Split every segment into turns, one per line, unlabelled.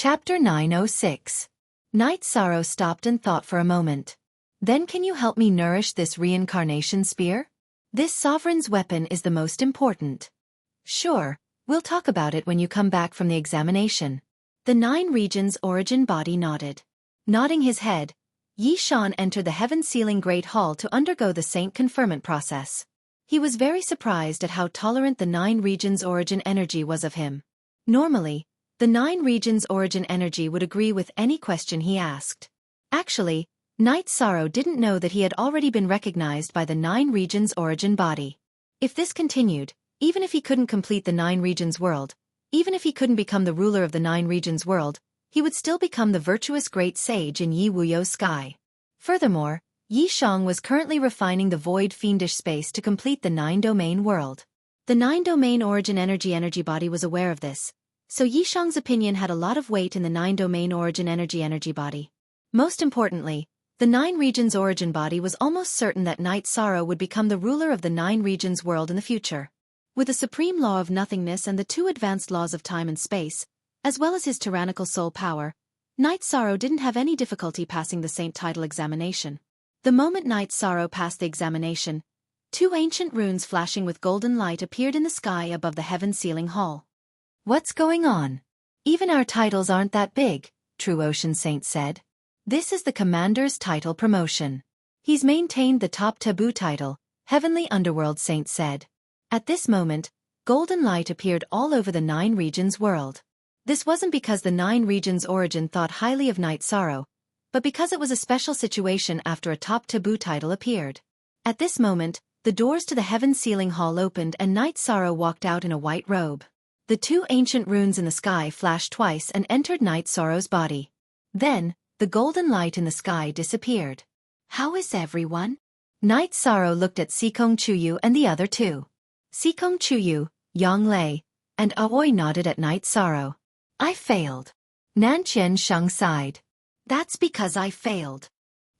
Chapter 906. Night Sorrow stopped and thought for a moment. Then can you help me nourish this reincarnation spear? This sovereign's weapon is the most important. Sure, we'll talk about it when you come back from the examination. The 9 regions origin body nodded. Nodding his head, Xiaofan entered the heaven-sealing Great Hall to undergo the saint conferment process. He was very surprised at how tolerant the 9 regions origin energy was of him. Normally, the 9 regions origin energy would agree with any question he asked. Actually, Night Sorrow didn't know that he had already been recognized by the 9 regions origin body. If this continued, even if he couldn't complete the 9 regions world, even if he couldn't become the ruler of the 9 regions world, he would still become the virtuous great sage in Yi Wuyo's sky. Furthermore, Xiaofan was currently refining the void fiendish space to complete the 9-domain world. The 9-domain origin energy body was aware of this, so Xiaofan's opinion had a lot of weight in the 9-domain origin energy body. Most importantly, the 9 regions origin body was almost certain that Night Sorrow would become the ruler of the 9 regions world in the future. With the supreme law of nothingness and the 2 advanced laws of time and space, as well as his tyrannical soul power, Night Sorrow didn't have any difficulty passing the saint title examination. The moment Night Sorrow passed the examination, 2 ancient runes flashing with golden light appeared in the sky above the heaven-sealing hall. What's going on? Even our titles aren't that big, True Ocean Saint said. This is the commander's title promotion. He's maintained the top taboo title, Heavenly Underworld Saint said. At this moment, golden light appeared all over the 9 regions world. This wasn't because the 9 regions origin thought highly of Night Sorrow, but because it was a special situation after a top taboo title appeared. At this moment, the doors to the heaven-sealing hall opened and Night Sorrow walked out in a white robe. The 2 ancient runes in the sky flashed twice and entered Night Sorrow's body. Then, the golden light in the sky disappeared. How is everyone? Night Sorrow looked at Sikong Chuyu and the other 2. Sikong Chuyu, Yang Lei, and Aoi nodded at Night Sorrow. I failed. Nanqian Sheng sighed. That's because I failed.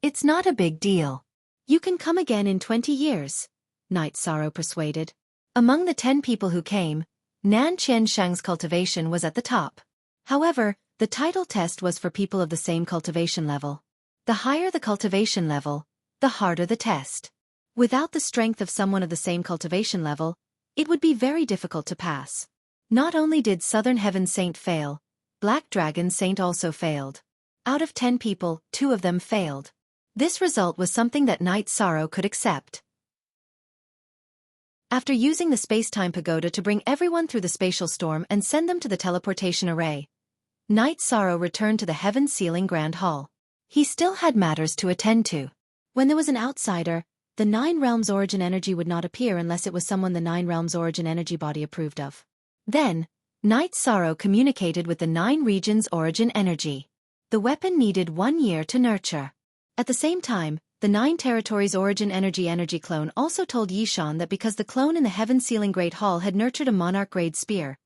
It's not a big deal. You can come again in 20 years, Night Sorrow persuaded. Among the 10 people who came, Nanqian Sheng's cultivation was at the top. However, the title test was for people of the same cultivation level. The higher the cultivation level, the harder the test. Without the strength of someone of the same cultivation level, it would be very difficult to pass. Not only did Southern Heaven Saint fail, Black Dragon Saint also failed. Out of 10 people, 2 of them failed. This result was something that Night Sorrow could accept. After using the space-time pagoda to bring everyone through the spatial storm and send them to the teleportation array, Night Sorrow returned to the heaven-sealing Grand Hall. He still had matters to attend to. When there was an outsider, the 9 realms origin energy would not appear unless it was someone the 9 realms origin energy body approved of. Then, Night Sorrow communicated with the 9 regions origin energy. The weapon needed 1 year to nurture. At the same time, the 9 territories origin energy clone also told Xiaofan that because the clone in the heaven-sealing Great Hall had nurtured a monarch-grade spear,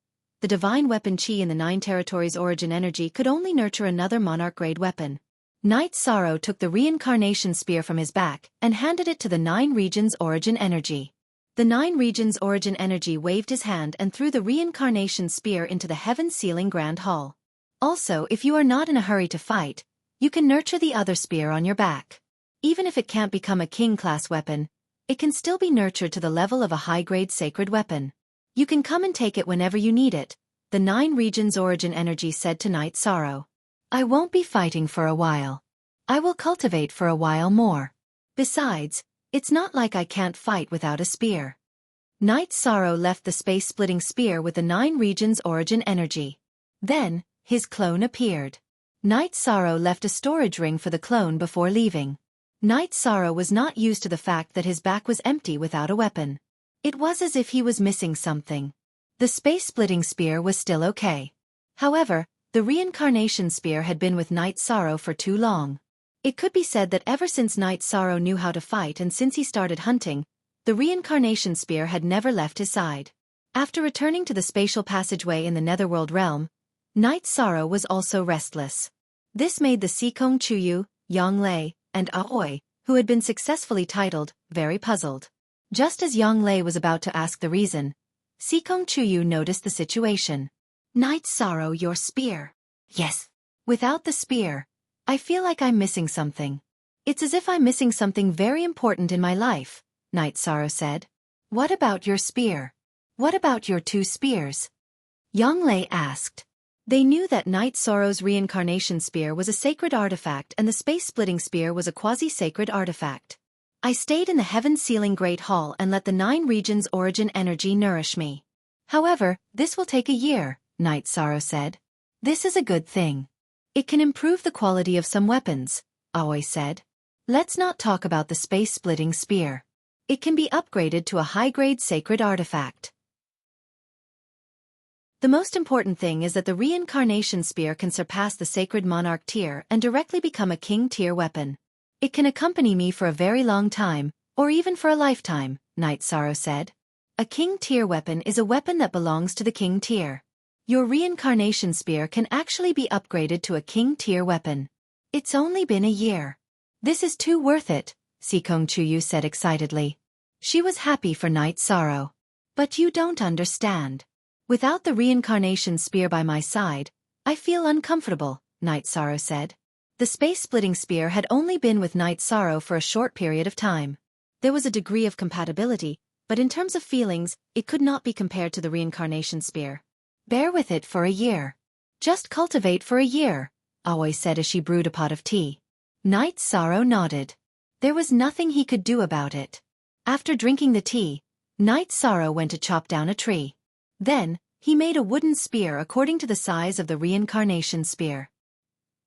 the divine weapon Qi in the 9 territories origin energy could only nurture another monarch-grade weapon. Night Sorrow took the reincarnation spear from his back and handed it to the 9 regions origin energy. The 9 regions origin energy waved his hand and threw the reincarnation spear into the heaven-sealing Grand Hall. Also, if you are not in a hurry to fight, you can nurture the other spear on your back. Even if it can't become a king-class weapon, it can still be nurtured to the level of a high-grade sacred weapon. You can come and take it whenever you need it, the 9 regions origin energy said to Night Sorrow. I won't be fighting for a while. I will cultivate for a while more. Besides, it's not like I can't fight without a spear. Night Sorrow left the space-splitting spear with the 9 regions origin energy. Then, his clone appeared. Night Sorrow left a storage ring for the clone before leaving. Night Sorrow was not used to the fact that his back was empty without a weapon. It was as if he was missing something. The space-splitting spear was still okay. However, the reincarnation spear had been with Night Sorrow for too long. It could be said that ever since Night Sorrow knew how to fight and since he started hunting, the reincarnation spear had never left his side. After returning to the spatial passageway in the Netherworld realm, Night Sorrow was also restless. This made the Sikong Chuyu, Yang Lei, and Aoi, who had been successfully titled, very puzzled. Just as Yang Lei was about to ask the reason, Sikong Chuyu noticed the situation. Night Sorrow, your spear. Yes. Without the spear, I feel like I'm missing something. It's as if I'm missing something very important in my life, Night Sorrow said. What about your spear? What about your 2 spears? Yang Lei asked. They knew that Night Sorrow's reincarnation spear was a sacred artifact and the space-splitting spear was a quasi-sacred artifact. I stayed in the heaven-sealing Great Hall and let the 9 regions' origin energy nourish me. However, this will take a year, Night Sorrow said. This is a good thing. It can improve the quality of some weapons, Aoi said. Let's not talk about the space-splitting spear. It can be upgraded to a high-grade sacred artifact. The most important thing is that the reincarnation spear can surpass the sacred monarch tier and directly become a king tier weapon. It can accompany me for a very long time, or even for a lifetime, Night Sorrow said. A king tier weapon is a weapon that belongs to the king tier. Your reincarnation spear can actually be upgraded to a king tier weapon. It's only been a year. This is too worth it, Sikong Chuyu said excitedly. She was happy for Night Sorrow. But you don't understand. Without the reincarnation spear by my side, I feel uncomfortable, Night Sorrow said. The space-splitting spear had only been with Night Sorrow for a short period of time. There was a degree of compatibility, but in terms of feelings, it could not be compared to the reincarnation spear. Bear with it for a year. Just cultivate for a year, Aoi said as she brewed a pot of tea. Night Sorrow nodded. There was nothing he could do about it. After drinking the tea, Night Sorrow went to chop down a tree. Then, he made a wooden spear according to the size of the reincarnation spear.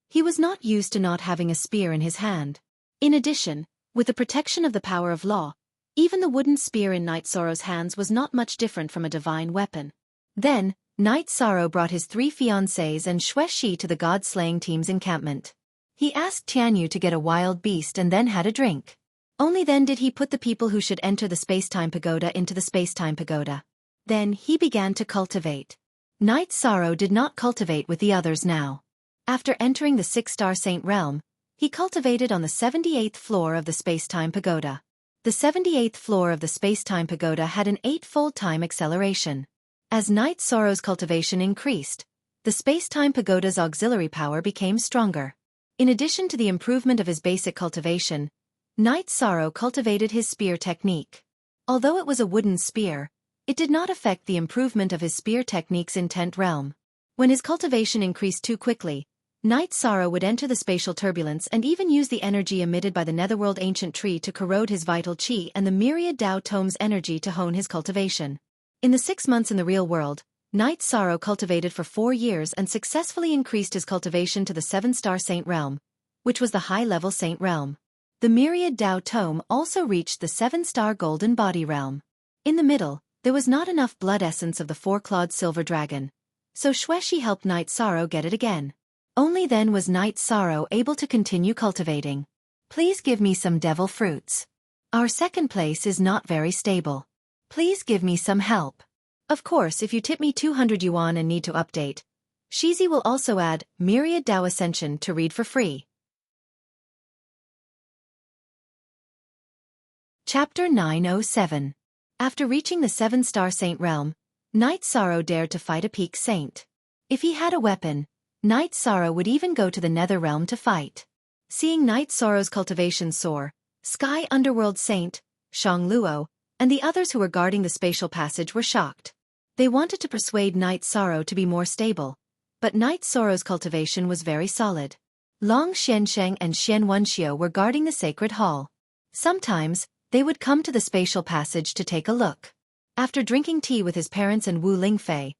He was not used to not having a spear in his hand. In addition, with the protection of the power of law, even the wooden spear in Night Sorrow's hands was not much different from a divine weapon. Then, Night Sorrow brought his 3 fiancés and Xue Shi to the god-slaying team's encampment. He asked Tianyu to get a wild beast and then had a drink. Only then did he put the people who should enter the space-time pagoda into the space-time pagoda. Then he began to cultivate. Night Sorrow did not cultivate with the others now. After entering the 6-star Saint Realm, he cultivated on the 78th floor of the space-time pagoda. The 78th floor of the space-time pagoda had an 8-fold time acceleration. As Night Sorrow's cultivation increased, the space-time pagoda's auxiliary power became stronger. In addition to the improvement of his basic cultivation, Night Sorrow cultivated his spear technique. Although it was a wooden spear, it did not affect the improvement of his spear techniques in 10th realm. When his cultivation increased too quickly, Night Sorrow would enter the spatial turbulence and even use the energy emitted by the Netherworld ancient tree to corrode his vital chi and the myriad Dao tomes energy to hone his cultivation. In the 6 months in the real world, Night Sorrow cultivated for 4 years and successfully increased his cultivation to the 7-star Saint Realm, which was the high-level Saint Realm. The myriad Dao tome also reached the 7-star Golden Body Realm. In the middle, there was not enough blood essence of the 4-clawed silver dragon, so Xue Shi helped Night Sorrow get it again. Only then was Night Sorrow able to continue cultivating. Please give me some devil fruits. Our second place is not very stable. Please give me some help. Of course, if you tip me 200 yuan and need to update, Shizi will also add Myriad Dao Ascension to read for free. Chapter 907. After reaching the 7-star Saint Realm, Night Sorrow dared to fight a peak saint. If he had a weapon, Night Sorrow would even go to the Nether Realm to fight. Seeing Night Sorrow's cultivation soar, Sky Underworld Saint, Shang Luo, and the others who were guarding the spatial passage were shocked. They wanted to persuade Night Sorrow to be more stable, but Night Sorrow's cultivation was very solid. Long Xiansheng and Xian Wenxiu were guarding the sacred hall. Sometimes, they would come to the spatial passage to take a look. After drinking tea with his parents and Wu Lingfei,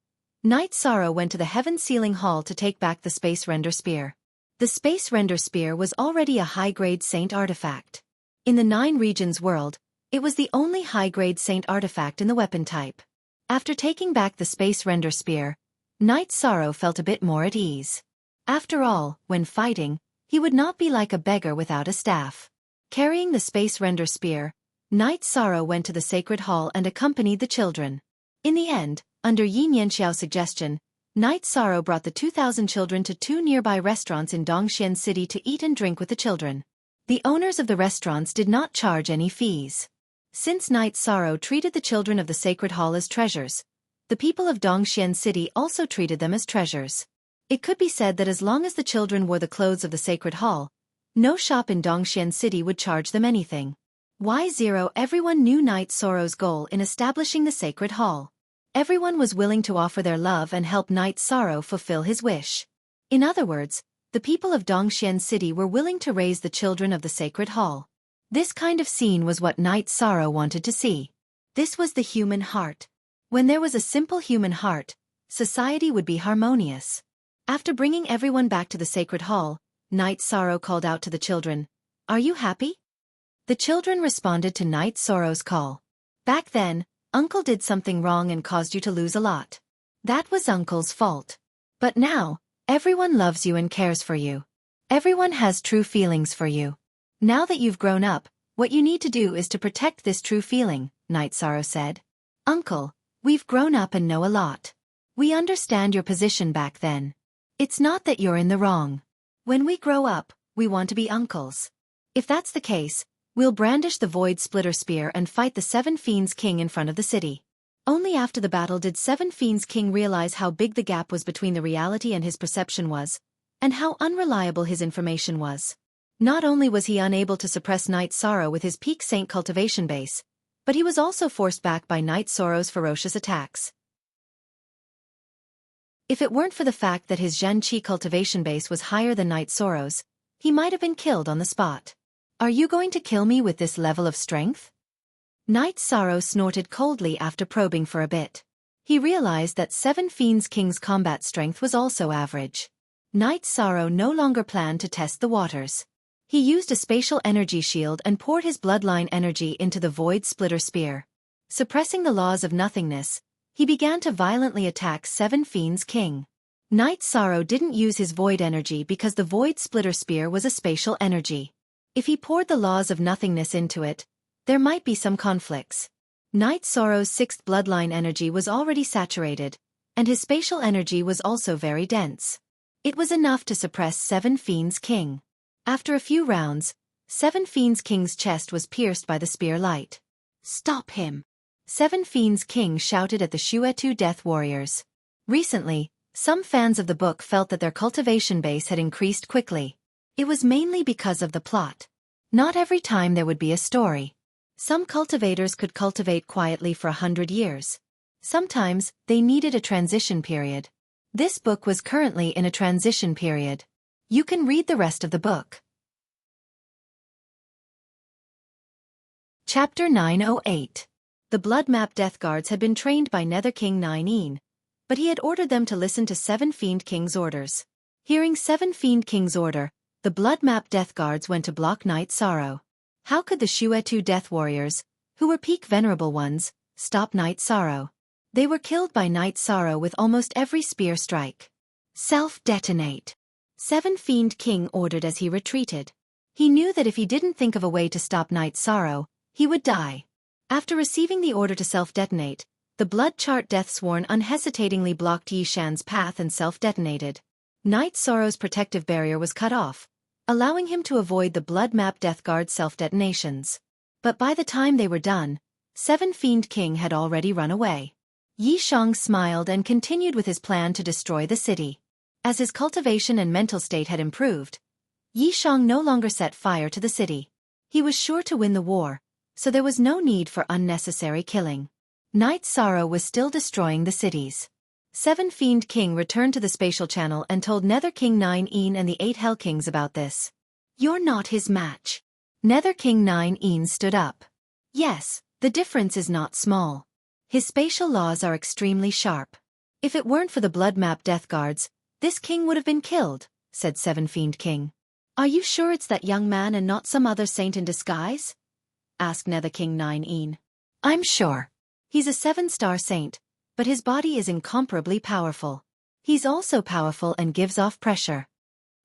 Night Sorrow went to the heaven-sealing hall to take back the Space Render Spear. The Space Render Spear was already a high-grade saint artifact. In the 9 regions world, it was the only high-grade saint artifact in the weapon type. After taking back the Space Render Spear, Night Sorrow felt a bit more at ease. After all, when fighting, he would not be like a beggar without a staff. Carrying the Space Render Spear, Night Sorrow went to the Sacred Hall and accompanied the children. In the end, under Yin Yanxiao's suggestion, Night Sorrow brought the 2,000 children to 2 nearby restaurants in Dongxian City to eat and drink with the children. The owners of the restaurants did not charge any fees. Since Night Sorrow treated the children of the Sacred Hall as treasures, the people of Dongxian City also treated them as treasures. It could be said that as long as the children wore the clothes of the Sacred Hall, no shop in Dongxian City would charge them anything. Y0 Everyone knew Knight Sorrow's goal in establishing the Sacred Hall. Everyone was willing to offer their love and help Knight Sorrow fulfill his wish. In other words, the people of Dongxian City were willing to raise the children of the Sacred Hall. This kind of scene was what Knight Sorrow wanted to see. This was the human heart. When there was a simple human heart, society would be harmonious. After bringing everyone back to the Sacred Hall, Knight Sorrow called out to the children, "Are you happy?" The children responded to Knight Sorrow's call. "Back then, Uncle did something wrong and caused you to lose a lot. That was Uncle's fault. But now, everyone loves you and cares for you. Everyone has true feelings for you. Now that you've grown up, what you need to do is to protect this true feeling," Knight Sorrow said. "Uncle, we've grown up and know a lot. We understand your position back then. It's not that you're in the wrong. When we grow up, we want to be uncles. If that's the case, we'll brandish the Void Splitter Spear and fight the Seven Fiends King in front of the city." Only after the battle did Seven Fiends King realize how big the gap was between the reality and his perception was, and how unreliable his information was. Not only was he unable to suppress Knight Sorrow with his peak saint cultivation base, but he was also forced back by Knight Sorrow's ferocious attacks. If it weren't for the fact that his Zhen Qi cultivation base was higher than Knight Sorrow's, he might have been killed on the spot. "Are you going to kill me with this level of strength?" Knight Sorrow snorted coldly after probing for a bit. He realized that Seven Fiends King's combat strength was also average. Knight Sorrow no longer planned to test the waters. He used a spatial energy shield and poured his bloodline energy into the Void Splitter Spear. Suppressing the laws of nothingness, he began to violently attack Seven Fiends King. Knight Sorrow didn't use his void energy because the Void Splitter Spear was a spatial energy. If he poured the laws of nothingness into it, there might be some conflicts. Knight Sorrow's sixth bloodline energy was already saturated, and his spatial energy was also very dense. It was enough to suppress Seven Fiends King. After a few rounds, Seven Fiends King's chest was pierced by the spear light. "Stop him!" Seven Fiends King shouted at the Shuetu Death Warriors. Recently, some fans of the book felt that their cultivation base had increased quickly. It was mainly because of the plot. Not every time there would be a story. Some cultivators could cultivate quietly for 100 years. Sometimes, they needed a transition period. This book was currently in a transition period. You can read the rest of the book. Chapter 908. The Blood Map Death Guards had been trained by Nether King 9 but he had ordered them to listen to Seven Fiend King's orders. Hearing Seven Fiend King's order, the Blood Map Death Guards went to block Knight Sorrow. How could the Shuetu Death Warriors, who were peak venerable ones, stop Knight Sorrow? They were killed by Knight Sorrow with almost every spear strike. "Self-detonate," Seven Fiend King ordered as he retreated. He knew that if he didn't think of a way to stop Knight Sorrow, he would die. After receiving the order to self-detonate, the Blood Chart Deathsworn unhesitatingly blocked Yi Shan's path and self-detonated. Knight Sorrow's protective barrier was cut off, allowing him to avoid the Blood Map Death Guard self-detonations. But by the time they were done, Seven Fiend King had already run away. Yi Shang smiled and continued with his plan to destroy the city. As his cultivation and mental state had improved, Yi Shang no longer set fire to the city. He was sure to win the war, so there was no need for unnecessary killing. Knight Sorrow was still destroying the cities. Seven Fiend King returned to the spatial channel and told Nether King 9 and the 8 Hell Kings about this. "You're not his match." Nether King 9 stood up. "Yes, the difference is not small. His spatial laws are extremely sharp. If it weren't for the Blood Map Death Guards, this king would have been killed," said Seven Fiend King. "Are you sure it's that young man and not some other saint in disguise?" asked Nether King 9. "I'm sure. He's a 7-star saint, but his body is incomparably powerful. He's also powerful and gives off pressure."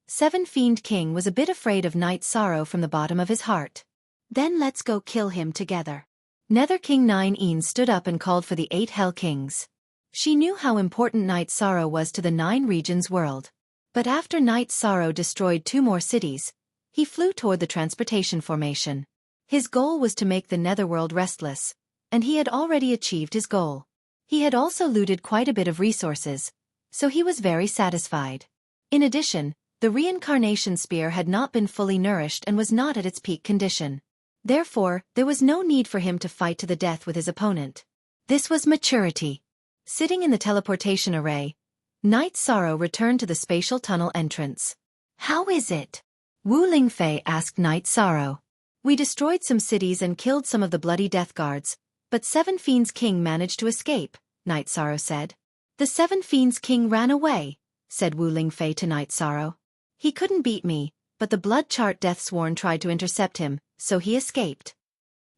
Seven Fiend King was a bit afraid of Knight Sorrow from the bottom of his heart. "Then let's go kill him together." Nether King 9 stood up and called for the 8 Hell Kings. She knew how important Knight Sorrow was to the 9 regions world. But after Knight Sorrow destroyed 2 more cities, he flew toward the transportation formation. His goal was to make the netherworld restless, and he had already achieved his goal. He had also looted quite a bit of resources, so he was very satisfied. In addition, the reincarnation spear had not been fully nourished and was not at its peak condition. Therefore, there was no need for him to fight to the death with his opponent. This was maturity. Sitting in the teleportation array, Night Sorrow returned to the spatial tunnel entrance. How is it? Wu Lingfei asked Night Sorrow. We destroyed some cities and killed some of the bloody death guards, but Seven Fiends King managed to escape, Night Sorrow said. The Seven Fiends King ran away, said Wu Lingfei to Night Sorrow. He couldn't beat me, but the Blood Chart Deathsworn tried to intercept him, so he escaped.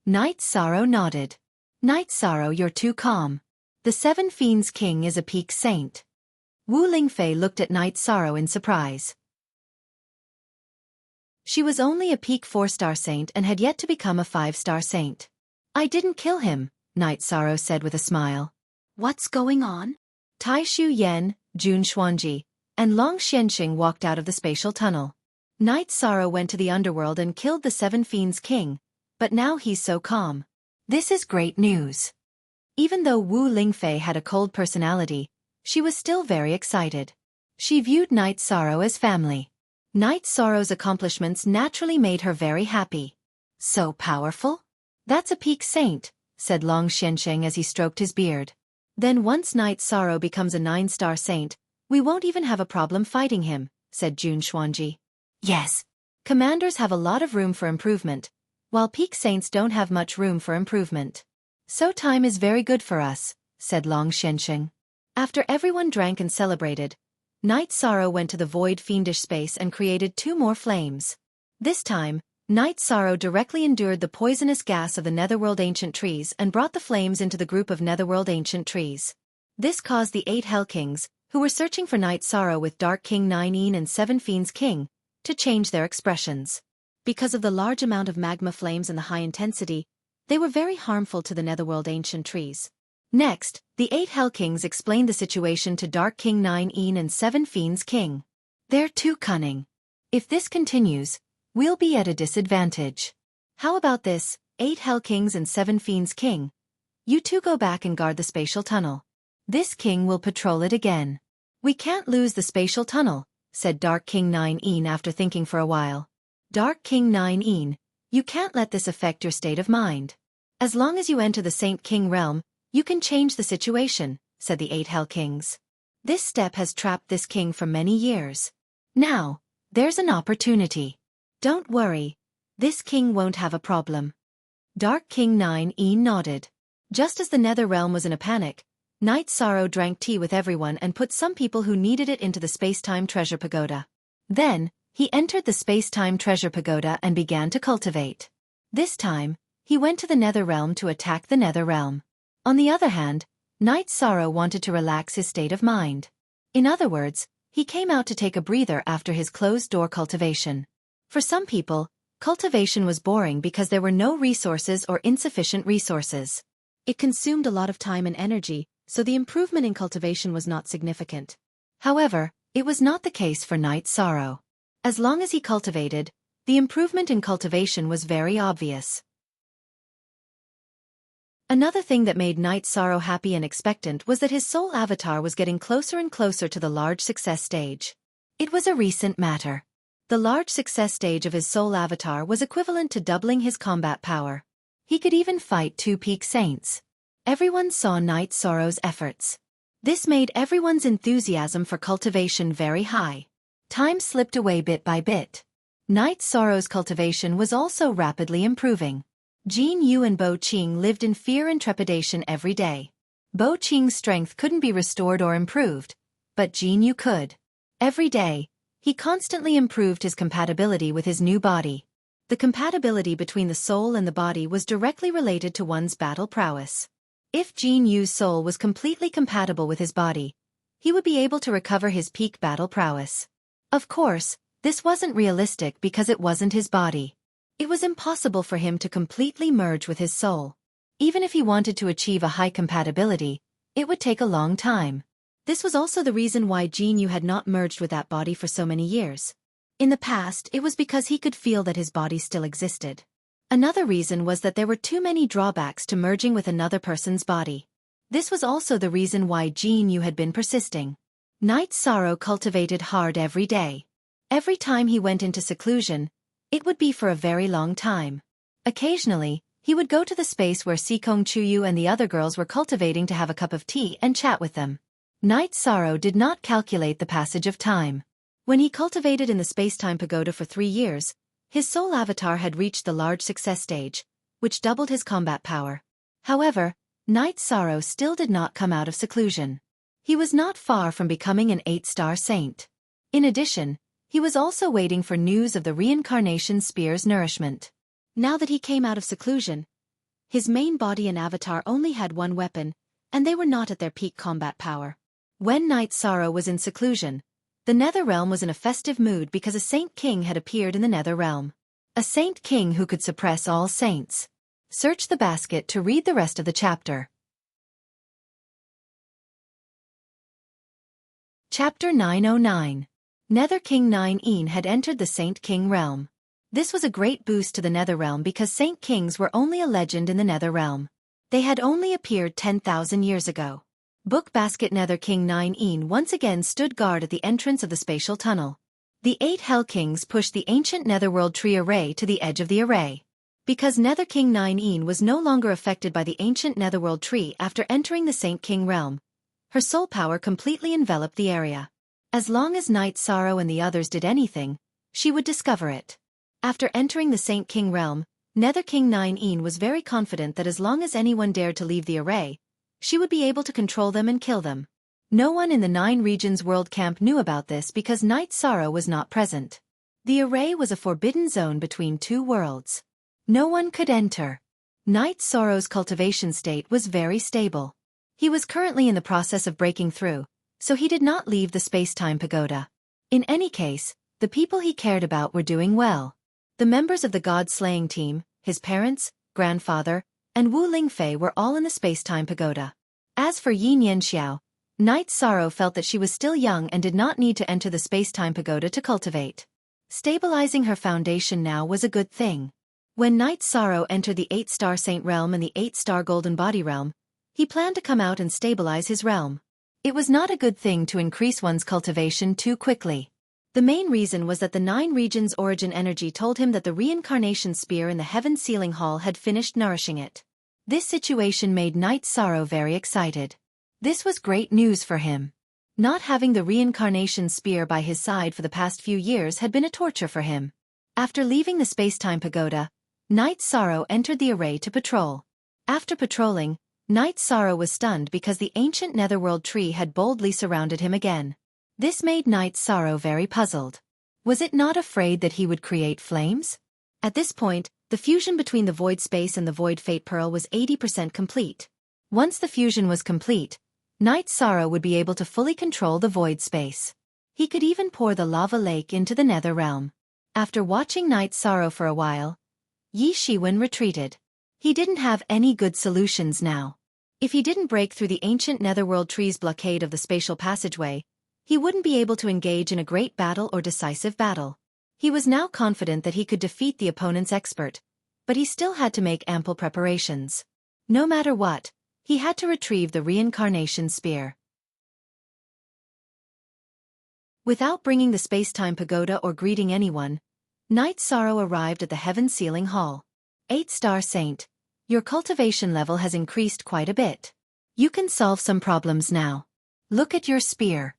Night Sorrow nodded. Night Sorrow, you're too calm. The Seven Fiends King is a peak saint. Wu Lingfei looked at Night Sorrow in surprise. She was only a peak 4-star saint and had yet to become a 5-star saint. I didn't kill him, Night Sorrow said with a smile. What's going on? Tai Shu Yan, Jun Xuanji, and Long Xianxing walked out of the spatial tunnel. Night Sorrow went to the underworld and killed the Seven Fiends King, but now he's so calm. This is great news. Even though Wu Lingfei had a cold personality, she was still very excited. She viewed Night Sorrow as family. Night Sorrow's accomplishments naturally made her very happy. So powerful? That's a peak saint, said Long Xianxing as he stroked his beard. Then once Night Sorrow becomes a 9-star saint, we won't even have a problem fighting him, said Jun Xuanji. Yes. Commanders have a lot of room for improvement, while peak saints don't have much room for improvement. So time is very good for us, said Long Xianxing. After everyone drank and celebrated, Night Sorrow went to the void fiendish space and created 2 more flames. This time, Night Sorrow directly endured the poisonous gas of the Netherworld Ancient Trees and brought the flames into the group of Netherworld Ancient Trees. This caused the 8 Hell Kings, who were searching for Night Sorrow with Dark King 9 and 7 Fiends King, to change their expressions. Because of the large amount of magma flames and the high intensity, they were very harmful to the Netherworld Ancient Trees. Next, the 8 Hell Kings explained the situation to Dark King 9 and 7 Fiends King. They're too cunning. If this continues, we'll be at a disadvantage. How about this, 8 Hell Kings and 7 Fiends King? You two go back and guard the spatial tunnel. This king will patrol it again. We can't lose the spatial tunnel, said Dark King 9 after thinking for a while. Dark King 9, you can't let this affect your state of mind. As long as you enter the Saint King realm, you can change the situation, said the 8 Hell Kings. This step has trapped this king for many years. Now, there's an opportunity. Don't worry, this king won't have a problem. Dark King 9 nodded. Just as the Nether realm was in a panic, Night Sorrow drank tea with everyone and put some people who needed it into the space-time treasure pagoda. Then, he entered the space-time treasure pagoda and began to cultivate. This time, he went to the Nether realm to attack the Nether realm. On the other hand, Night Sorrow wanted to relax his state of mind. In other words, he came out to take a breather after his closed-door cultivation. For some people, cultivation was boring because there were no resources or insufficient resources. It consumed a lot of time and energy, so the improvement in cultivation was not significant. However, it was not the case for Night Sorrow. As long as he cultivated, the improvement in cultivation was very obvious. Another thing that made Night Sorrow happy and expectant was that his soul avatar was getting closer and closer to the large success stage. It was a recent matter. The large success stage of his soul avatar was equivalent to doubling his combat power. He could even fight 2 peak saints. Everyone saw Night Sorrow's efforts. This made everyone's enthusiasm for cultivation very high. Time slipped away bit by bit. Night Sorrow's cultivation was also rapidly improving. Jin Yu and Bo Qing lived in fear and trepidation every day. Bo Qing's strength couldn't be restored or improved, but Jin Yu could. Every day, he constantly improved his compatibility with his new body. The compatibility between the soul and the body was directly related to one's battle prowess. If Jin Yu's soul was completely compatible with his body, he would be able to recover his peak battle prowess. Of course, this wasn't realistic because it wasn't his body. It was impossible for him to completely merge with his soul. Even if he wanted to achieve a high compatibility, it would take a long time. This was also the reason why Jin Yu had not merged with that body for so many years. In the past, it was because he could feel that his body still existed. Another reason was that there were too many drawbacks to merging with another person's body. This was also the reason why Jin Yu had been persisting. Night Sorrow cultivated hard every day. Every time he went into seclusion, it would be for a very long time. Occasionally, he would go to the space where Sikong Chuyu and the other girls were cultivating to have a cup of tea and chat with them. Night Sorrow did not calculate the passage of time. When he cultivated in the space-time pagoda for 3 years, his soul avatar had reached the large success stage, which doubled his combat power. However, Night Sorrow still did not come out of seclusion. He was not far from becoming an 8-star saint. In addition, he was also waiting for news of the reincarnation spear's nourishment. Now that he came out of seclusion, his main body and avatar only had one weapon, and they were not at their peak combat power. When Night Sorrow was in seclusion, the Nether Realm was in a festive mood because a Saint King had appeared in the Nether Realm. A Saint King who could suppress all saints. Search the basket to read the rest of the chapter. Chapter 909. Nether King 9 had entered the Saint King realm. This was a great boost to the Nether Realm because Saint Kings were only a legend in the Nether Realm. They had only appeared 10,000 years ago. Book Basket Nether King 9 once again stood guard at the entrance of the spatial tunnel. The 8 Hell Kings pushed the ancient Netherworld tree array to the edge of the array. Because Nether King 9 was no longer affected by the ancient Netherworld tree after entering the Saint King realm, her soul power completely enveloped the area. As long as Night Sorrow and the others did anything, she would discover it. After entering the Saint King realm, Nether King 9 was very confident that as long as anyone dared to leave the array, she would be able to control them and kill them. No one in the 9 Regions World Camp knew about this because Night Sorrow was not present. The array was a forbidden zone between 2 worlds. No one could enter. Night Sorrow's cultivation state was very stable. He was currently in the process of breaking through, so he did not leave the space-time pagoda. In any case, the people he cared about were doing well. The members of the God-slaying team, his parents, grandfather, and Wu Lingfei were all in the space-time pagoda. As for Yin Yanxiao, Night Sorrow felt that she was still young and did not need to enter the space-time pagoda to cultivate. Stabilizing her foundation now was a good thing. When Night Sorrow entered the 8-star Saint realm and the 8-star Golden Body realm, he planned to come out and stabilize his realm. It was not a good thing to increase one's cultivation too quickly. The main reason was that the 9 Regions origin energy told him that the reincarnation spear in the Heaven Sealing Hall had finished nourishing it. This situation made Night Sorrow very excited. This was great news for him. Not having the reincarnation spear by his side for the past few years had been a torture for him. After leaving the space-time pagoda, Night Sorrow entered the array to patrol. After patrolling, Night Sorrow was stunned because the ancient Netherworld tree had boldly surrounded him again. This made Night Sorrow very puzzled. Was it not afraid that he would create flames? At this point, the fusion between the Void Space and the Void Fate Pearl was 80% complete. Once the fusion was complete, Night Sorrow would be able to fully control the Void Space. He could even pour the lava lake into the Nether Realm. After watching Night Sorrow for a while, Yi Shiwen retreated. He didn't have any good solutions now. If he didn't break through the ancient Netherworld tree's blockade of the spatial passageway, he wouldn't be able to engage in a great battle or decisive battle. He was now confident that he could defeat the opponent's expert, but he still had to make ample preparations. No matter what, he had to retrieve the reincarnation spear. Without bringing the space-time pagoda or greeting anyone, Night Sorrow arrived at the Heaven Sealing Hall. 8-star Saint, your cultivation level has increased quite a bit. You can solve some problems now. Look at your spear.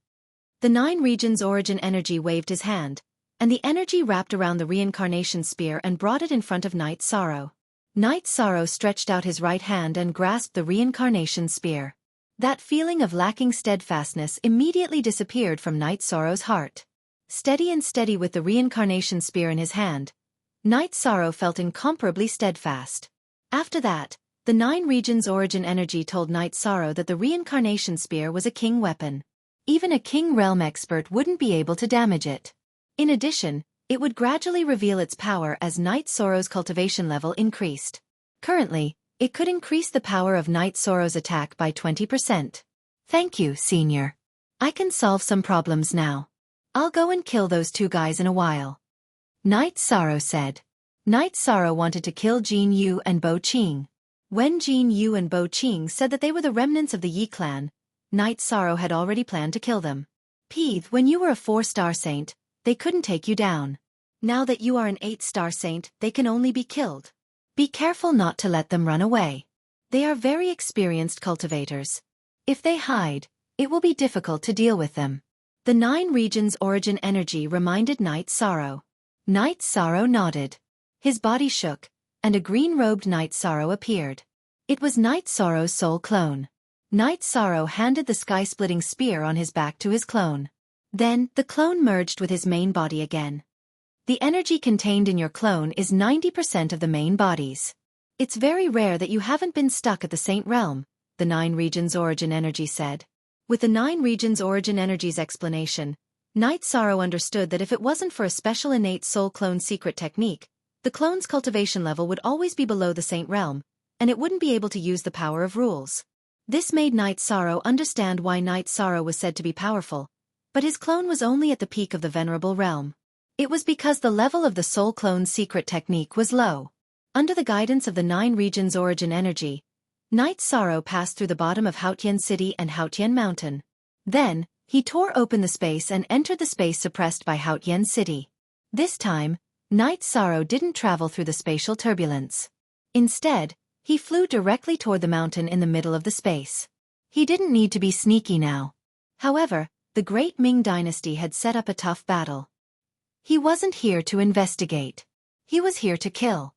The 9 Regions origin energy waved his hand, and the energy wrapped around the reincarnation spear and brought it in front of Night Sorrow. Night Sorrow stretched out his right hand and grasped the reincarnation spear. That feeling of lacking steadfastness immediately disappeared from Night Sorrow's heart. Steady with the reincarnation spear in his hand, Night Sorrow felt incomparably steadfast. After that, the 9 Regions origin energy told Night Sorrow that the reincarnation spear was a king weapon. Even a king realm expert wouldn't be able to damage it. In addition, it would gradually reveal its power as Night Sorrow's cultivation level increased. Currently, it could increase the power of Night Sorrow's attack by 20%. Thank you, Senior. I can solve some problems now. I'll go and kill those 2 guys in a while. Night Sorrow said. Night Sorrow wanted to kill Jin Yu and Bo Qing. When Jin Yu and Bo Qing said that they were the remnants of the Yi clan, Night Sorrow had already planned to kill them. Peeve, when you were a 4-star saint, they couldn't take you down. Now that you are an 8-star saint, they can only be killed. Be careful not to let them run away. They are very experienced cultivators. If they hide, it will be difficult to deal with them. The 9 regions' origin energy reminded Knight Sorrow. Knight Sorrow nodded. His body shook, and a green-robed Knight Sorrow appeared. It was Knight Sorrow's soul clone. Knight Sorrow handed the sky-splitting spear on his back to his clone. Then, the clone merged with his main body again. The energy contained in your clone is 90% of the main body's. It's very rare that you haven't been stuck at the Saint Realm, the 9 regions' origin energy said. With the 9 regions' origin energy's explanation, Knight Sorrow understood that if it wasn't for a special innate soul clone secret technique, the clone's cultivation level would always be below the Saint Realm, and it wouldn't be able to use the power of rules. This made Knight Sorrow understand why Knight Sorrow was said to be powerful, but his clone was only at the peak of the Venerable Realm. It was because the level of the soul clone's secret technique was low. Under the guidance of the 9 regions' origin energy, Knight Sorrow passed through the bottom of Haotian City and Haotian Mountain. Then, he tore open the space and entered the space suppressed by Haotian City. This time, Knight Sorrow didn't travel through the spatial turbulence. Instead, he flew directly toward the mountain in the middle of the space. He didn't need to be sneaky now. However, the Great Ming Dynasty had set up a tough battle. He wasn't here to investigate. He was here to kill.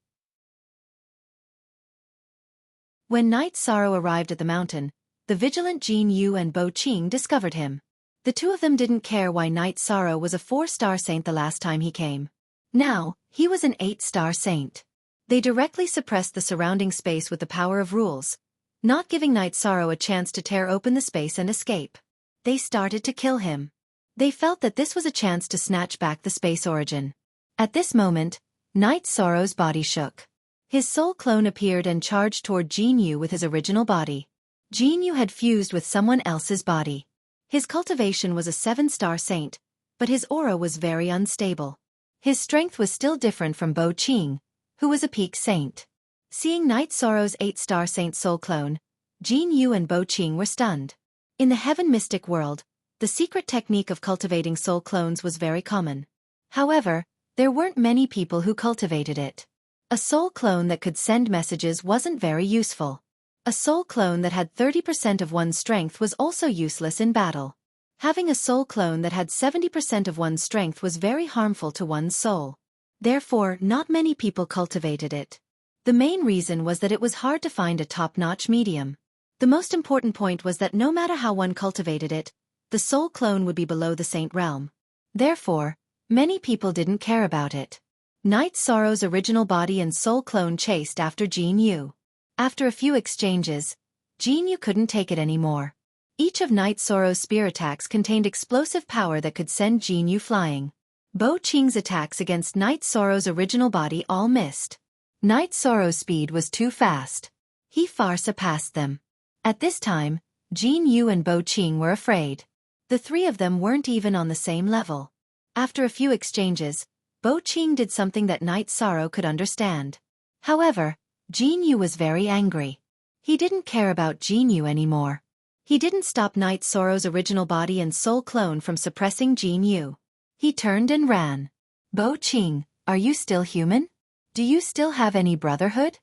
When Knight Sorrow arrived at the mountain, the vigilant Jin Yu and Bo Qing discovered him. The two of them didn't care why Knight Sorrow was a 4-star saint the last time he came. Now, he was an 8-star saint. They directly suppressed the surrounding space with the power of rules, not giving Knight Sorrow a chance to tear open the space and escape. They started to kill him. They felt that this was a chance to snatch back the space origin. At this moment, Knight Sorrow's body shook. His soul clone appeared and charged toward Jin Yu with his original body. Jin Yu had fused with someone else's body. His cultivation was a 7-star saint, but his aura was very unstable. His strength was still different from Bo Qing, who was a peak saint. Seeing Knight Sorrow's 8-star saint soul clone, Jin Yu and Bo Qing were stunned. In the heaven mystic world, the secret technique of cultivating soul clones was very common. However, there weren't many people who cultivated it. A soul clone that could send messages wasn't very useful. A soul clone that had 30% of one's strength was also useless in battle. Having a soul clone that had 70% of one's strength was very harmful to one's soul. Therefore, not many people cultivated it. The main reason was that it was hard to find a top-notch medium. The most important point was that no matter how one cultivated it, the soul clone would be below the Saint Realm. Therefore, many people didn't care about it. Knight Sorrow's original body and soul clone chased after Jin Yu. After a few exchanges, Jin Yu couldn't take it anymore. Each of Knight Sorrow's spear attacks contained explosive power that could send Jin Yu flying. Bo Qing's attacks against Knight Sorrow's original body all missed. Knight Sorrow's speed was too fast. He far surpassed them. At this time, Jin Yu and Bo Qing were afraid. The 3 of them weren't even on the same level. After a few exchanges, Bo Qing did something that Knight Sorrow could understand. However, Jin Yu was very angry. He didn't care about Jin Yu anymore. He didn't stop Knight Sorrow's original body and soul clone from suppressing Jin Yu. He turned and ran. Bo Qing, are you still human? Do you still have any brotherhood?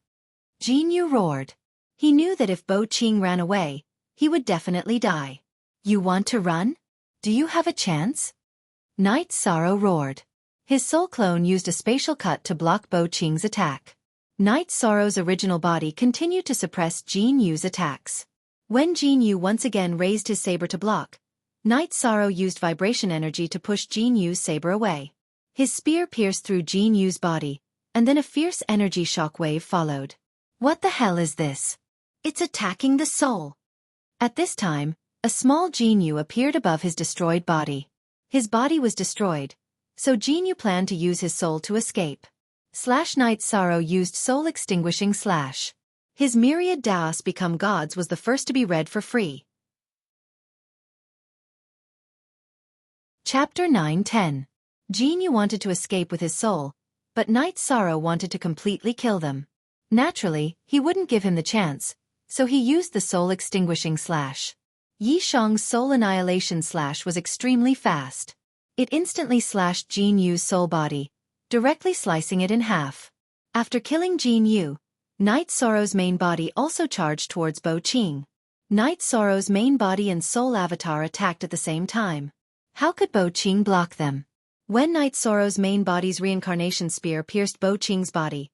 Jin Yu roared. He knew that if Bo Qing ran away, he would definitely die. You want to run? Do you have a chance? Knight Sorrow roared. His soul clone used a spatial cut to block Bo Qing's attack. Knight Sorrow's original body continued to suppress Jin Yu's attacks. When Jin Yu once again raised his saber to block, Knight Sorrow used vibration energy to push Jin Yu's saber away. His spear pierced through Jin Yu's body, and then a fierce energy shock wave followed. What the hell is this? It's attacking the soul. At this time, a small Jin Yu appeared above his destroyed body. His body was destroyed, so Jin Yu planned to use his soul to escape. Knight Sorrow used soul extinguishing /. His myriad Daos become gods was the first to be read for free. Chapter 9-10. Jin Yu wanted to escape with his soul, but Knight Sorrow wanted to completely kill them. Naturally, he wouldn't give him the chance, so he used the soul extinguishing /. Yi Shang's soul annihilation slash was extremely fast. It instantly slashed Jin Yu's soul body, directly slicing it in half. After killing Jin Yu, Night Sorrow's main body also charged towards Bo Qing. Night Sorrow's main body and soul avatar attacked at the same time. How could Bo Qing block them? When Night Sorrow's main body's reincarnation spear pierced Bo Qing's body,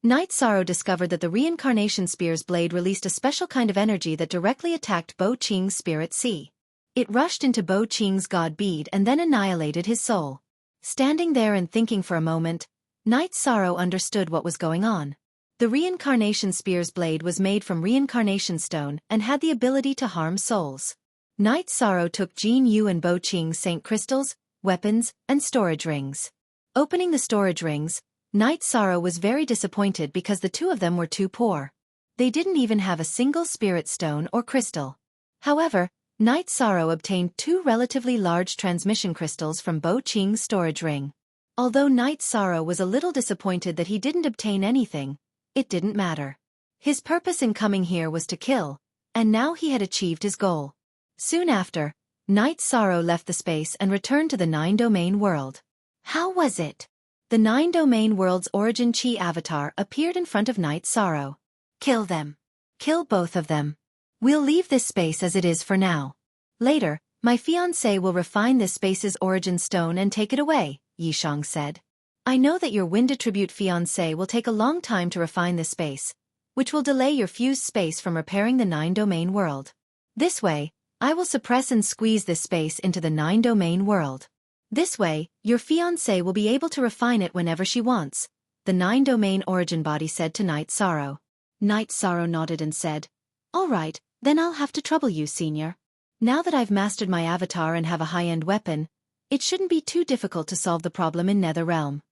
Night Sorrow discovered that the reincarnation spear's blade released a special kind of energy that directly attacked Bo Qing's spirit sea. It rushed into Bo Qing's god bead and then annihilated his soul. Standing there and thinking for a moment, Night Sorrow understood what was going on. The reincarnation spear's blade was made from reincarnation stone and had the ability to harm souls. Night Sorrow took Jin Yu and Bo Qing's saint crystals, weapons, and storage rings. Opening the storage rings, Night Sorrow was very disappointed because the two of them were too poor. They didn't even have a single spirit stone or crystal. However, Night Sorrow obtained 2 relatively large transmission crystals from Bo Qing's storage ring. Although Night Sorrow was a little disappointed that he didn't obtain anything, it didn't matter. His purpose in coming here was to kill, and now he had achieved his goal. Soon after, Night Sorrow left the space and returned to the 9-domain world. How was it? The 9-domain world's origin chi avatar appeared in front of Night Sorrow. Kill them. Kill both of them. We'll leave this space as it is for now. Later, my fiancé will refine this space's origin stone and take it away, Yi Shang said. I know that your wind attribute fiancé will take a long time to refine this space, which will delay your fused space from repairing the 9-domain world. This way, I will suppress and squeeze this space into the 9-domain world. This way, your fiancé will be able to refine it whenever she wants, the 9-domain origin body said to Night Sorrow. Night Sorrow nodded and said, All right, then I'll have to trouble you, Senior. Now that I've mastered my avatar and have a high-end weapon, it shouldn't be too difficult to solve the problem in Nether Realm.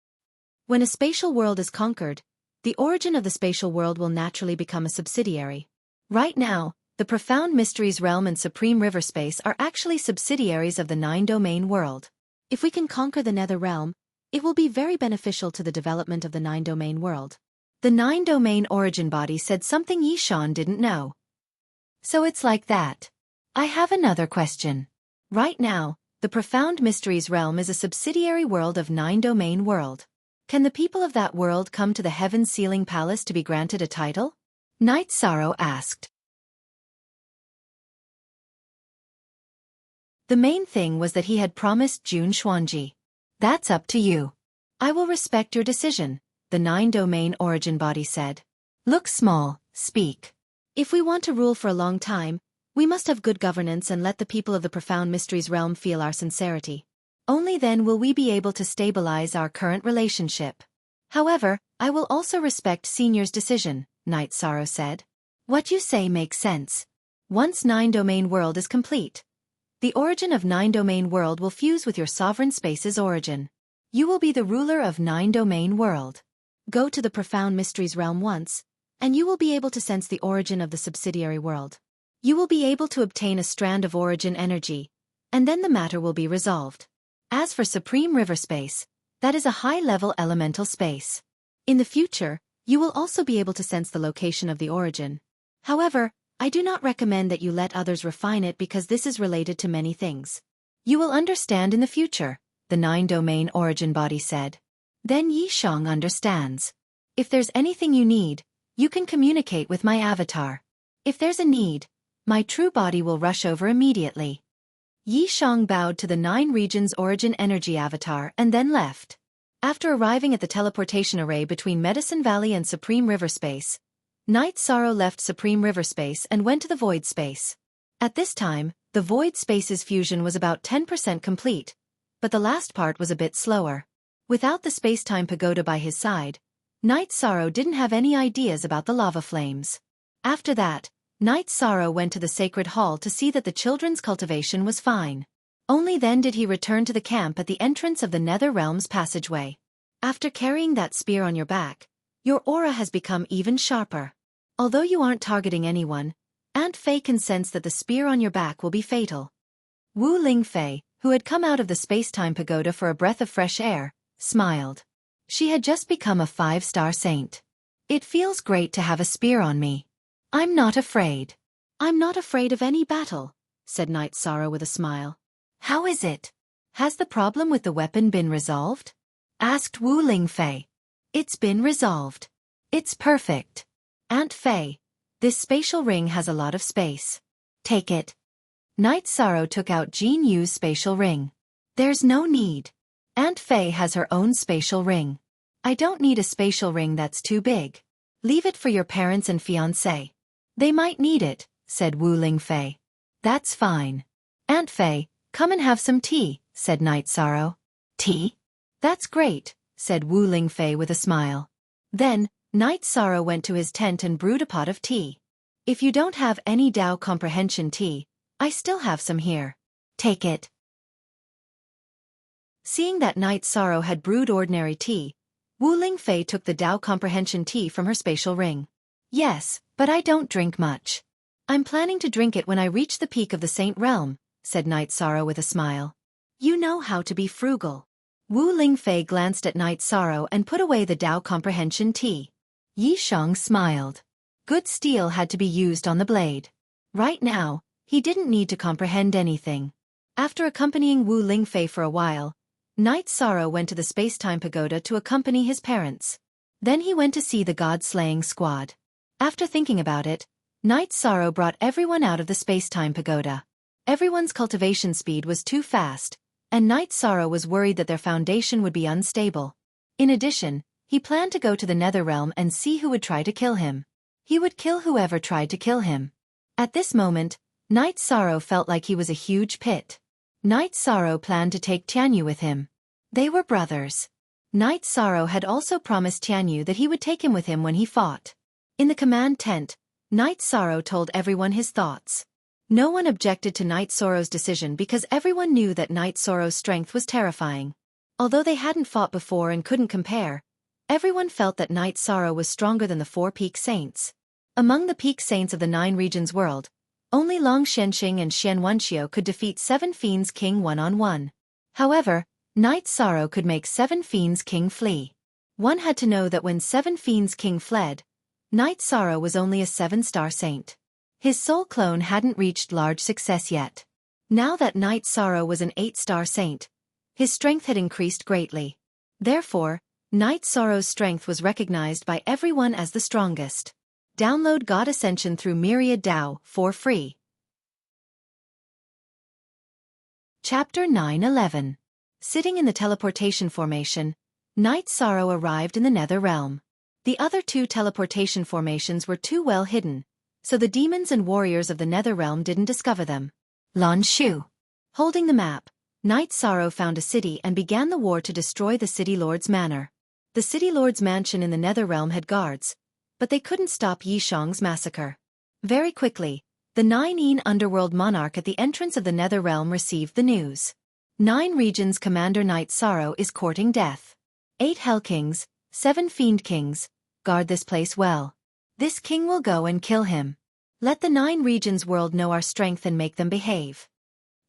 When a spatial world is conquered, the origin of the spatial world will naturally become a subsidiary. Right now, the Profound Mysteries Realm and Supreme River Space are actually subsidiaries of the 9-domain world. If we can conquer the Nether Realm, it will be very beneficial to the development of the 9-domain world. The 9-domain origin body said something Yi Shang didn't know. So it's like that. I have another question. Right now, the Profound Mysteries Realm is a subsidiary world of 9-domain world. Can the people of that world come to the Heaven Sealing Palace to be granted a title? Night Sorrow asked. The main thing was that he had promised Jun Xuanji. That's up to you. I will respect your decision, the 9-domain origin body said. Look small, speak. If we want to rule for a long time, we must have good governance and let the people of the Profound Mysteries Realm feel our sincerity. Only then will we be able to stabilize our current relationship. However, I will also respect Senior's decision, Night Sorrow said. What you say makes sense. Once 9-domain world is complete, the origin of 9-domain world will fuse with your sovereign space's origin. You will be the ruler of 9-domain world. Go to the Profound Mysteries Realm once, and you will be able to sense the origin of the subsidiary world. You will be able to obtain a strand of origin energy, and then the matter will be resolved. As for Supreme River Space, that is a high-level elemental space. In the future, you will also be able to sense the location of the origin. However, I do not recommend that you let others refine it because this is related to many things. You will understand in the future, the 9-domain origin body said. Then Yi Shang understands. If there's anything you need, you can communicate with my avatar. If there's a need, my true body will rush over immediately. Yi Shang bowed to the 9 regions origin energy avatar and then left. After arriving at the teleportation array between Medicine Valley and Supreme River Space, Night Sorrow left Supreme River Space and went to the Void Space. At this time, the Void Space's fusion was about 10% complete, but the last part was a bit slower. Without the space-time pagoda by his side, Night Sorrow didn't have any ideas about the lava flames. After that, Night Sorrow went to the Sacred Hall to see that the children's cultivation was fine. Only then did he return to the camp at the entrance of the Nether Realm's passageway. After carrying that spear on your back, your aura has become even sharper. Although you aren't targeting anyone, Aunt Fei can sense that the spear on your back will be fatal. Wu Lingfei, who had come out of the space-time pagoda for a breath of fresh air, smiled. She had just become a 5-star saint. It feels great to have a spear on me. I'm not afraid. I'm not afraid of any battle. said Night Sorrow with a smile. How is it? Has the problem with the weapon been resolved? Asked Wu Lingfei. It's been resolved. It's perfect. Aunt Fei, this spatial ring has a lot of space. Take it. Night Sorrow took out Jin Yu's spatial ring. There's no need. Aunt Fei has her own spatial ring. I don't need a spatial ring that's too big. Leave it for your parents and fiancé. They might need it, said Wu Lingfei. That's fine. Aunt Fei, come and have some tea, said Night Sorrow. Tea? That's great, said Wu Lingfei with a smile. Then, Night Sorrow went to his tent and brewed a pot of tea. If you don't have any Dao comprehension tea, I still have some here. Take it. Seeing that Night Sorrow had brewed ordinary tea, Wu Lingfei took the Dao comprehension tea from her spatial ring. Yes, but I don't drink much. I'm planning to drink it when I reach the peak of the Saint Realm, said Night Sorrow with a smile. You know how to be frugal. Wu Lingfei glanced at Night Sorrow and put away the Dao comprehension tea. Yi Shang smiled. Good steel had to be used on the blade. Right now, he didn't need to comprehend anything. After accompanying Wu Lingfei for a while, Night Sorrow went to the space-time pagoda to accompany his parents. Then he went to see the god-slaying squad. After thinking about it, Night Sorrow brought everyone out of the space-time pagoda. Everyone's cultivation speed was too fast, and Night Sorrow was worried that their foundation would be unstable. In addition, he planned to go to the Netherrealm and see who would try to kill him. He would kill whoever tried to kill him. At this moment, Night Sorrow felt like he was a huge pit. Night Sorrow planned to take Tianyu with him. They were brothers. Night Sorrow had also promised Tianyu that he would take him with him when he fought. In the command tent, Night Sorrow told everyone his thoughts. No one objected to Night Sorrow's decision because everyone knew that Night Sorrow's strength was terrifying. Although they hadn't fought before and couldn't compare, everyone felt that Night Sorrow was stronger than the 4 peak saints. Among the peak saints of the 9 regions world, only Long Shenxing and Xian Wenxiu could defeat 7 Fiends King one-on-one. However, Night Sorrow could make 7 Fiends King flee. One had to know that when 7 Fiends King fled, Night Sorrow was only a 7-star saint. His soul clone hadn't reached large success yet. Now that Night Sorrow was an 8-star saint, his strength had increased greatly. Therefore, Night Sorrow's strength was recognized by everyone as the strongest. Download God Ascension through Myriad DAO for free. Chapter 9:11. Sitting in the teleportation formation, Night Sorrow arrived in the Nether Realm. The other 2 teleportation formations were too well hidden, so the demons and warriors of the Nether Realm didn't discover them. Lan Shu. Holding the map, Night Sorrow found a city and began the war to destroy the City Lord's manor. The City Lord's mansion in the Nether Realm had guards, but they couldn't stop Yi Shang's massacre. Very quickly, the 9 underworld monarch at the entrance of the Nether Realm received the news. 9 regions commander Night Sorrow is courting death. 8 Hell Kings, 7 Fiend Kings, guard this place well. This king will go and kill him. Let the 9 regions world know our strength and make them behave.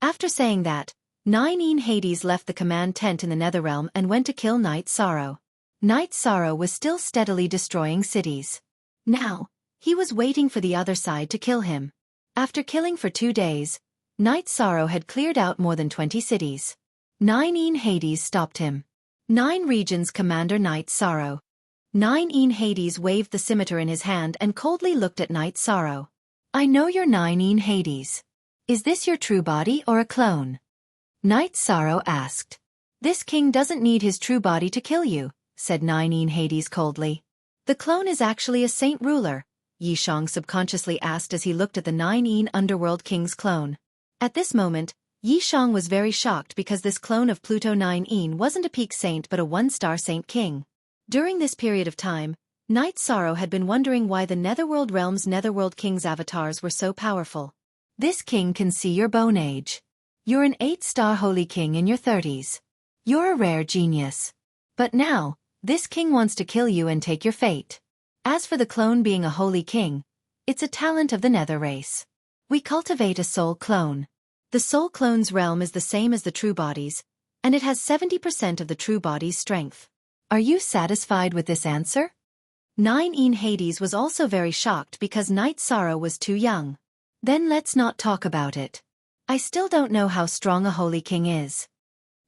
After saying that, 9 Hades left the command tent in the Netherrealm and went to kill Night Sorrow. Night Sorrow was still steadily destroying cities. Now, he was waiting for the other side to kill him. After killing for 2 days, Night Sorrow had cleared out more than 20 cities. 9 Hades stopped him. 9 regions commander Night Sorrow. 9 Hades waved the scimitar in his hand and coldly looked at Night Sorrow. I know you're 9 Hades. Is this your true body or a clone? Night Sorrow asked. This king doesn't need his true body to kill you, said 9 Hades coldly. The clone is actually a saint ruler, Yi Shang subconsciously asked as he looked at the 9 underworld king's clone. At this moment, Yi Shang was very shocked because this clone of Pluto 9 wasn't a peak saint but a 1-star saint king. During this period of time, Night Sorrow had been wondering why the Netherworld realm's Netherworld king's avatars were so powerful. This king can see your bone age. You're an 8-star holy king in your 30s. You're a rare genius. But now, this king wants to kill you and take your fate. As for the clone being a holy king, it's a talent of the Nether race. We cultivate a soul clone. The soul clone's realm is the same as the true body's, and it has 70% of the true body's strength. Are you satisfied with this answer? 9 Hades was also very shocked because Night Sorrow was too young. Then let's not talk about it. I still don't know how strong a holy king is.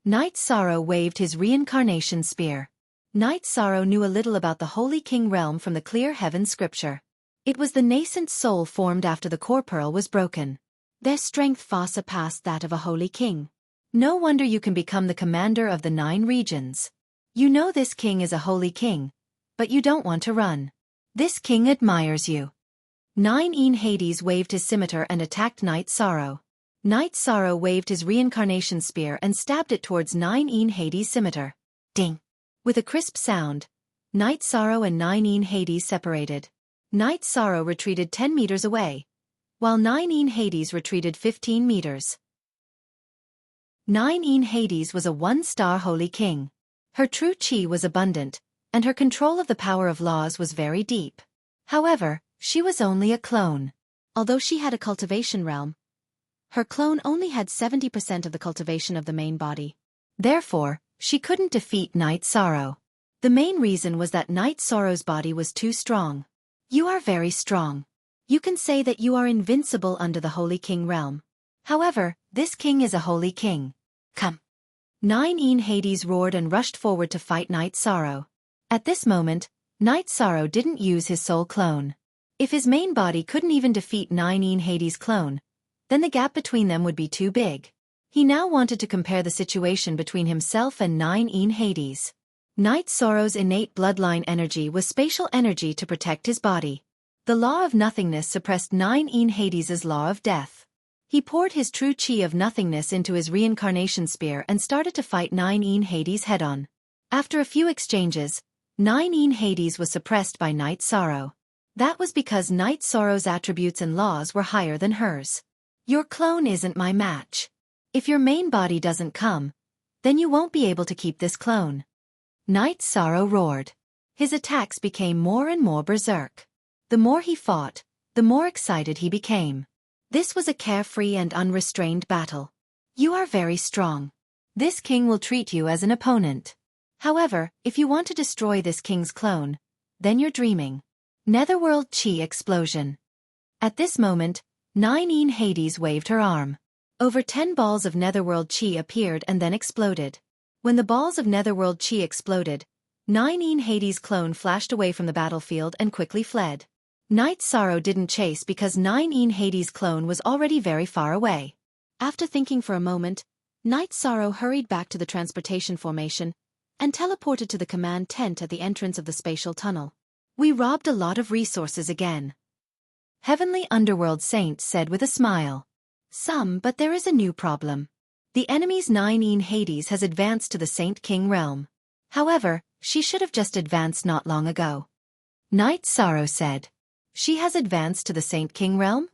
Night Sorrow waved his reincarnation spear. Night Sorrow knew a little about the Holy King realm from the Clear Heaven scripture. It was the nascent soul formed after the core pearl was broken. Their strength far surpassed that of a holy king. No wonder you can become the commander of the 9 regions. You know this king is a holy king, but you don't want to run. This king admires you. 9 Hades waved his scimitar and attacked Night Sorrow. Night Sorrow waved his reincarnation spear and stabbed it towards 9 Hades' scimitar. Ding! With a crisp sound, Night Sorrow and 9 Hades separated. Night Sorrow retreated 10 meters away, while 9 Hades retreated 15 meters. 9 Hades was a 1-star holy king. Her true chi was abundant, and her control of the power of laws was very deep. However, she was only a clone. Although she had a cultivation realm, her clone only had 70% of the cultivation of the main body. Therefore, she couldn't defeat Night Sorrow. The main reason was that Night Sorrow's body was too strong. You are very strong. You can say that you are invincible under the Holy King realm. However, this king is a holy king. Come. 9 Hades roared and rushed forward to fight Night Sorrow. At this moment, Night Sorrow didn't use his soul clone. If his main body couldn't even defeat 9 Hades' clone, then the gap between them would be too big. He now wanted to compare the situation between himself and 9 Hades. Night Sorrow's innate bloodline energy was spatial energy to protect his body. The law of nothingness suppressed 9 Hades' law of death. He poured his true chi of nothingness into his reincarnation spear and started to fight 9 Hades head-on. After a few exchanges, 9 Hades was suppressed by Night Sorrow. That was because Night Sorrow's attributes and laws were higher than hers. Your clone isn't my match. If your main body doesn't come, then you won't be able to keep this clone. Night Sorrow roared. His attacks became more and more berserk. The more he fought, the more excited he became. This was a carefree and unrestrained battle. You are very strong. This king will treat you as an opponent. However, if you want to destroy this king's clone, then you're dreaming. Netherworld Chi explosion. At this moment, 9 Hades waved her arm. Over 10 balls of Netherworld Chi appeared and then exploded. When the balls of Netherworld Chi exploded, 9 Hades' clone flashed away from the battlefield and quickly fled. Night Sorrow didn't chase because 9 Hades' clone was already very far away. After thinking for a moment, Night Sorrow hurried back to the transportation formation and teleported to the command tent at the entrance of the spatial tunnel. We robbed a lot of resources again. Heavenly Underworld Saint said with a smile. Some, but there is a new problem. The enemy's 9 Hades has advanced to the Saint King realm. However, she should have just advanced not long ago. Night Sorrow said. She has advanced to the Saint King realm?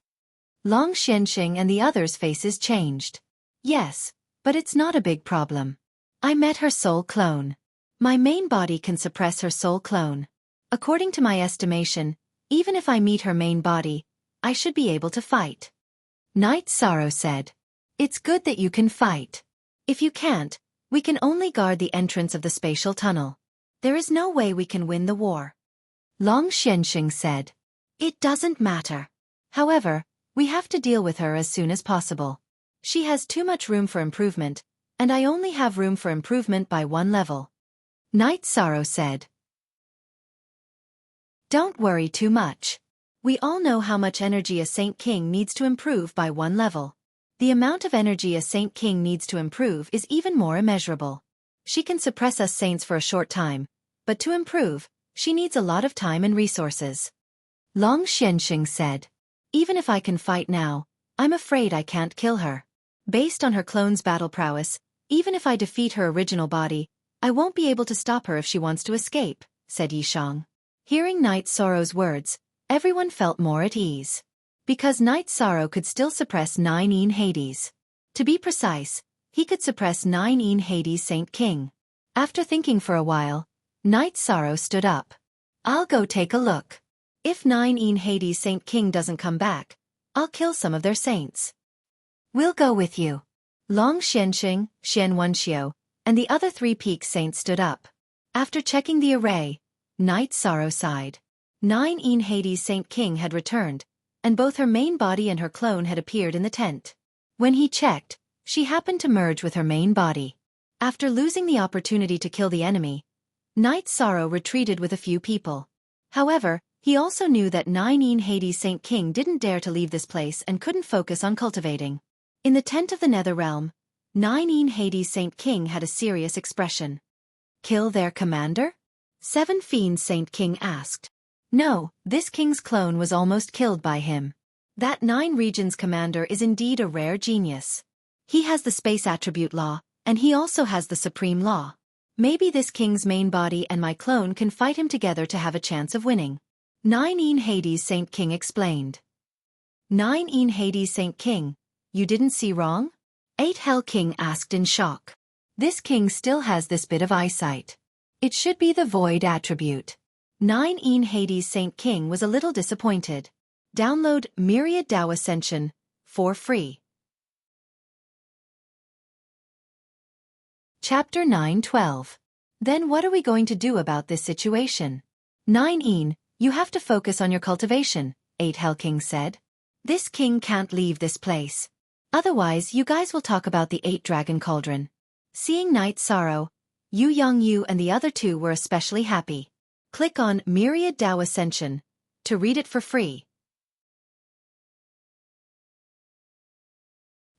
Long Xianxing and the others' faces changed. Yes, but it's not a big problem. I met her soul clone. My main body can suppress her soul clone. According to my estimation, even if I meet her main body, I should be able to fight. Night Sorrow said. It's good that you can fight. If you can't, we can only guard the entrance of the spatial tunnel. There is no way we can win the war. Long Xianxing said. It doesn't matter. However, we have to deal with her as soon as possible. She has too much room for improvement, and I only have room for improvement by 1 level. Night Sorrow said. Don't worry too much. We all know how much energy a Saint King needs to improve by 1 level. The amount of energy a Saint King needs to improve is even more immeasurable. She can suppress us saints for a short time, but to improve, she needs a lot of time and resources. Long Xianxing said. Even if I can fight now, I'm afraid I can't kill her. Based on her clone's battle prowess, even if I defeat her original body, I won't be able to stop her if she wants to escape, said Yishang. Hearing Night Sorrow's words, everyone felt more at ease. Because Night Sorrow could still suppress 9 Hades. To be precise, he could suppress 9 Hades Saint King. After thinking for a while, Night Sorrow stood up. I'll go take a look. If 9 Hades Saint King doesn't come back, I'll kill some of their saints. We'll go with you. Long Xianxing, Xian Wenxiu, and the other 3 peak saints stood up. After checking the array, Night Sorrow sighed. 9 Hades Saint King had returned, and both her main body and her clone had appeared in the tent. When he checked, she happened to merge with her main body. After losing the opportunity to kill the enemy, Knight Sorrow retreated with a few people. However, he also knew that Nine Hades Saint King didn't dare to leave this place and couldn't focus on cultivating. In the tent of the Nether Realm, Nine Hades Saint King had a serious expression. Kill their commander? Seven Fiends Saint King asked. No, this king's clone was almost killed by him. That 9 regions commander is indeed a rare genius. He has the space attribute law, and he also has the supreme law. Maybe this king's main body and my clone can fight him together to have a chance of winning. Nine Hades Saint King explained. Nine Hades Saint King, you didn't see wrong? 8 Hell King asked in shock. This king still has this bit of eyesight. It should be the void attribute. Nine Hades Saint King was a little disappointed. Download Myriad Dao Ascension for free. Chapter 9:12. Then what are we going to do about this situation? 9, you have to focus on your cultivation, 8 Hell King said. This king can't leave this place. Otherwise you guys will talk about the 8 Dragon Cauldron. Seeing Knight Sorrow, Yu Yongyu and the other 2 were especially happy. Click on Myriad Dao Ascension to read it for free.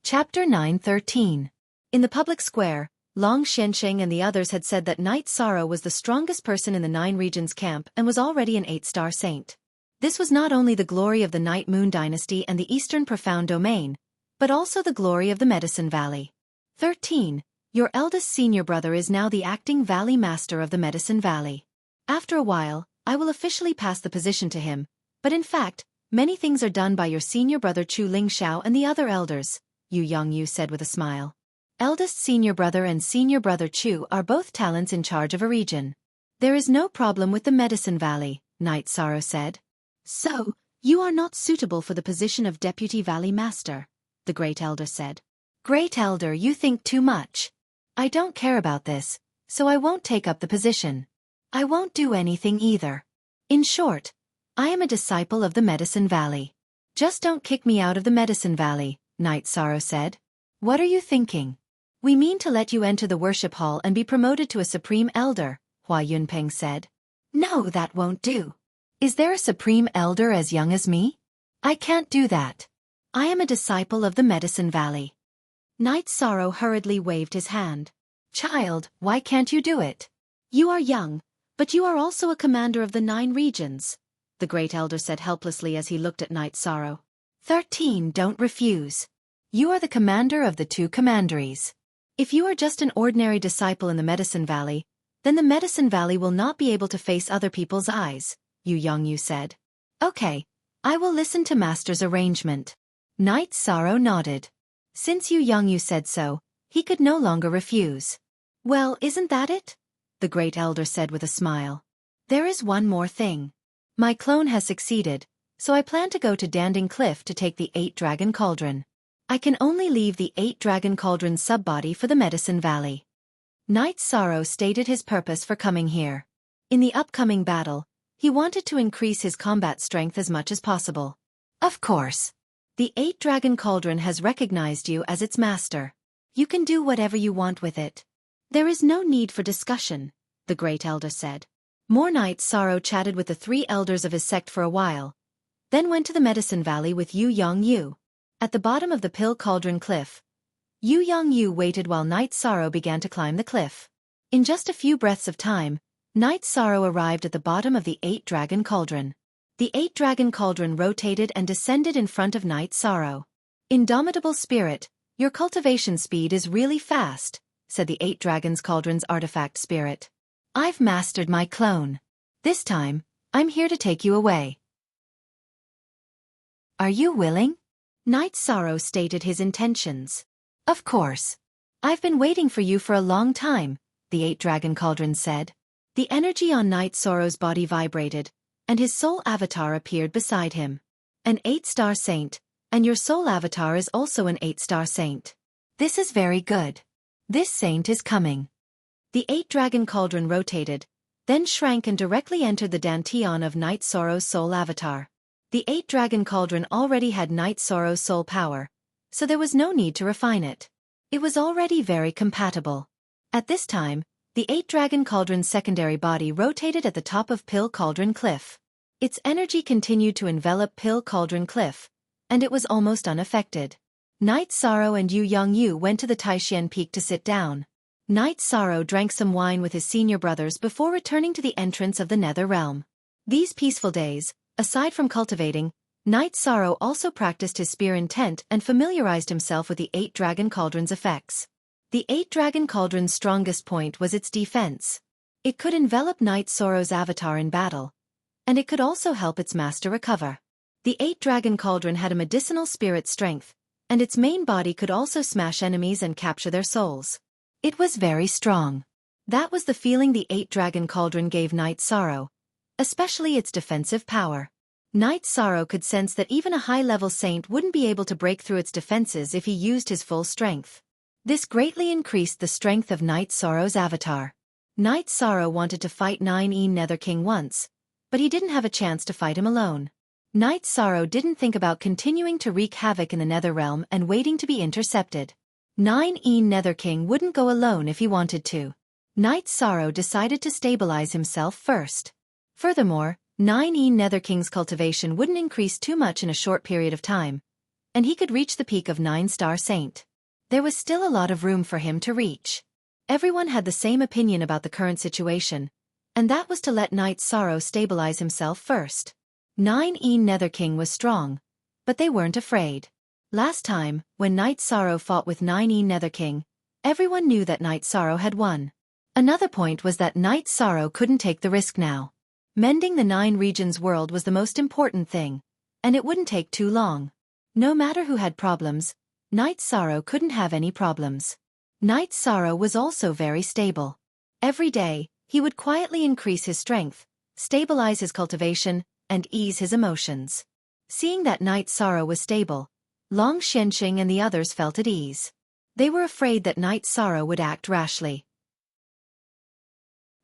Chapter 9:13. In the public square, Long Xiansheng and the others had said that Knight Sorrow was the strongest person in the 9 regions camp and was already an 8-star saint. This was not only the glory of the Night Moon dynasty and the Eastern Profound Domain, but also the glory of the Medicine Valley. 13. Your eldest senior brother is now the acting Valley Master of the Medicine Valley. After a while, I will officially pass the position to him, but in fact, many things are done by your senior brother Chu Lingxiao and the other elders, Yu Yongyu said with a smile. Eldest senior brother and senior brother Chu are both talents in charge of a region. There is no problem with the Medicine Valley, Knight Sorrow said. So, you are not suitable for the position of Deputy Valley Master, the Great Elder said. Great Elder, you think too much. I don't care about this, so I won't take up the position. I won't do anything either. In short, I am a disciple of the Medicine Valley. Just don't kick me out of the Medicine Valley, Knight Sorrow said. What are you thinking? We mean to let you enter the worship hall and be promoted to a Supreme Elder, Hua Yunpeng said. No, that won't do. Is there a Supreme Elder as young as me? I can't do that. I am a disciple of the Medicine Valley. Knight Sorrow hurriedly waved his hand. Child, why can't you do it? You are young, but you are also a commander of the 9 regions, the Great Elder said helplessly as he looked at Knight Sorrow. 13, don't refuse. You are the commander of the 2 commanderies. If you are just an ordinary disciple in the Medicine Valley, then the Medicine Valley will not be able to face other people's eyes, Yu Yongyu said. Okay, I will listen to Master's arrangement. Knight Sorrow nodded. Since Yu Yongyu said so, he could no longer refuse. Well, isn't that it? The Great Elder said with a smile. There is one more thing. My clone has succeeded, so I plan to go to Danding Cliff to take the 8 Dragon Cauldron. I can only leave the 8 Dragon Cauldron subbody for the Medicine Valley. Knight Sorrow stated his purpose for coming here. In the upcoming battle, he wanted to increase his combat strength as much as possible. Of course. The 8 Dragon Cauldron has recognized you as its master. You can do whatever you want with it. There is no need for discussion, the Great Elder said. More Knight Sorrow chatted with the 3 elders of his sect for a while, then went to the Medicine Valley with Yu Yongyu. At the bottom of the Pill Cauldron Cliff, Yu Yongyu waited while Knight Sorrow began to climb the cliff. In just a few breaths of time, Knight Sorrow arrived at the bottom of the 8 Dragon Cauldron. The 8 Dragon Cauldron rotated and descended in front of Knight Sorrow. Indomitable spirit, your cultivation speed is really fast, said the 8 Dragons Cauldron's artifact spirit. I've mastered my clone. This time, I'm here to take you away. Are you willing? Knight Sorrow stated his intentions. Of course. I've been waiting for you for a long time, the 8 Dragon Cauldron said. The energy on Knight Sorrow's body vibrated, and his soul avatar appeared beside him. An 8-star saint, and your soul avatar is also an 8-star saint. This is very good. This saint is coming. The 8 Dragon Cauldron rotated, then shrank and directly entered the dantian of Knight Sorrow's soul avatar. The 8 Dragon Cauldron already had Knight Sorrow's soul power, so there was no need to refine it. It was already very compatible. At this time, the 8-Dragon Cauldron's secondary body rotated at the top of Pill Cauldron Cliff. Its energy continued to envelop Pill Cauldron Cliff, and it was almost unaffected. Night Sorrow and Yu Yongyu went to the Taishan Peak to sit down. Night Sorrow drank some wine with his senior brothers before returning to the entrance of the Nether Realm. These peaceful days, aside from cultivating, Night Sorrow also practiced his spear intent and familiarized himself with the 8-Dragon Cauldron's effects. The 8-Dragon Cauldron's strongest point was its defense. It could envelop Night Sorrow's avatar in battle, and it could also help its master recover. The 8-Dragon Cauldron had a medicinal spirit strength, and its main body could also smash enemies and capture their souls. It was very strong. That was the feeling the 8-Dragon Cauldron gave Night Sorrow, especially its defensive power. Night Sorrow could sense that even a high-level saint wouldn't be able to break through its defenses if he used his full strength. This greatly increased the strength of Night Sorrow's avatar. Night Sorrow wanted to fight 9E Nether King once, but he didn't have a chance to fight him alone. Night Sorrow didn't think about continuing to wreak havoc in the Nether Realm and waiting to be intercepted. 9E Nether King wouldn't go alone if he wanted to. Night Sorrow decided to stabilize himself first. Furthermore, 9E Nether King's cultivation wouldn't increase too much in a short period of time, and he could reach the peak of 9-Star Saint. There was still a lot of room for him to reach. Everyone had the same opinion about the current situation, and that was to let Night Sorrow stabilize himself first. 9E Nether King was strong, but they weren't afraid. Last time, when Night Sorrow fought with 9E Nether King, everyone knew that Night Sorrow had won. Another point was that Night Sorrow couldn't take the risk now. Mending the 9 regions world was the most important thing, and it wouldn't take too long. No matter who had problems, Night Sorrow couldn't have any problems. Night Sorrow was also very stable. Every day, he would quietly increase his strength, stabilize his cultivation, and ease his emotions. Seeing that Night Sorrow was stable, Long Shenxing and the others felt at ease. They were afraid that Night Sorrow would act rashly.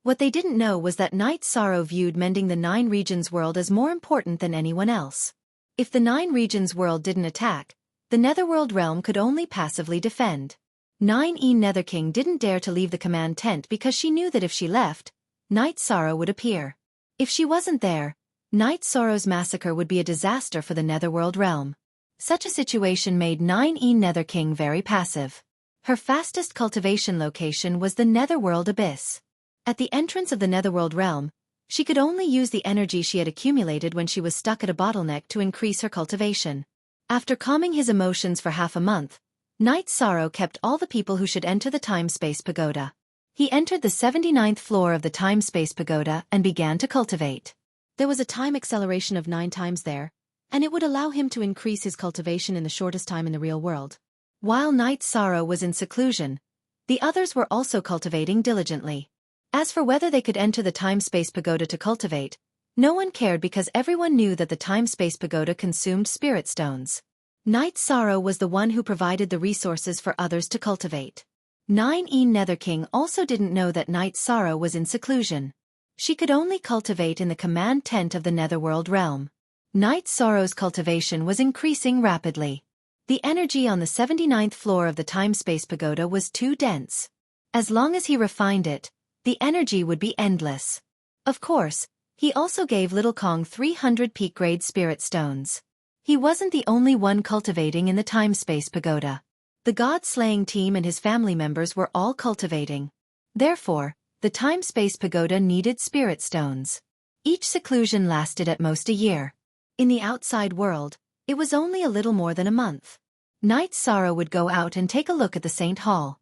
What they didn't know was that Night Sorrow viewed mending the 9 regions world as more important than anyone else. If the 9 regions world didn't attack, the Netherworld realm could only passively defend. 9E Nether King didn't dare to leave the command tent because she knew that if she left, Night Sorrow would appear. If she wasn't there, Night Sorrow's massacre would be a disaster for the Netherworld realm. Such a situation made 9E Nether King very passive. Her fastest cultivation location was the Netherworld Abyss. At the entrance of the Netherworld realm, she could only use the energy she had accumulated when she was stuck at a bottleneck to increase her cultivation. After calming his emotions for half a month, Night Sorrow kept all the people who should enter the Time-Space Pagoda. He entered the 79th floor of the Time-Space Pagoda and began to cultivate. There was a time acceleration of 9 times there, and it would allow him to increase his cultivation in the shortest time in the real world. While Night Sorrow was in seclusion, the others were also cultivating diligently. As for whether they could enter the Time-Space Pagoda to cultivate, no one cared because everyone knew that the Time-Space Pagoda consumed spirit stones. Night Sorrow was the one who provided the resources for others to cultivate. 9E Nether King also didn't know that Night Sorrow was in seclusion. She could only cultivate in the command tent of the Netherworld realm. Night Sorrow's cultivation was increasing rapidly. The energy on the 79th floor of the Time-Space Pagoda was too dense. As long as he refined it, the energy would be endless. Of course, he also gave Little Kong 300 peak-grade spirit stones. He wasn't the only one cultivating in the Time-Space Pagoda. The God-slaying team and his family members were all cultivating. Therefore, the Time-Space Pagoda needed spirit stones. Each seclusion lasted at most a year. In the outside world, it was only a little more than a month. Night Sorrow would go out and take a look at the Saint Hall.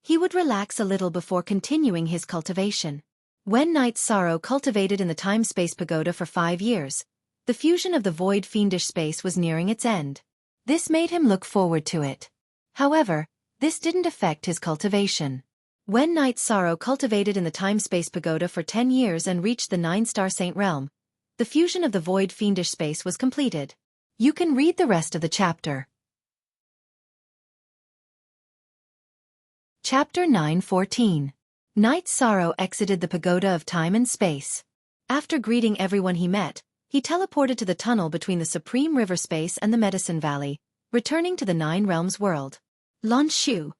He would relax a little before continuing his cultivation. When Night Sorrow cultivated in the Time-Space Pagoda for 5 years, the fusion of the void fiendish space was nearing its end. This made him look forward to it. However, this didn't affect his cultivation. When Night Sorrow cultivated in the Time-Space Pagoda for 10 years and reached the 9-Star Saint realm, the fusion of the void fiendish space was completed. You can read the rest of the chapter. Chapter 9:14. Night Sorrow exited the Pagoda of Time and Space. After greeting everyone he met, he teleported to the tunnel between the Supreme River Space and the Medicine Valley, returning to the Nine Realms world. Lan Shu.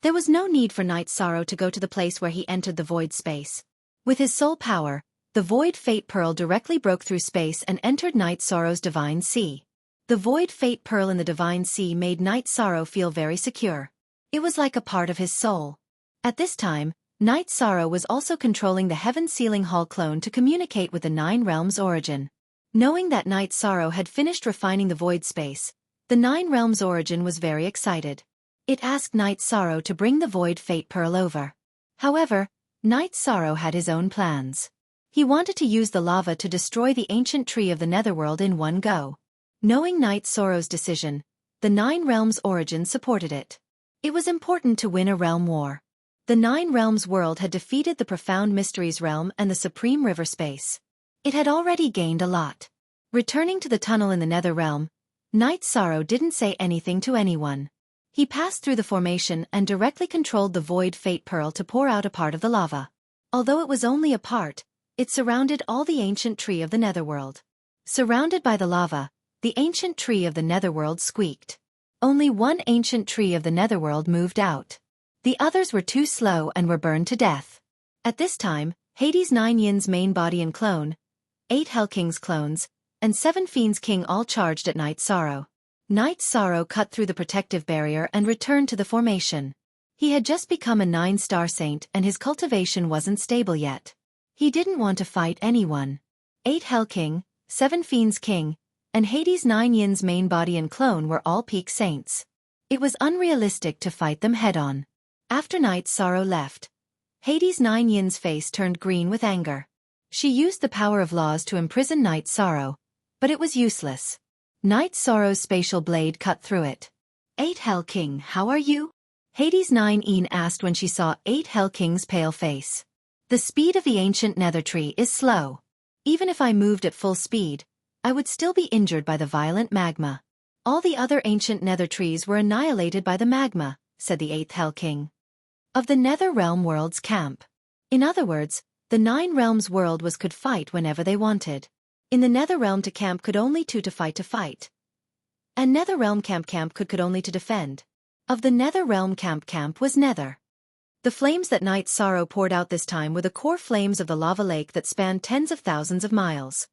There was no need for Knight Sorrow to go to the place where he entered the void space. With his soul power, the Void Fate Pearl directly broke through space and entered Knight Sorrow's Divine Sea. The Void Fate Pearl in the Divine Sea made Knight Sorrow feel very secure. It was like a part of his soul. At this time, Knight Sorrow was also controlling the Heaven Sealing Hall clone to communicate with the Nine Realms Origin. Knowing that Knight Sorrow had finished refining the void space, the Nine Realms Origin was very excited. It asked Knight Sorrow to bring the Void Fate Pearl over. However, Knight Sorrow had his own plans. He wanted to use the lava to destroy the ancient tree of the Netherworld in one go. Knowing Knight Sorrow's decision, the Nine Realms Origin supported it. It was important to win a realm war. The Nine Realms world had defeated the Profound Mysteries realm and the Supreme River space. It had already gained a lot. Returning to the tunnel in the Nether realm, Knight Sorrow didn't say anything to anyone. He passed through the formation and directly controlled the Void Fate Pearl to pour out a part of the lava. Although it was only a part, it surrounded all the ancient tree of the Netherworld. Surrounded by the lava, the ancient tree of the Netherworld squeaked. Only one ancient tree of the Netherworld moved out. The others were too slow and were burned to death. At this time, Hades 9 Yin's main body and clone, 8 Hell King's clones, and 7 Fiends King all charged at Knight Sorrow. Knight Sorrow cut through the protective barrier and returned to the formation. He had just become a 9-star saint and his cultivation wasn't stable yet. He didn't want to fight anyone. 8 Hell King, 7 Fiends King, and Hades 9 Yin's main body and clone were all peak saints. It was unrealistic to fight them head-on. After Knight Sorrow left, Hades 9 Yin's face turned green with anger. She used the power of laws to imprison Knight Sorrow, but it was useless. Knight Sorrow's spatial blade cut through it. 8 Hell King, how are you? Hades 9 Yin asked when she saw 8 Hell King's pale face. The speed of the ancient nether tree is slow. Even if I moved at full speed, I would still be injured by the violent magma. All the other ancient nether trees were annihilated by the magma, said the 8th Hell King. Of the Nether Realm World's camp. In other words, the Nine Realms world could fight whenever they wanted. In the Nether Realm to camp could only to fight. And Nether Realm camp could only to defend. Of the Nether Realm camp was Nether. The flames that Knight Sorrow poured out this time were the core flames of the lava lake that spanned tens of thousands of miles.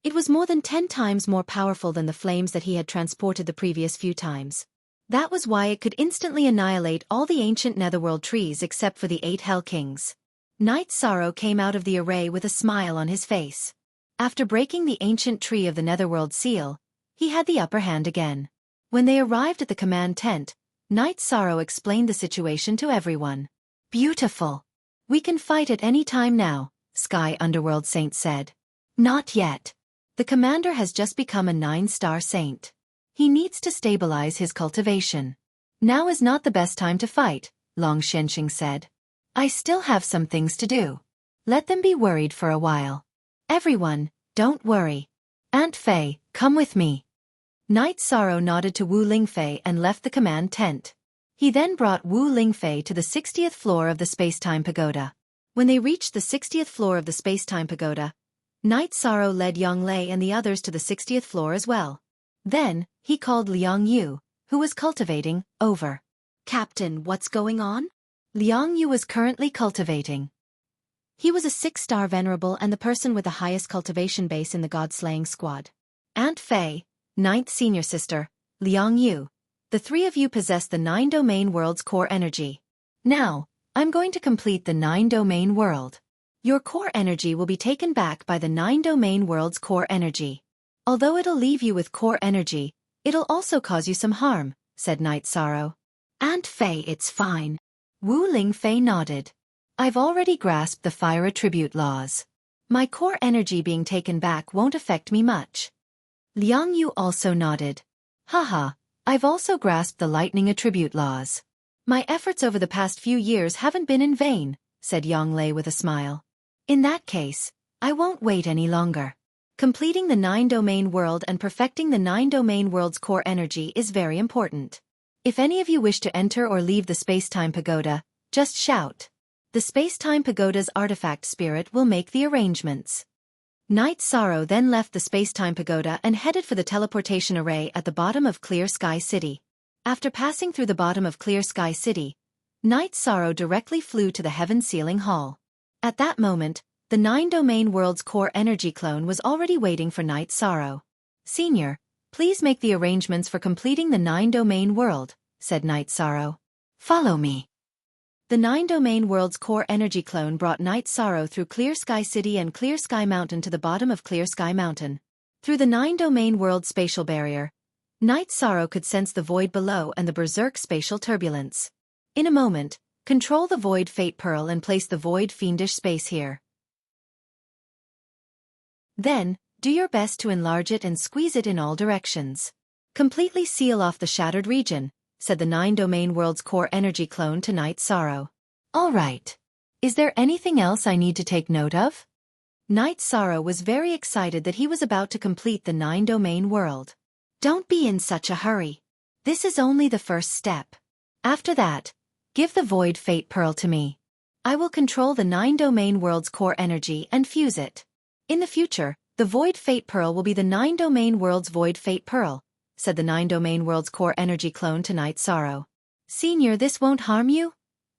It was more than 10 times more powerful than the flames that he had transported the previous few times. That was why it could instantly annihilate all the ancient Netherworld trees except for the 8 Hell Kings. Knight Sorrow came out of the array with a smile on his face. After breaking the ancient tree of the Netherworld seal, he had the upper hand again. When they arrived at the command tent, Knight Sorrow explained the situation to everyone. Beautiful. We can fight at any time now, Sky Underworld Saint said. Not yet. The commander has just become a 9-star saint. He needs to stabilize his cultivation. Now is not the best time to fight, Long Shenxing said. I still have some things to do. Let them be worried for a while. Everyone, don't worry. Aunt Fei, come with me. Knight Sorrow nodded to Wu Lingfei and left the command tent. He then brought Wu Lingfei to the 60th floor of the Space-Time Pagoda. When they reached the 60th floor of the Space-Time Pagoda, Knight Sorrow led Yang Lei and the others to the 60th floor as well. Then, he called Liang Yu, who was cultivating, over. Captain, what's going on? Liang Yu was currently cultivating. He was a 6-star venerable and the person with the highest cultivation base in the God-slaying squad. Aunt Fei, 9th senior sister, Liang Yu. The three of you possess the 9-domain world's core energy. Now, I'm going to complete the 9-domain world. Your core energy will be taken back by the 9-domain world's core energy. Although it'll leave you with core energy, it'll also cause you some harm, said Knight Sorrow. Aunt Fei, it's fine. Wu Lingfei nodded. I've already grasped the fire attribute laws. My core energy being taken back won't affect me much. Liang Yu also nodded. Haha, I've also grasped the lightning attribute laws. My efforts over the past few years haven't been in vain, said Yang Lei with a smile. In that case, I won't wait any longer. Completing the 9-domain world and perfecting the 9-domain world's core energy is very important. If any of you wish to enter or leave the Space-Time Pagoda, just shout. The Space-Time Pagoda's artifact spirit will make the arrangements. Night Sorrow then left the space-time pagoda and headed for the teleportation array at the bottom of Clear Sky City. After passing through the bottom of Clear Sky City, Night Sorrow directly flew to the Heaven Sealing Hall. At that moment, the 9-domain world's core energy clone was already waiting for Night Sorrow. "Senior, please make the arrangements for completing the 9-domain world," said Night Sorrow. "Follow me." The 9-domain world's core energy clone brought Night Sorrow through Clear Sky City and Clear Sky Mountain to the bottom of Clear Sky Mountain. Through the 9-domain world spatial barrier, Night Sorrow could sense the void below and the berserk spatial turbulence. In a moment, control the void fate pearl and place the void fiendish space here. Then, do your best to enlarge it and squeeze it in all directions. Completely seal off the shattered region, said the 9-domain world's core energy clone to Night Sorrow. All right. Is there anything else I need to take note of? Night Sorrow was very excited that he was about to complete the 9-domain world. Don't be in such a hurry. This is only the first step. After that, give the void fate pearl to me. I will control the 9-domain world's core energy and fuse it. In the future, the void fate pearl will be the 9-domain world's void fate pearl, said the 9-domain world's core energy clone to Night Sorrow. Senior, this won't harm you?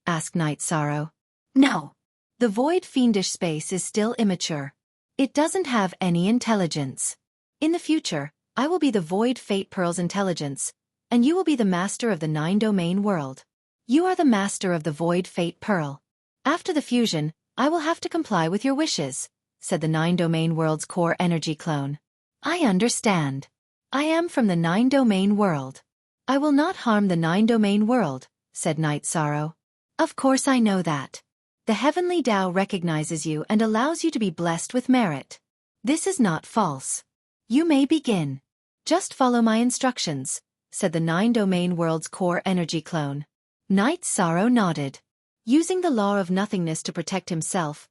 Asked Night Sorrow. No. The void fiendish space is still immature. It doesn't have any intelligence. In the future, I will be the void fate pearl's intelligence, and you will be the master of the 9-domain world. You are the master of the void fate pearl. After the fusion, I will have to comply with your wishes, said the 9-domain world's core energy clone. I understand. I am from the 9-domain world. I will not harm the 9-domain world, said Night Sorrow. Of course I know that. The heavenly Tao recognizes you and allows you to be blessed with merit. This is not false. You may begin. Just follow my instructions, said the 9-domain world's core energy clone. Night Sorrow nodded. Using the law of nothingness to protect himself,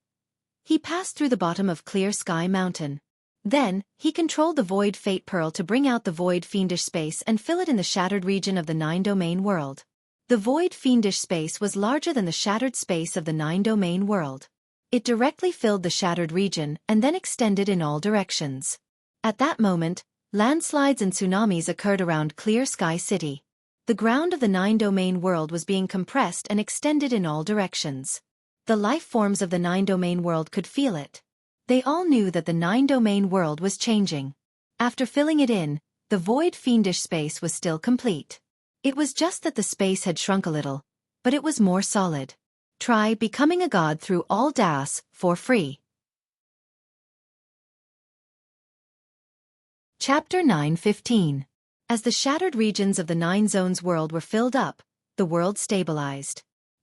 he passed through the bottom of Clear Sky Mountain. Then, he controlled the void fate pearl to bring out the void fiendish space and fill it in the shattered region of the 9-domain world. The void fiendish space was larger than the shattered space of the 9-domain world. It directly filled the shattered region and then extended in all directions. At that moment, landslides and tsunamis occurred around Clear Sky City. The ground of the 9-domain world was being compressed and extended in all directions. The life forms of the 9-domain world could feel it. They all knew that the 9-domain world was changing. After filling it in, the void fiendish space was still complete. It was just that the space had shrunk a little, but it was more solid. Try becoming a god through all Daos for free. Chapter 9:15. As the shattered regions of the 9 zones world were filled up, the world stabilized.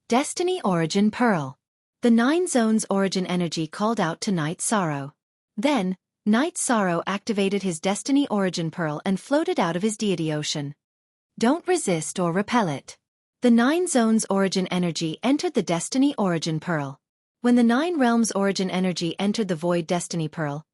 Destiny Origin Pearl. The 9 zones origin energy called out to Night Sorrow. Then, Night Sorrow activated his Destiny Origin Pearl and floated out of his deity ocean. Don't resist or repel it. The 9 zones origin energy entered the Destiny Origin Pearl. When the 9 realms origin energy entered the Void Destiny Pearl,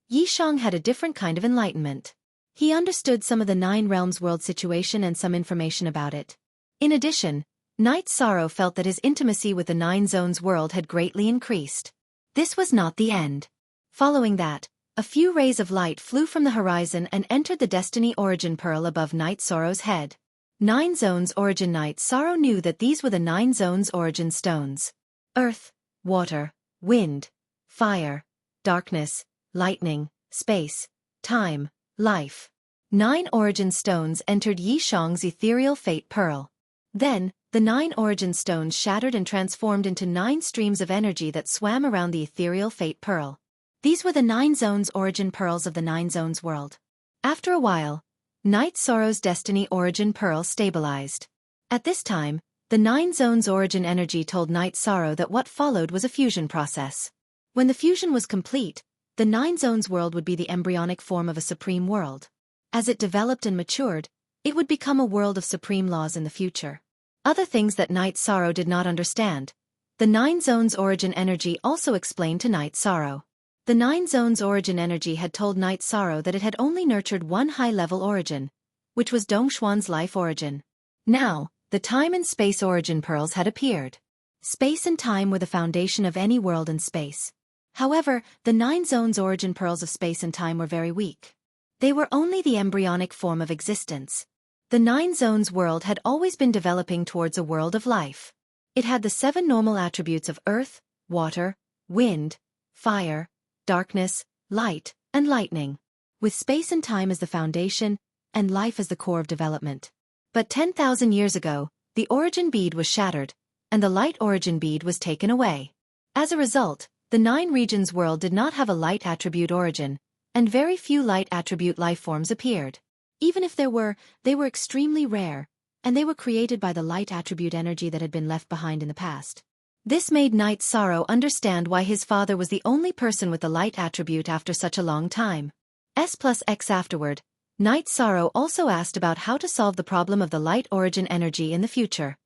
Yishang had a different kind of enlightenment. He understood some of the 9 realms world situation and some information about it. In addition, Night Sorrow felt that his intimacy with the 9 zones world had greatly increased. This was not the end. Following that, a few rays of light flew from the horizon and entered the Destiny Origin Pearl above Night Sorrow's head. 9 zones origin. Night Sorrow knew that these were the 9 zones origin stones. Earth, water, wind, fire, darkness, lightning, space, time, life. 9 origin stones entered Yishang's ethereal fate pearl. Then, the 9 origin stones shattered and transformed into 9 streams of energy that swam around the ethereal fate pearl. These were the 9 zones origin pearls of the 9 zones world. After a while, Night Sorrow's Destiny Origin Pearl stabilized. At this time, the 9 zones origin energy told Night Sorrow that what followed was a fusion process. When the fusion was complete, the 9 zones world would be the embryonic form of a supreme world. As it developed and matured, it would become a world of supreme laws in the future. Other things that Night Sorrow did not understand. The 9 zones origin energy also explained to Night Sorrow. The 9 zones origin energy had told Night Sorrow that it had only nurtured one high-level origin, which was Dongxuan's life origin. Now, the time and space origin pearls had appeared. Space and time were the foundation of any world in space. However, the 9 zones origin pearls of space and time were very weak. They were only the embryonic form of existence. The 9 zones world had always been developing towards a world of life. It had the 7 normal attributes of earth, water, wind, fire, darkness, light, and lightning, with space and time as the foundation, and life as the core of development. But 10,000 years ago, the origin bead was shattered, and the light origin bead was taken away. As a result, the 9 regions world did not have a light attribute origin, and very few light attribute life forms appeared. Even if there were, they were extremely rare, and they were created by the light attribute energy that had been left behind in the past. This made Knight Sorrow understand why his father was the only person with the light attribute after such a long time. S+X afterward, Knight Sorrow also asked about how to solve the problem of the light origin energy in the future.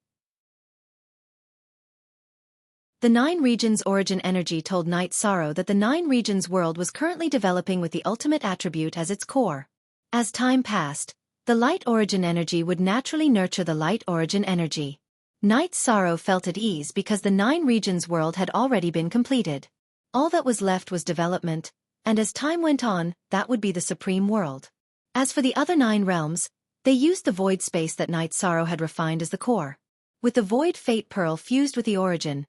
The 9 regions origin energy told Knight Sorrow that the 9 regions world was currently developing with the ultimate attribute as its core. As time passed, the light origin energy would naturally nurture the light origin energy. Knight Sorrow felt at ease because the 9 regions world had already been completed. All that was left was development, and as time went on, that would be the supreme world. As for the other 9 realms, they used the void space that Knight Sorrow had refined as the core. With the void fate pearl fused with the origin,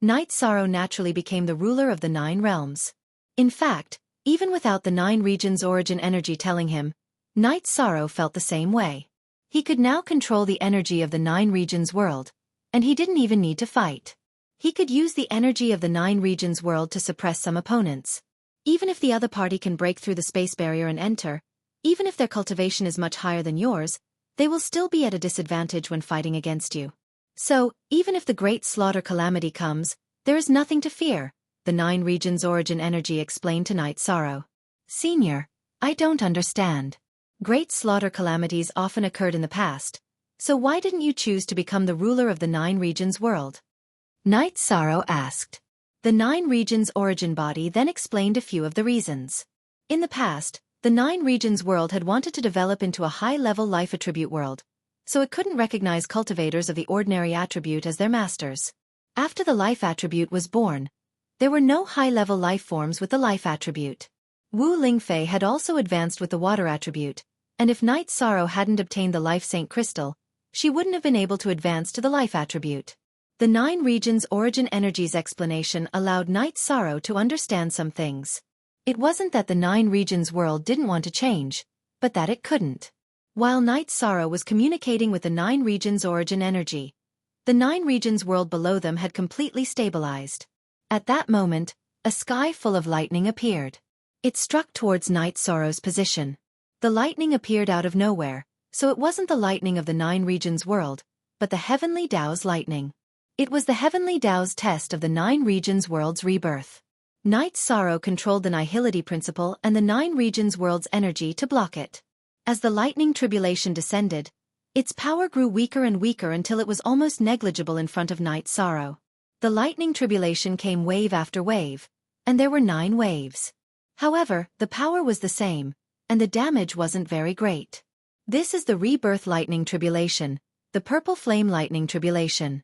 Knight Sorrow naturally became the ruler of the 9 realms. In fact, even without the 9 regions origin energy telling him, Knight Sorrow felt the same way. He could now control the energy of the 9 regions world, and he didn't even need to fight. He could use the energy of the 9 regions world to suppress some opponents. Even if the other party can break through the space barrier and enter, even if their cultivation is much higher than yours, they will still be at a disadvantage when fighting against you. So, even if the great slaughter calamity comes, there is nothing to fear, the 9 regions origin energy explained to Knight Sorrow. Senior, I don't understand. Great slaughter calamities often occurred in the past, so why didn't you choose to become the ruler of the 9 regions world? Knight Sorrow asked. The 9 regions origin body then explained a few of the reasons. In the past, the 9 regions world had wanted to develop into a high-level life attribute world, so it couldn't recognize cultivators of the ordinary attribute as their masters. After the life attribute was born, there were no high-level life forms with the life attribute. Wu Lingfei had also advanced with the water attribute, and if Knight Sorrow hadn't obtained the life saint crystal, she wouldn't have been able to advance to the life attribute. The 9 regions origin energies explanation allowed Knight Sorrow to understand some things. It wasn't that the 9 regions world didn't want to change, but that it couldn't. While Knight Sorrow was communicating with the 9 regions origin energy, the 9 regions world below them had completely stabilized. At that moment, a sky full of lightning appeared. It struck towards Knight Sorrow's position. The lightning appeared out of nowhere, so it wasn't the lightning of the 9 regions world, but the Heavenly Tao's lightning. It was the Heavenly Tao's test of the 9 regions world's rebirth. Knight Sorrow controlled the nihility principle and the 9 regions world's energy to block it. As the lightning tribulation descended, its power grew weaker and weaker until it was almost negligible in front of Knight Sorrow. The lightning tribulation came wave after wave, and there were 9 waves. However, the power was the same, and the damage wasn't very great. This is the rebirth lightning tribulation, the purple flame lightning tribulation.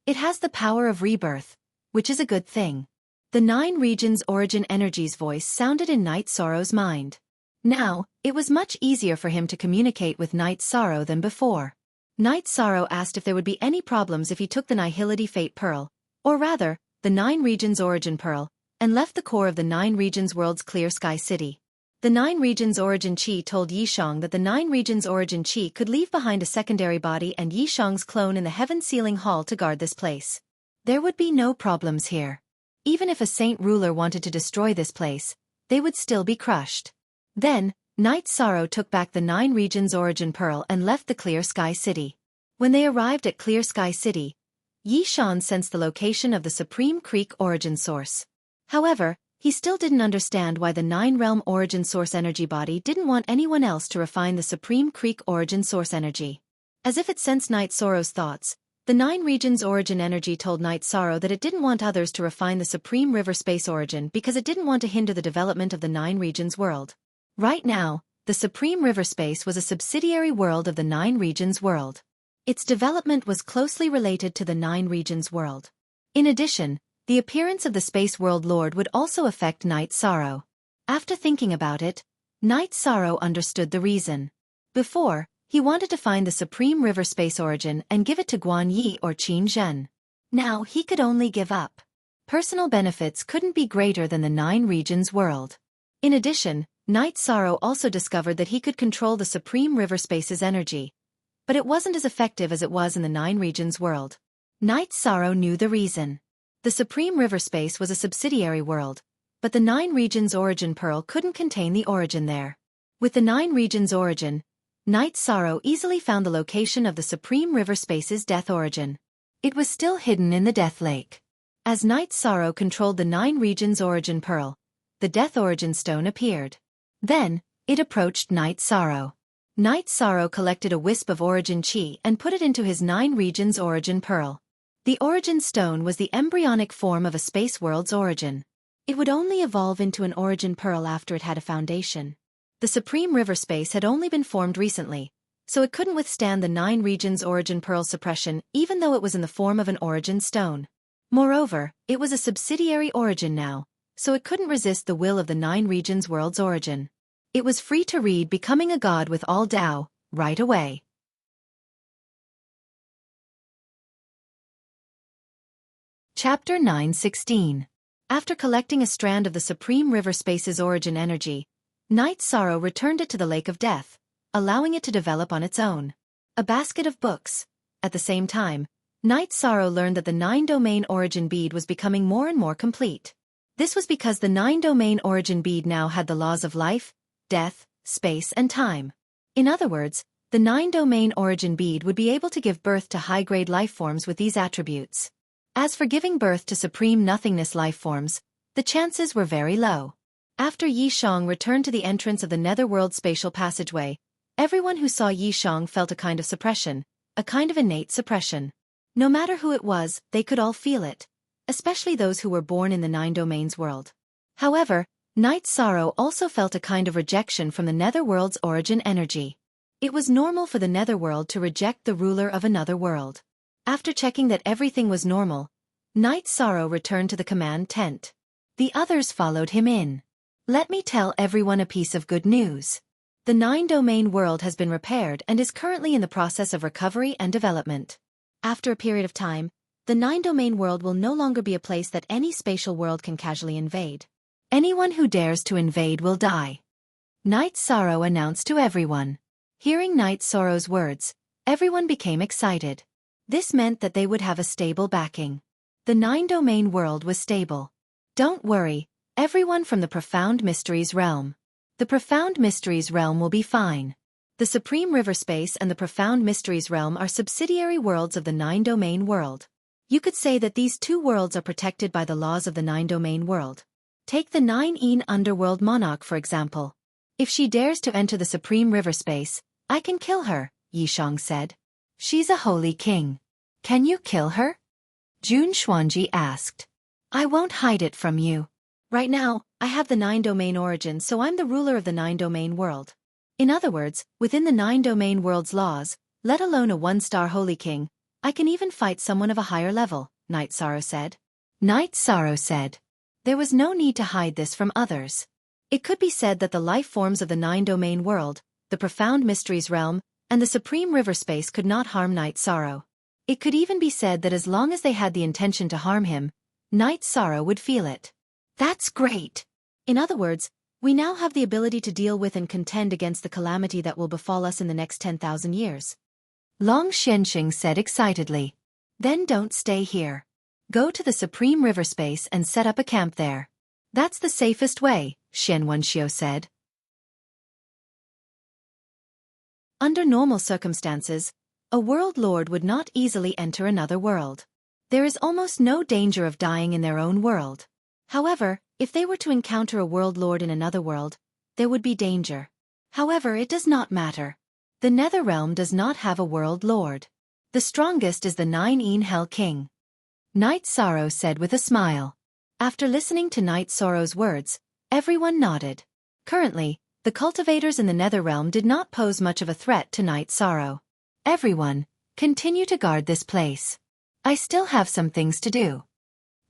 It has the power of rebirth, which is a good thing. The 9 regions origin energy's voice sounded in Knight Sorrow's mind. Now, it was much easier for him to communicate with Knight Sorrow than before. Knight Sorrow asked if there would be any problems if he took the Nihility Fate Pearl, or rather, the 9 regions origin pearl, and left the core of the 9 regions world's clear sky city. The 9 regions origin Qi told Yishang that the 9 regions origin Qi could leave behind a secondary body and Yishang's clone in the heaven sealing hall to guard this place. There would be no problems here. Even if a saint ruler wanted to destroy this place, they would still be crushed. Then, Knight Sorrow took back the 9 regions origin pearl and left the Clear Sky City. When they arrived at Clear Sky City, Yishan sensed the location of the Supreme Creek origin source. However, he still didn't understand why the 9-realm origin source energy body didn't want anyone else to refine the Supreme Creek origin source energy. As if it sensed Knight Sorrow's thoughts, the 9 regions origin energy told Knight Sorrow that it didn't want others to refine the Supreme River Space origin because it didn't want to hinder the development of the 9 regions world. Right now, the Supreme River Space was a subsidiary world of the 9 regions world. Its development was closely related to the 9 regions world. In addition, The appearance of the Space World Lord would also affect Night Sorrow. After thinking about it, Night Sorrow understood the reason. Before, he wanted to find the Supreme River Space Origin and give it to Guan Yi or Qin Zhen. Now he could only give up. Personal benefits couldn't be greater than the Nine Regions world. In addition, Night Sorrow also discovered that he could control the Supreme River Space's energy. But it wasn't as effective as it was in the Nine Regions world. Night Sorrow knew the reason. The Supreme River Space was a subsidiary world, but the Nine Regions Origin Pearl couldn't contain the origin there. With the Nine Regions Origin, Night Sorrow easily found the location of the Supreme River Space's Death Origin. It was still hidden in the Death Lake. As Night Sorrow controlled the Nine Regions Origin Pearl, the Death Origin Stone appeared. Then, it approached Night Sorrow. Night Sorrow collected a wisp of Origin Chi and put it into his Nine Regions Origin Pearl. The Origin Stone was the embryonic form of a space world's origin. It would only evolve into an Origin Pearl after it had a foundation. The Supreme River Space had only been formed recently, so it couldn't withstand the Nine Regions Origin Pearl suppression even though it was in the form of an Origin Stone. Moreover, it was a subsidiary origin now, so it couldn't resist the will of the Nine Regions world's origin. It was free to read Becoming a God with All Tao right away. Chapter 9:16. After collecting a strand of the Supreme River Space's origin energy, Night Sorrow returned it to the Lake of Death, allowing it to develop on its own. A basket of books. At the same time, Night Sorrow learned that the Nine-Domain Origin Bead was becoming more and more complete. This was because the Nine-Domain Origin Bead now had the laws of life, death, space and time. In other words, the Nine-Domain Origin Bead would be able to give birth to high-grade life forms with these attributes. As for giving birth to supreme nothingness life forms, the chances were very low. After Yi Shang returned to the entrance of the Netherworld spatial passageway, everyone who saw Yi Shang felt a kind of suppression, a kind of innate suppression. No matter who it was, they could all feel it, especially those who were born in the Nine Domains world. However, Night Sorrow also felt a kind of rejection from the Netherworld's origin energy. It was normal for the Netherworld to reject the ruler of another world. After checking that everything was normal, Night Sorrow returned to the command tent. The others followed him in. Let me tell everyone a piece of good news. The Nine-Domain world has been repaired and is currently in the process of recovery and development. After a period of time, the Nine-Domain world will no longer be a place that any spatial world can casually invade. Anyone who dares to invade will die. Night Sorrow announced to everyone. Hearing Night Sorrow's words, everyone became excited. This meant that they would have a stable backing. The Nine-Domain world was stable. Don't worry, everyone from the Profound Mysteries realm. The Profound Mysteries realm will be fine. The Supreme River Space and the Profound Mysteries realm are subsidiary worlds of the Nine-Domain world. You could say that these two worlds are protected by the laws of the Nine-Domain world. Take the Nine-Een Underworld Monarch for example. If she dares to enter the Supreme River Space, I can kill her, Yi Shang said. She's a holy king. Can you kill her? Jun Xuanji asked. I won't hide it from you. Right now, I have the Nine-Domain origin, so I'm the ruler of the Nine-Domain world. In other words, within the Nine-Domain world's laws, let alone a one-star holy king, I can even fight someone of a higher level, Night Sorrow said. Night Sorrow said. There was no need to hide this from others. It could be said that the life forms of the Nine-Domain world, the Profound Mysteries realm, and the Supreme River Space could not harm Night Sorrow. It could even be said that as long as they had the intention to harm him, Night Sorrow would feel it. That's great! In other words, we now have the ability to deal with and contend against the calamity that will befall us in the next 10,000 years. Long Xianxing said excitedly. Then don't stay here. Go to the Supreme River Space and set up a camp there. That's the safest way, Xian Wenxiu said. Under normal circumstances, a world lord would not easily enter another world. There is almost no danger of dying in their own world. However, if they were to encounter a world lord in another world, there would be danger. However, it does not matter. The Nether Realm does not have a world lord. The strongest is the Nine-Een Hell King. Night Sorrow said with a smile. After listening to Night Sorrow's words, everyone nodded. Currently, the cultivators in the Nether Realm did not pose much of a threat to Night Sorrow. Everyone, continue to guard this place. I still have some things to do.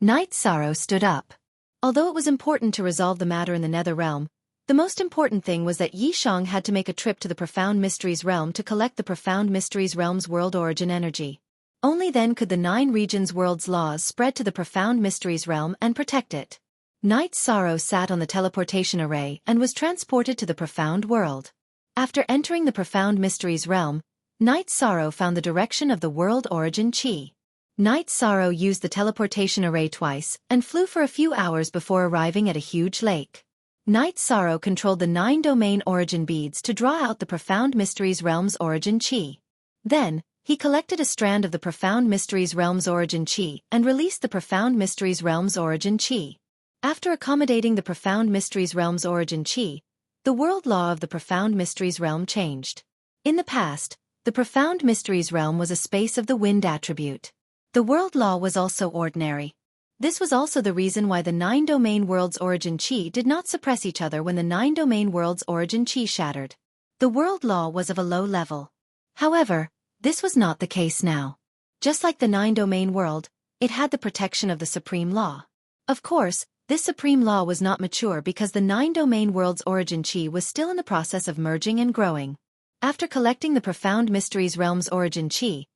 Night Sorrow stood up. Although it was important to resolve the matter in the Nether Realm, the most important thing was that Yishang had to make a trip to the Profound Mysteries Realm to collect the Profound Mysteries Realm's world origin energy. Only then could the 9 regions' world's laws spread to the Profound Mysteries Realm and protect it. Night Sorrow sat on the teleportation array and was transported to the Profound World. After entering the Profound Mysteries Realm, Night Sorrow found the direction of the world origin Qi. Night Sorrow used the teleportation array twice and flew for a few hours before arriving at a huge lake. Night Sorrow controlled the 9 domain origin beads to draw out the Profound Mysteries Realm's origin Qi. Then, he collected a strand of the Profound Mysteries Realm's origin Qi and released the Profound Mysteries Realm's origin Qi. After accommodating the Profound Mysteries Realm's origin Qi, the world law of the Profound Mysteries Realm changed. In the past, the Profound Mysteries Realm was a space of the wind attribute. The world law was also ordinary. This was also the reason why the 9 domain worlds' origin Qi did not suppress each other when the 9 domain worlds' origin Qi shattered. The world law was of a low level. However, this was not the case now. Just like the 9 domain world, it had the protection of the supreme law. Of course, this supreme law was not mature because the 9 domain world's origin Qi was still in the process of merging and growing. After collecting the Profound Mysteries Realm's origin Qi,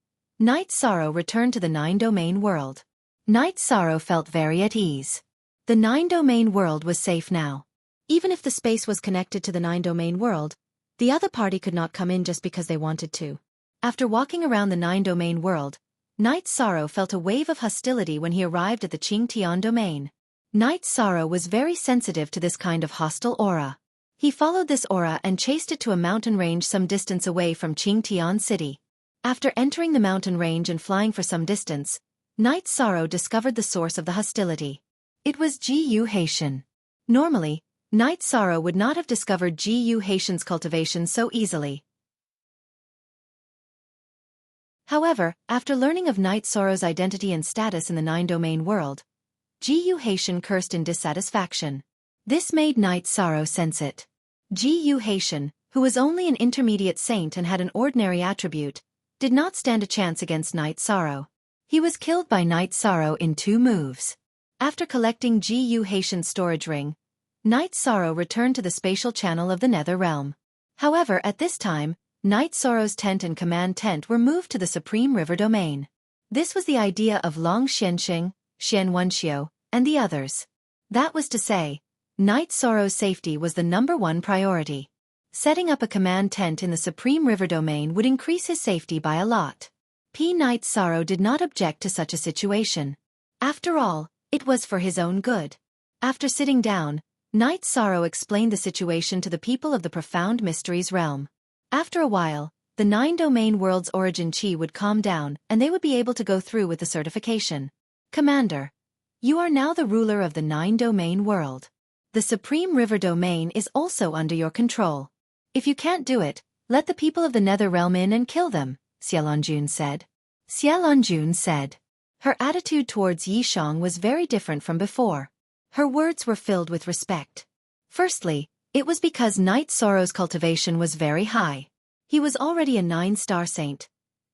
Night Sorrow returned to the 9 domain world. Night Sorrow felt very at ease. The 9 domain world was safe now. Even if the space was connected to the 9 domain world, the other party could not come in just because they wanted to. After walking around the 9 domain world, Night Sorrow felt a wave of hostility when he arrived at the Qingtian domain. Night Sorrow was very sensitive to this kind of hostile aura. He followed this aura and chased it to a mountain range some distance away from Qingtian City. After entering the mountain range and flying for some distance, Night Sorrow discovered the source of the hostility. It was Jiyu Haitian. Normally, Night Sorrow would not have discovered Jiyu Haitian's cultivation so easily. However, after learning of Night Sorrow's identity and status in the 9 domain world, Jiyu Haitian cursed in dissatisfaction. This made Night Sorrow sense it. Jiyu Haitian, who was only an intermediate saint and had an ordinary attribute, did not stand a chance against Night Sorrow. He was killed by Night Sorrow in 2 moves. After collecting Jiyu Haitian's storage ring, Night Sorrow returned to the spatial channel of the Nether Realm. However, at this time, Night Sorrow's tent and command tent were moved to the Supreme River domain. This was the idea of Long Xianxing, Xian Wenxiu, and the others. That was to say, Night Sorrow's safety was the #1 priority. Setting up a command tent in the Supreme River domain would increase his safety by a lot. Night Sorrow did not object to such a situation. After all, it was for his own good. After sitting down, Night Sorrow explained the situation to the people of the Profound Mysteries Realm. After a while, the 9 domain world's origin Qi would calm down and they would be able to go through with the certification. Commander, you are now the ruler of the 9 domain world. The Supreme River domain is also under your control. If you can't do it, let the people of the Nether Realm in and kill them, Xiaolongjun said. Xiaolongjun said. Her attitude towards Yishang was very different from before. Her words were filled with respect. Firstly, it was because Night Sorrow's cultivation was very high. He was already a 9-star saint,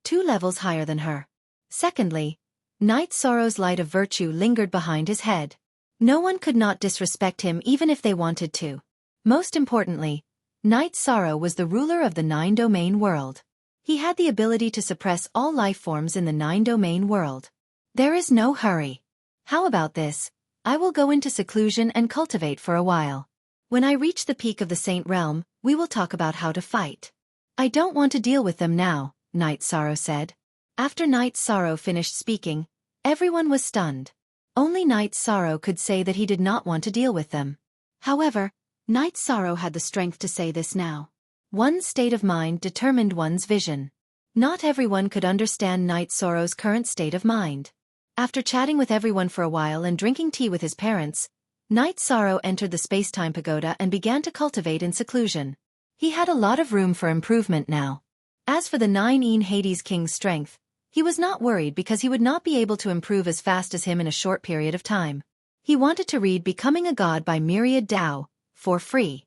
2 levels higher than her. Secondly, Night Sorrow's light of virtue lingered behind his head. No one could not disrespect him even if they wanted to. Most importantly, Night Sorrow was the ruler of the 9 domain world. He had the ability to suppress all life forms in the 9 domain world. There is no hurry. How about this? I will go into seclusion and cultivate for a while. When I reach the peak of the Saint Realm, we will talk about how to fight. I don't want to deal with them now, Night Sorrow said. After Night Sorrow finished speaking, everyone was stunned. Only Night Sorrow could say that he did not want to deal with them. However, Night Sorrow had the strength to say this now. One's state of mind determined one's vision. Not everyone could understand Night Sorrow's current state of mind. After chatting with everyone for a while and drinking tea with his parents, Night Sorrow entered the space-time pagoda and began to cultivate in seclusion. He had a lot of room for improvement now. As for the 9 Hades King's strength, he was not worried because he would not be able to improve as fast as him in a short period of time. He wanted to read Becoming a God by Myriad Dao, for free.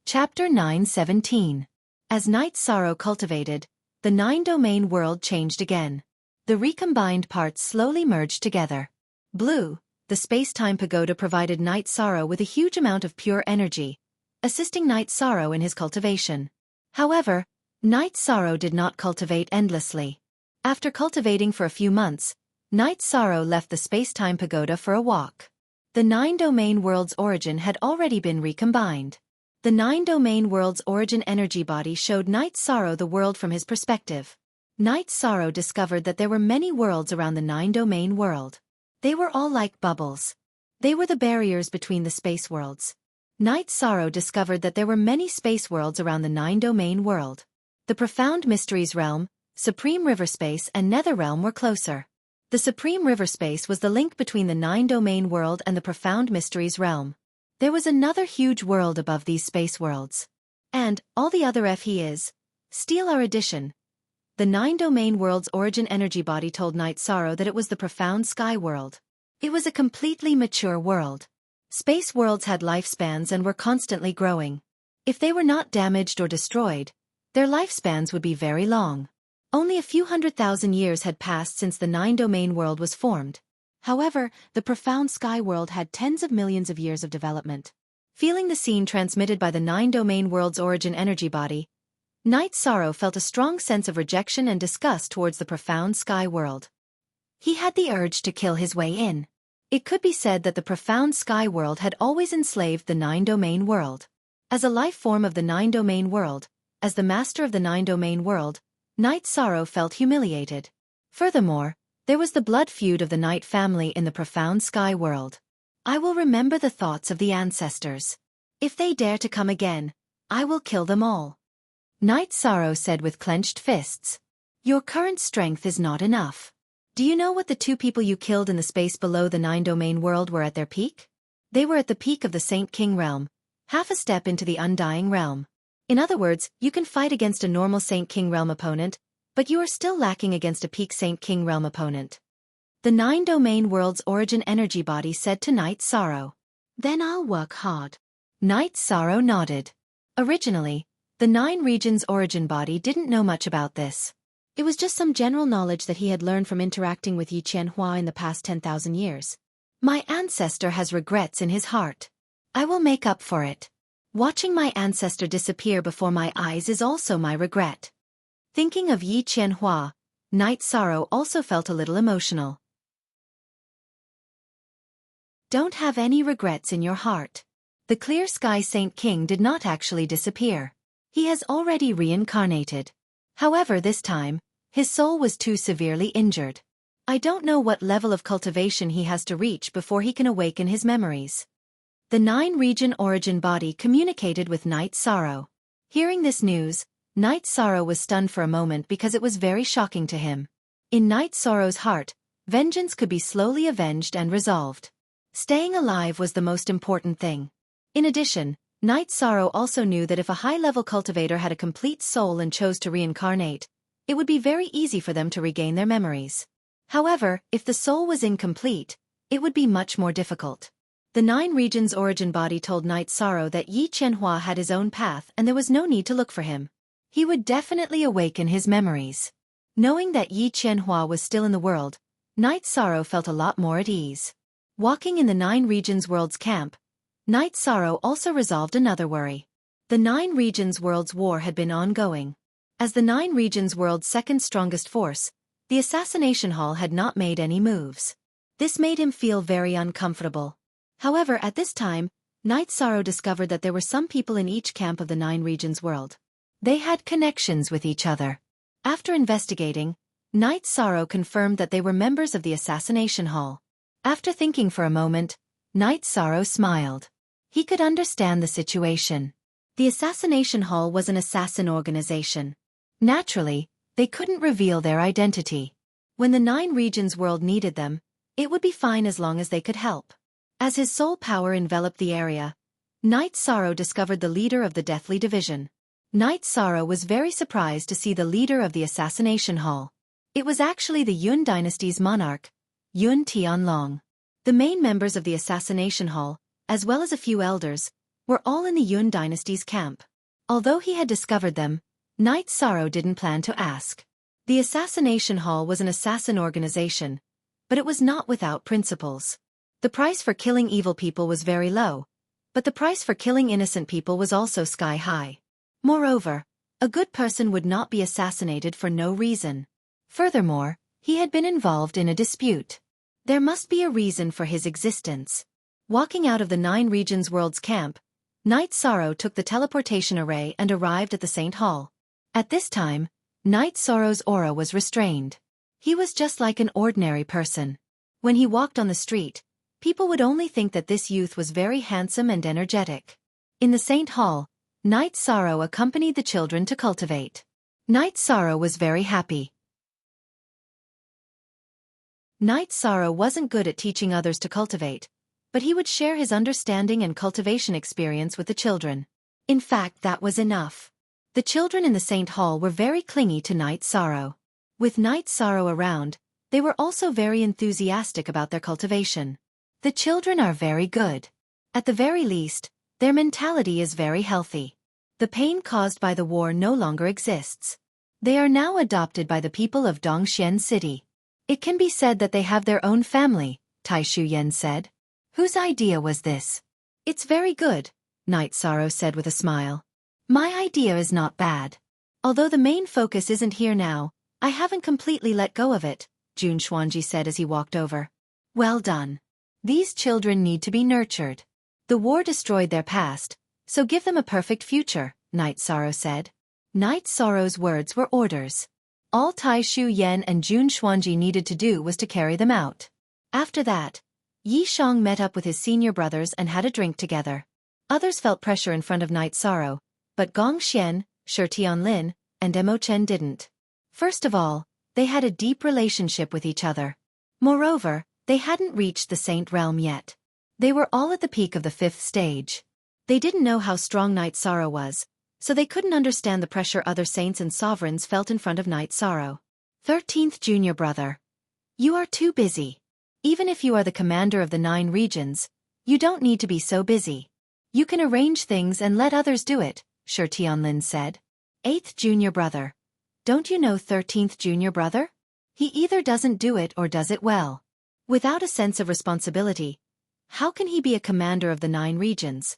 Chapter 9:17. As Night Sorrow cultivated, the 9-domain world changed again. The recombined parts slowly merged together. Blue, the space-time pagoda provided Night Sorrow with a huge amount of pure energy, assisting Night Sorrow in his cultivation. However, Night Sorrow did not cultivate endlessly. After cultivating for a few months, Night Sorrow left the space-time pagoda for a walk. The 9-domain world's origin had already been recombined. The 9-domain world's origin energy body showed Night Sorrow the world from his perspective. Night Sorrow discovered that there were many worlds around the 9-domain world. They were all like bubbles. They were the barriers between the space worlds. Night Sorrow discovered that there were many space worlds around the 9-domain world. The Profound Mysteries Realm, Supreme River Space and Nether Realm were closer. The Supreme River Space was the link between the 9-domain world and the Profound Mysteries Realm. There was another huge world above these space worlds. And, all the other he is. Steal our edition. The 9-domain world's origin energy body told Night Sorrow that it was the Profound Sky World. It was a completely mature world. Space worlds had lifespans and were constantly growing. If they were not damaged or destroyed, their lifespans would be very long. Only a few 100,000 years had passed since the 9-domain world was formed. However, the Profound Sky World had tens of millions of years of development. Feeling the scene transmitted by the 9-domain world's origin energy body, Night Sorrow felt a strong sense of rejection and disgust towards the Profound Sky World. He had the urge to kill his way in. It could be said that the Profound Sky World had always enslaved the 9-domain world. As a life form of the 9-domain world, as the master of the 9-domain world, Night Sorrow felt humiliated. Furthermore, there was the blood feud of the Night family in the Profound Sky World. I will remember the thoughts of the ancestors. If they dare to come again, I will kill them all. Night Sorrow said with clenched fists. Your current strength is not enough. Do you know what the two people you killed in the space below the 9-domain world were at their peak? They were at the peak of the Saint King realm, half a step into the Undying realm. In other words, you can fight against a normal Saint King realm opponent, but you are still lacking against a peak Saint King realm opponent. The 9-domain world's origin energy body said to Night Sorrow. Then I'll work hard. Night Sorrow nodded. Originally, the 9 regions origin body didn't know much about this. It was just some general knowledge that he had learned from interacting with Yi Qianhua in the past 10,000 years. My ancestor has regrets in his heart. I will make up for it. Watching my ancestor disappear before my eyes is also my regret. Thinking of Yi Qianhua, Night Sorrow also felt a little emotional. Don't have any regrets in your heart. The Clear Sky Saint King did not actually disappear. He has already reincarnated. However, this time, his soul was too severely injured. I don't know what level of cultivation he has to reach before he can awaken his memories. The 9-region origin body communicated with Night Sorrow. Hearing this news, Night Sorrow was stunned for a moment because it was very shocking to him. In Night Sorrow's heart, vengeance could be slowly avenged and resolved. Staying alive was the most important thing. In addition, Night Sorrow also knew that if a high-level cultivator had a complete soul and chose to reincarnate, it would be very easy for them to regain their memories. However, if the soul was incomplete, it would be much more difficult. The 9 regions origin body told Night Sorrow that Yi Qianhua had his own path and there was no need to look for him. He would definitely awaken his memories. Knowing that Yi Qianhua was still in the world, Night Sorrow felt a lot more at ease. Walking in the 9 regions world's camp, Night Sorrow also resolved another worry. The 9 regions world's war had been ongoing. As the 9 regions world's second strongest force, the Assassination Hall had not made any moves. This made him feel very uncomfortable. However, at this time, Night Sorrow discovered that there were some people in each camp of the 9 regions world. They had connections with each other. After investigating, Night Sorrow confirmed that they were members of the Assassination Hall. After thinking for a moment, Night Sorrow smiled. He could understand the situation. The Assassination Hall was an assassin organization. Naturally, they couldn't reveal their identity. When the 9 regions world needed them, it would be fine as long as they could help. As his soul power enveloped the area, Night Sorrow discovered the leader of the Deathly Division. Night Sorrow was very surprised to see the leader of the Assassination Hall. It was actually the Yun dynasty's monarch, Yun Tianlong. The main members of the Assassination Hall, as well as a few elders, were all in the Yun dynasty's camp. Although he had discovered them, Night Sorrow didn't plan to ask. The Assassination Hall was an assassin organization, but it was not without principles. The price for killing evil people was very low, but the price for killing innocent people was also sky high. Moreover, a good person would not be assassinated for no reason. Furthermore, he had been involved in a dispute. There must be a reason for his existence. Walking out of the Nine Regions World's camp, Night Sorrow took the teleportation array and arrived at the Saint Hall. At this time, Night Sorrow's aura was restrained. He was just like an ordinary person. When he walked on the street, people would only think that this youth was very handsome and energetic. In the Saint Hall, Night Sorrow accompanied the children to cultivate. Night Sorrow was very happy. Night Sorrow wasn't good at teaching others to cultivate, but he would share his understanding and cultivation experience with the children. In fact, that was enough. The children in the Saint Hall were very clingy to Night Sorrow. With Night Sorrow around, they were also very enthusiastic about their cultivation. The children are very good. At the very least, their mentality is very healthy. The pain caused by the war no longer exists. They are now adopted by the people of Dongxian City. It can be said that they have their own family, Tai Shuyan said. Whose idea was this? It's very good, Night Sorrow said with a smile. My idea is not bad. Although the main focus isn't here now, I haven't completely let go of it, Jun Xuanji said as he walked over. Well done. These children need to be nurtured. The war destroyed their past, so give them a perfect future, Night Sorrow said. Night Sorrow's words were orders. All Tai Shu Yen and Jun Xuanji needed to do was to carry them out. After that, Yi Shang met up with his senior brothers and had a drink together. Others felt pressure in front of Night Sorrow, but Gong Xian, Shi Tianlin, and Mo Chen didn't. First of all, they had a deep relationship with each other. Moreover, they hadn't reached the Saint Realm yet. They were all at the peak of the 5th stage. They didn't know how strong Night Sorrow was, so they couldn't understand the pressure other saints and sovereigns felt in front of Night Sorrow. 13th Junior Brother. You are too busy. Even if you are the commander of the 9 regions, you don't need to be so busy. You can arrange things and let others do it, Shi Tianlin said. 8th Junior Brother. Don't you know 13th Junior Brother? He either doesn't do it or does it well. Without a sense of responsibility, how can he be a commander of the 9 regions?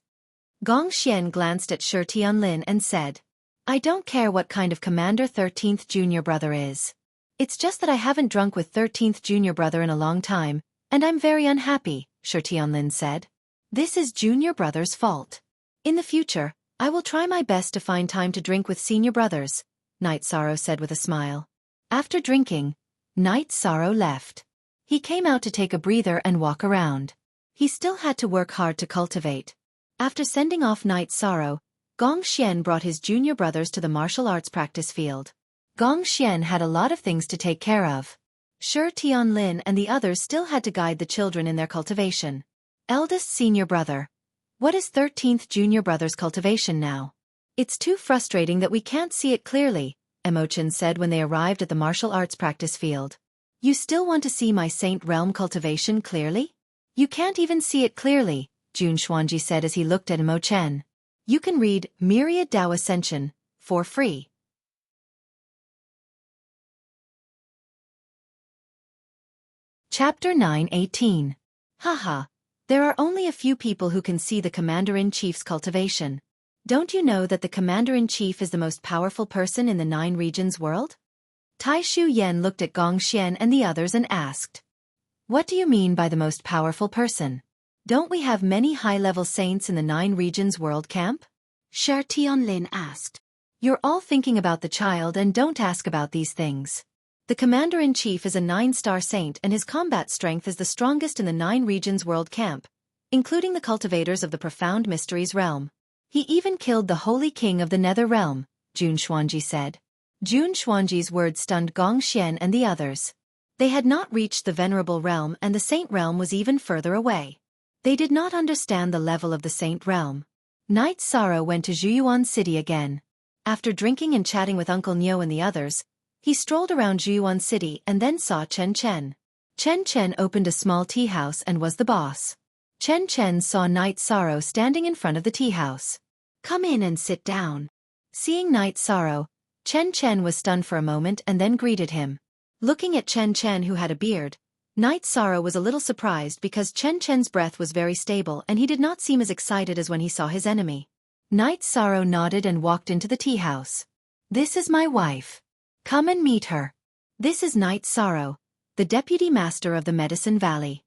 Gong Xian glanced at Shi Tianlin and said, I don't care what kind of commander 13th Junior Brother is. It's just that I haven't drunk with 13th Junior Brother in a long time, and I'm very unhappy, Shi Tianlin said. This is Junior Brother's fault. In the future, I will try my best to find time to drink with senior brothers, Night Sorrow said with a smile. After drinking, Night Sorrow left. He came out to take a breather and walk around. He still had to work hard to cultivate. After sending off Night Sorrow, Gong Xian brought his junior brothers to the martial arts practice field. Gong Xian had a lot of things to take care of. Shi Tianlin and the others still had to guide the children in their cultivation. Eldest Senior Brother. What is 13th Junior Brother's cultivation now? It's too frustrating that we can't see it clearly, Mo Chen said when they arrived at the martial arts practice field. You still want to see my Saint Realm cultivation clearly? You can't even see it clearly, Jun Xuanji said as he looked at Mo Chen. You can read Myriad Dao Ascension for free. Chapter 9:18. Haha. There are only a few people who can see the Commander-in-Chief's cultivation. Don't you know that the Commander-in-Chief is the most powerful person in the 9 regions world? Tai Shu Yen looked at Gong Xian and the others and asked, What do you mean by the most powerful person? Don't we have many high-level saints in the 9 regions world camp? Shi Tianlin asked. You're all thinking about the child and don't ask about these things. The Commander-in-Chief is a 9-star saint and his combat strength is the strongest in the 9 regions world camp, including the cultivators of the Profound Mysteries realm. He even killed the Holy King of the Nether realm, Jun Xuanji said. Jun Xuanji's words stunned Gong Xian and the others. They had not reached the Venerable realm and the Saint realm was even further away. They did not understand the level of the Saint realm. Night Sorrow went to Zhuyuan City again. After drinking and chatting with Uncle Niu and the others, he strolled around Zhuyuan City and then saw Chen Chen. Chen Chen opened a small tea house and was the boss. Chen Chen saw Night Sorrow standing in front of the tea house. Come in and sit down. Seeing Night Sorrow, Chen Chen was stunned for a moment and then greeted him. Looking at Chen Chen, who had a beard, Night Sorrow was a little surprised because Chen Chen's breath was very stable and he did not seem as excited as when he saw his enemy. Night Sorrow nodded and walked into the tea house. "This is my wife. Come and meet her. This is Night Sorrow, the deputy master of the Medicine Valley."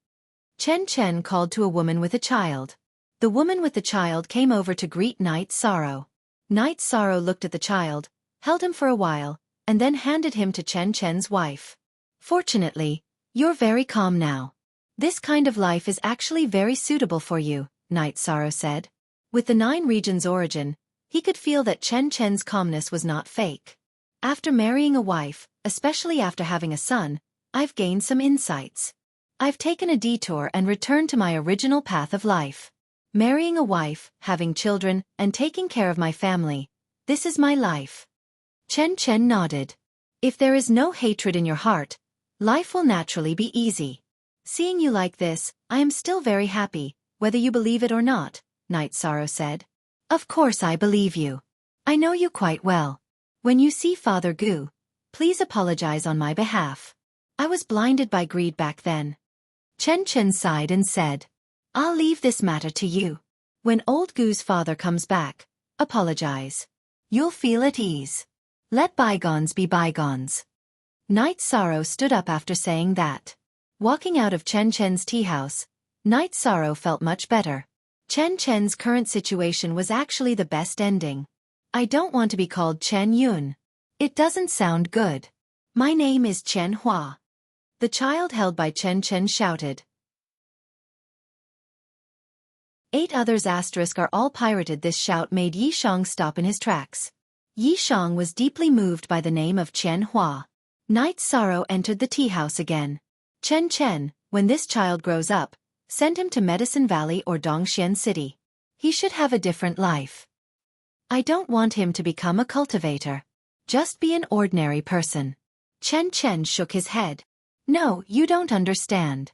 Chen Chen called to a woman with a child. The woman with the child came over to greet Night Sorrow. Night Sorrow looked at the child, held him for a while, and then handed him to Chen Chen's wife. "Fortunately, you're very calm now. This kind of life is actually very suitable for you," Night Sorrow said. With the 9 regions origin, he could feel that Chen Chen's calmness was not fake. "After marrying a wife, especially after having a son, I've gained some insights. I've taken a detour and returned to my original path of life. Marrying a wife, having children, and taking care of my family. This is my life." Chen Chen nodded. "If there is no hatred in your heart, life will naturally be easy. Seeing you like this, I am still very happy, whether you believe it or not," Night Sorrow said. "Of course I believe you. I know you quite well. When you see Father Gu, please apologize on my behalf. I was blinded by greed back then." Chen Chen sighed and said, "I'll leave this matter to you. When old Gu's father comes back, apologize. You'll feel at ease. Let bygones be bygones." Night Sorrow stood up after saying that. Walking out of Chen Chen's tea house, Night Sorrow felt much better. Chen Chen's current situation was actually the best ending. "I don't want to be called Chen Yun. It doesn't sound good. My name is Chen Hua." The child held by Chen Chen shouted. 8 others are all pirated. This shout made Yi Shang stop in his tracks. Yi Shang was deeply moved by the name of Chen Hua. Night Sorrow entered the tea house again. "Chen Chen, when this child grows up, send him to Medicine Valley or Dongxian City. He should have a different life. I don't want him to become a cultivator. Just be an ordinary person." Chen Chen shook his head. "No, you don't understand.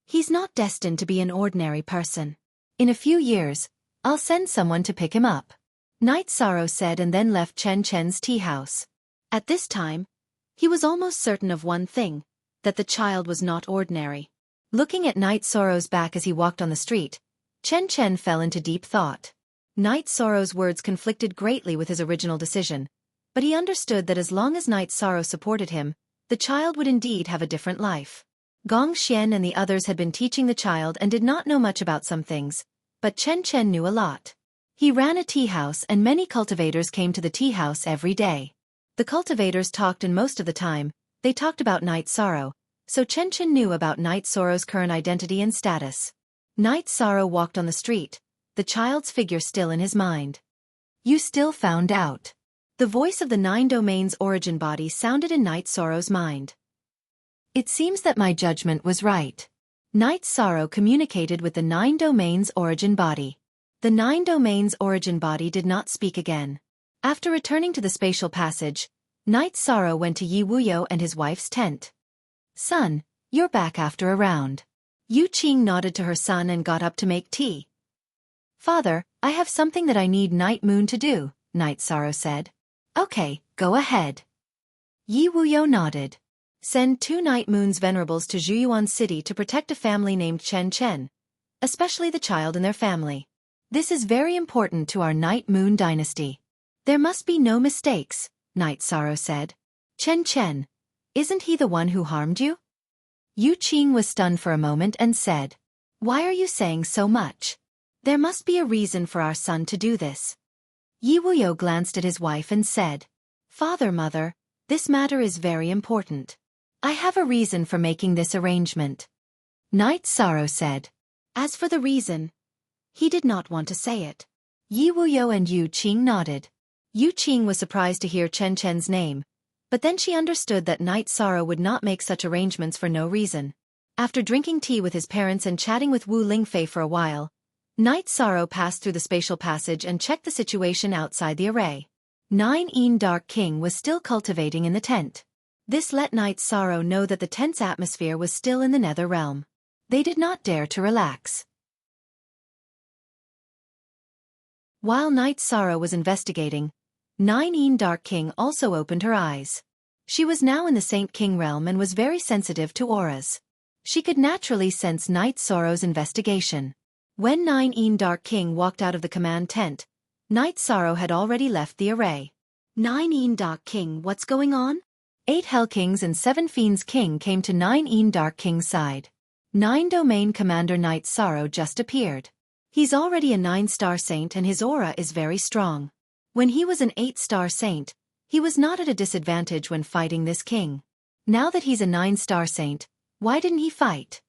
He's not destined to be an ordinary person. In a few years, I'll send someone to pick him up," Night Sorrow said and then left Chen Chen's tea house. At this time, he was almost certain of one thing, that the child was not ordinary. Looking at Night Sorrow's back as he walked on the street, Chen Chen fell into deep thought. Night Sorrow's words conflicted greatly with his original decision, but he understood that as long as Night Sorrow supported him, the child would indeed have a different life. Gong Xian and the others had been teaching the child and did not know much about some things, but Chen Chen knew a lot. He ran a tea house and many cultivators came to the tea house every day. The cultivators talked and most of the time, they talked about Night Sorrow, so Chen Chen knew about Night Sorrow's current identity and status. Night Sorrow walked on the street, the child's figure still in his mind. "You still found out." The voice of the 9 domains origin body sounded in Night Sorrow's mind. "It seems that my judgment was right." Night Sorrow communicated with the 9 domains origin body. The 9 domains origin body did not speak again. After returning to the spatial passage, Night Sorrow went to Yi Wuyo and his wife's tent. "Son, you're back after a round." Yu Qing nodded to her son and got up to make tea. "Father, I have something that I need Night Moon to do," Night Sorrow said. "Okay, go ahead." Yi Wuyo nodded. "Send 2 Night Moon's venerables to Zhuyuan City to protect a family named Chen Chen, especially the child and their family. This is very important to our Night Moon dynasty. There must be no mistakes," Night Sorrow said. "Chen Chen, isn't he the one who harmed you?" Yu Qing was stunned for a moment and said, "Why are you saying so much? There must be a reason for our son to do this." Yi Wuyo glanced at his wife and said, "Father, Mother, this matter is very important. I have a reason for making this arrangement." Night Sorrow said. As for the reason, he did not want to say it. Yi Wuyo and Yu Qing nodded. Yu Qing was surprised to hear Chen Chen's name, but then she understood that Night Sorrow would not make such arrangements for no reason. After drinking tea with his parents and chatting with Wu Lingfei for a while, Night Sorrow passed through the spatial passage and checked the situation outside the array. 9 Dark King was still cultivating in the tent. This let Night Sorrow know that the tent's atmosphere was still in the nether realm. They did not dare to relax. While Night Sorrow was investigating, Nine Dark King also opened her eyes. She was now in the Saint King realm and was very sensitive to auras. She could naturally sense Knight Sorrow's investigation. When Nine Dark King walked out of the command tent, Knight Sorrow had already left the array. Nine Dark King, what's going on? 8 Hell Kings and 7 Fiends King came to Nine Dark King's side. 9 Domain Commander Knight Sorrow just appeared. He's already a 9-star saint and his aura is very strong. When he was an 8-star saint, he was not at a disadvantage when fighting this king. Now that he's a 9-star saint, why didn't he fight?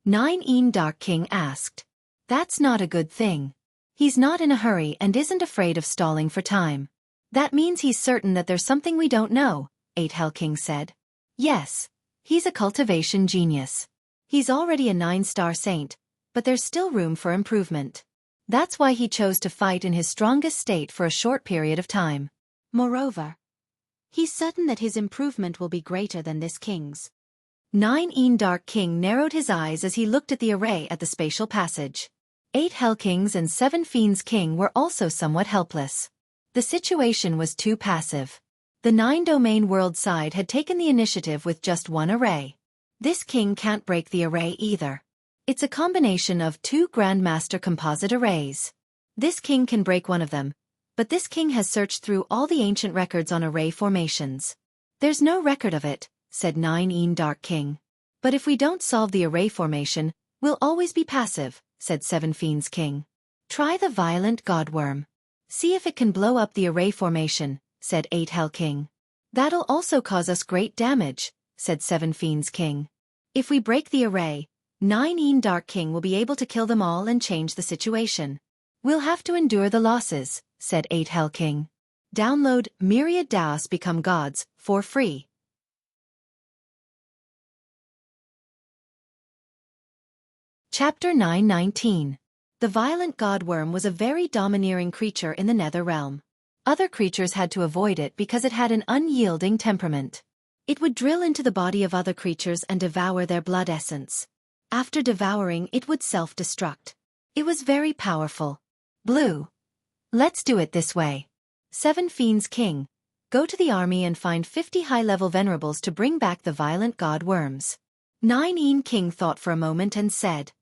Nine Dark King asked. That's not a good thing. He's not in a hurry and isn't afraid of stalling for time. That means he's certain that there's something we don't know, 8 Hell King said. Yes, he's a cultivation genius. He's already a 9-star saint, but there's still room for improvement. That's why he chose to fight in his strongest state for a short period of time. Moreover, he's certain that his improvement will be greater than this king's. Nine Dark King narrowed his eyes as he looked at the array at the spatial passage. 8 Hell Kings and 7 Fiends King were also somewhat helpless. The situation was too passive. The 9 Domain World side had taken the initiative with just one array. This king can't break the array either. It's a combination of 2 Grandmaster composite arrays. This king can break one of them, but this king has searched through all the ancient records on array formations. There's no record of it, said Nine Dark King. But if we don't solve the array formation, we'll always be passive, said 7 Fiends King. Try the violent godworm. See if it can blow up the array formation, said 8 Hell King. That'll also cause us great damage, said 7 Fiends King. If we break the array, Nine Dark King will be able to kill them all and change the situation. We'll have to endure the losses, said 8 Hell King. Download Myriad Daos Become Gods for free. Chapter 919. The violent godworm was a very domineering creature in the Nether Realm. Other creatures had to avoid it because it had an unyielding temperament. It would drill into the body of other creatures and devour their blood essence. After devouring, it would self-destruct. It was very powerful. Blue. Let's do it this way. 7 Fiends King. Go to the army and find 50 high-level venerables to bring back the violent god worms. Nine King thought for a moment and said,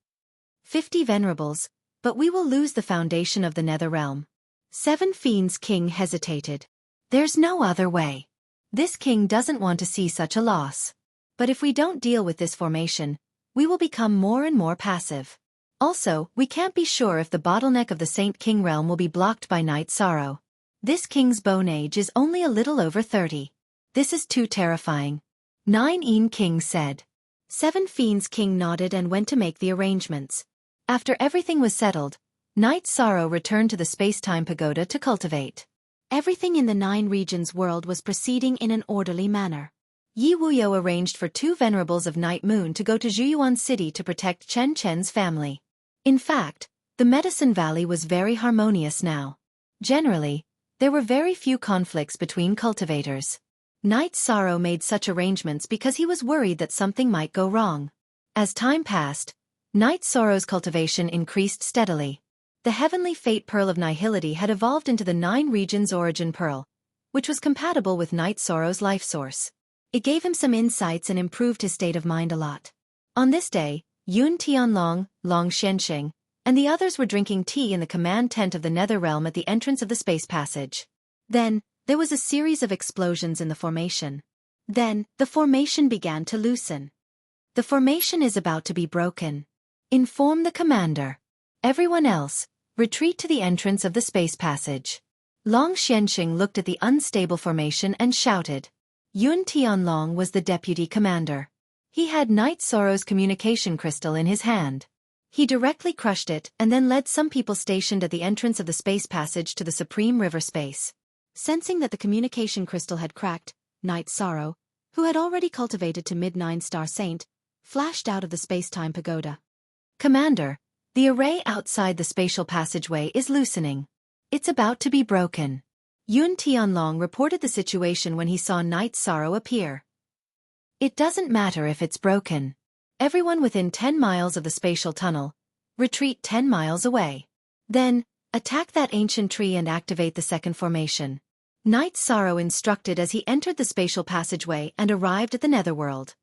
50 venerables, but we will lose the foundation of the Nether Realm. 7 Fiends King hesitated. There's no other way. This king doesn't want to see such a loss. But if we don't deal with this formation, we will become more and more passive. Also, we can't be sure if the bottleneck of the Saint King realm will be blocked by Knight Sorrow. This king's bone age is only a little over 30. This is too terrifying. Nine King said. 7 Fiends King nodded and went to make the arrangements. After everything was settled, Knight Sorrow returned to the space-time pagoda to cultivate. Everything in the 9 regions world was proceeding in an orderly manner. Yi Wuyo arranged for 2 venerables of Night Moon to go to Zhuyuan City to protect Chen Chen's family. In fact, the Medicine Valley was very harmonious now. Generally, there were very few conflicts between cultivators. Knight Sorrow made such arrangements because he was worried that something might go wrong. As time passed, Knight Sorrow's cultivation increased steadily. The Heavenly Fate Pearl of Nihility had evolved into the 9 regions Origin Pearl, which was compatible with Knight Sorrow's life source. It gave him some insights and improved his state of mind a lot. On this day, Yun Tianlong, Long Xianxing, and the others were drinking tea in the command tent of the Nether Realm at the entrance of the space passage. Then, there was a series of explosions in the formation. Then, the formation began to loosen. The formation is about to be broken. Inform the commander. Everyone else, retreat to the entrance of the space passage. Long Xianxing looked at the unstable formation and shouted. Yun Tianlong was the deputy commander. He had Knight Sorrow's communication crystal in his hand. He directly crushed it and then led some people stationed at the entrance of the space passage to the Supreme River Space. Sensing that the communication crystal had cracked, Knight Sorrow, who had already cultivated to mid-9-star saint, flashed out of the space-time pagoda. Commander, the array outside the spatial passageway is loosening. It's about to be broken. Yun Tianlong reported the situation when he saw Knight Sorrow appear. It doesn't matter if it's broken. Everyone within 10 miles of the spatial tunnel, retreat 10 miles away. Then, attack that ancient tree and activate the second formation. Knight Sorrow instructed as he entered the spatial passageway and arrived at the netherworld.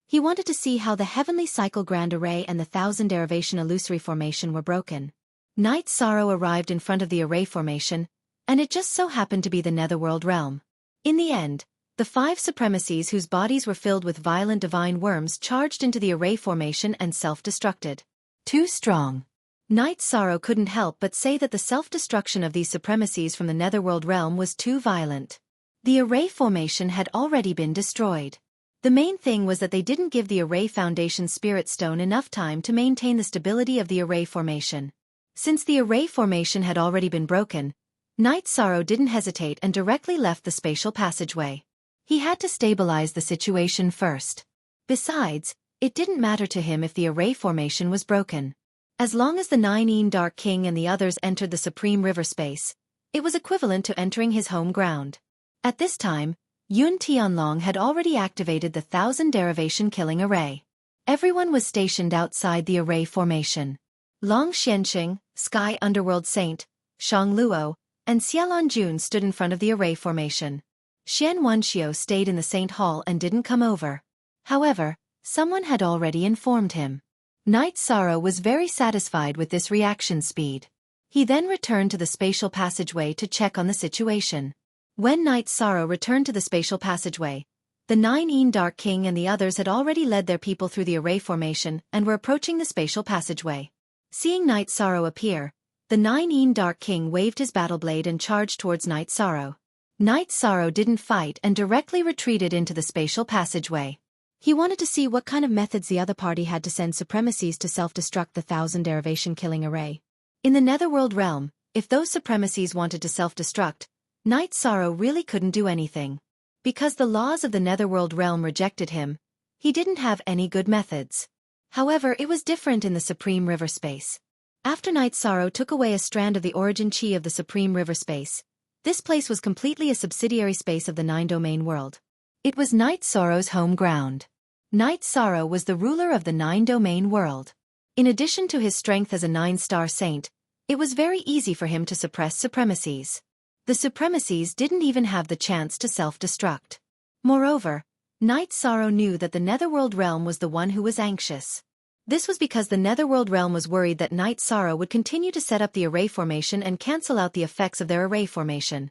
He wanted to see how the Heavenly Cycle Grand Array and the Thousand Derivation Illusory Formation were broken. Knight Sorrow arrived in front of the array formation, and it just so happened to be the netherworld realm. In the end, the 5 supremacies whose bodies were filled with violent divine worms charged into the array formation and self-destructed. Too strong. Knight Sorrow couldn't help but say that the self-destruction of these supremacies from the netherworld realm was too violent. The array formation had already been destroyed. The main thing was that they didn't give the array foundation spirit stone enough time to maintain the stability of the array formation. Since the array formation had already been broken, Knight Sorrow didn't hesitate and directly left the spatial passageway. He had to stabilize the situation first. Besides, it didn't matter to him if the array formation was broken. As long as the 9 Dark King and the others entered the Supreme River space, it was equivalent to entering his home ground. At this time, Yun Tianlong had already activated the 1000 derivation killing array. Everyone was stationed outside the array formation. Long Xianxing, Sky Underworld Saint, Shang Luo, and Xiaolon Jun stood in front of the array formation. Xian Wenxiu stayed in the Saint Hall and didn't come over. However, someone had already informed him. Knight Sorrow was very satisfied with this reaction speed. He then returned to the spatial passageway to check on the situation. When Knight Sorrow returned to the spatial passageway, the 9 Dark King and the others had already led their people through the array formation and were approaching the spatial passageway. Seeing Knight Sorrow appear, the 9 Dark King waved his battle blade and charged towards Knight Sorrow. Knight Sorrow didn't fight and directly retreated into the spatial passageway. He wanted to see what kind of methods the other party had to send supremacies to self-destruct the 1000 derivation killing array. In the netherworld realm, if those supremacies wanted to self-destruct, Knight Sorrow really couldn't do anything. Because the laws of the netherworld realm rejected him, he didn't have any good methods. However, it was different in the Supreme River space. After Knight Sorrow took away a strand of the origin chi of the Supreme River space, this place was completely a subsidiary space of the 9-domain world. It was Knight Sorrow's home ground. Knight Sorrow was the ruler of the 9-domain world. In addition to his strength as a 9-star saint, it was very easy for him to suppress supremacies. The supremacies didn't even have the chance to self-destruct. Moreover, Knight Sorrow knew that the netherworld realm was the one who was anxious. This was because the netherworld realm was worried that Knight Sorrow would continue to set up the array formation and cancel out the effects of their array formation.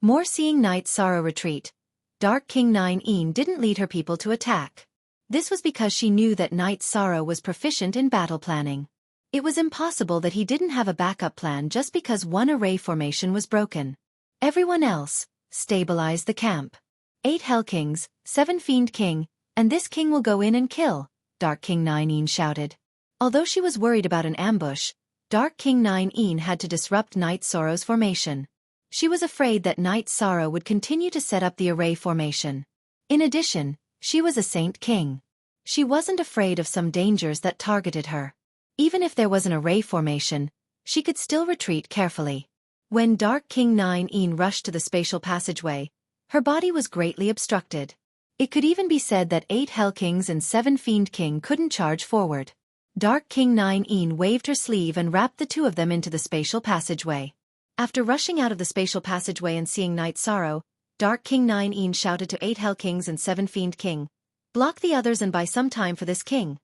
More seeing Knight Sorrow retreat, Dark King 9 didn't lead her people to attack. This was because she knew that Knight Sorrow was proficient in battle planning. It was impossible that he didn't have a backup plan just because one array formation was broken. Everyone else, stabilize the camp. 8 Hell Kings, 7 Fiend King, and this king will go in and kill, Dark King 9 shouted. Although she was worried about an ambush, Dark King 9 had to disrupt Knight Sorrow's formation. She was afraid that Knight Sorrow would continue to set up the array formation. In addition, she was a Saint King. She wasn't afraid of some dangers that targeted her. Even if there was an array formation, she could still retreat carefully. When Dark King 9 rushed to the spatial passageway, her body was greatly obstructed. It could even be said that 8 Hell Kings and 7 Fiend King couldn't charge forward. Dark King 9 waved her sleeve and wrapped the two of them into the spatial passageway. After rushing out of the spatial passageway and seeing Knight Sorrow, Dark King 9 shouted to 8 Hell Kings and 7 Fiend King, "Block the others and buy some time for this king."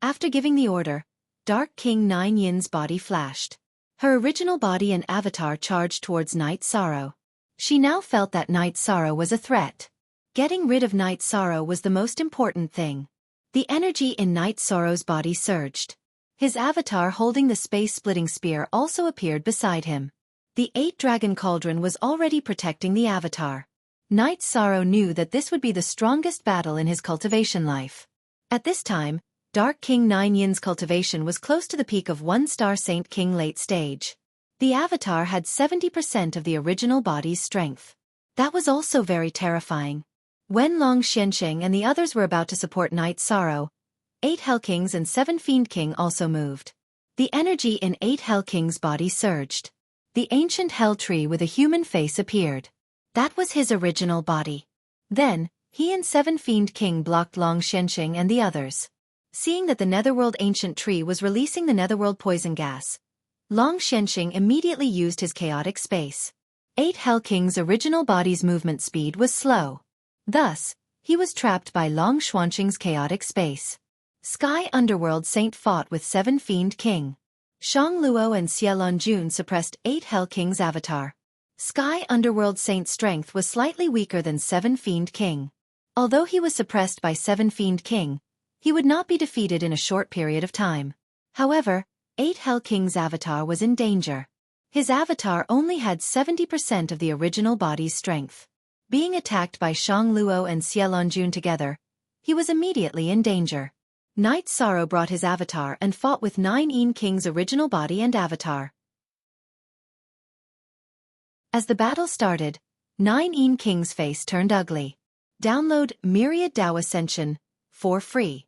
After giving the order, Dark King 9's body flashed. Her original body and avatar charged towards Knight Sorrow. She now felt that Knight Sorrow was a threat. Getting rid of Knight Sorrow was the most important thing. The energy in Knight Sorrow's body surged. His avatar holding the space-splitting spear also appeared beside him. The 8-dragon cauldron was already protecting the avatar. Knight Sorrow knew that this would be the strongest battle in his cultivation life. At this time, Dark King 9's cultivation was close to the peak of 1-star Saint King late stage. The avatar had 70% of the original body's strength. That was also very terrifying. When Long Xianxing and the others were about to support Knight Sorrow, 8 Hell Kings and 7 Fiend King also moved. The energy in 8 Hell King's body surged. The ancient hell tree with a human face appeared. That was his original body. Then, he and 7 Fiend King blocked Long Xianxing and the others. Seeing that the netherworld ancient tree was releasing the netherworld poison gas, Long Xianxing immediately used his chaotic space. 8 Hell King's original body's movement speed was slow. Thus, he was trapped by Long Xuanxing's chaotic space. Sky Underworld Saint fought with 7 Fiend King. Shang Luo and Xie Lonjun suppressed 8 Hell King's avatar. Sky Underworld Saint's strength was slightly weaker than 7 Fiend King. Although he was suppressed by 7 Fiend King, he would not be defeated in a short period of time. However, 8 Hell King's avatar was in danger. His avatar only had 70% of the original body's strength. Being attacked by Shang Luo and Xie Lonjun together, he was immediately in danger. Night Sorrow brought his avatar and fought with 9 Yin King's original body and avatar. As the battle started, 9 Yin King's face turned ugly. Download Myriad Dao Ascension for free.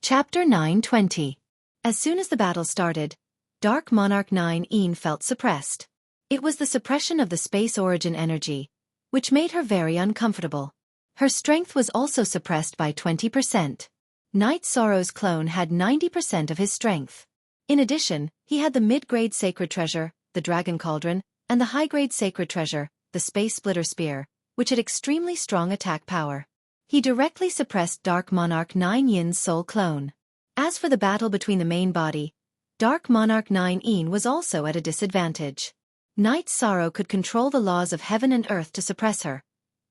Chapter 920. As soon as the battle started, Dark Monarch 9 Yin felt suppressed. It was the suppression of the space origin energy, which made her very uncomfortable. Her strength was also suppressed by 20%. Night Sorrow's clone had 90% of his strength. In addition, he had the mid-grade sacred treasure, the Dragon Cauldron, and the high-grade sacred treasure, the Space Splitter Spear, which had extremely strong attack power. He directly suppressed Dark Monarch 9 Yin's soul clone. As for the battle between the main body, Dark Monarch 9 Yin was also at a disadvantage. Night Sorrow could control the laws of heaven and earth to suppress her,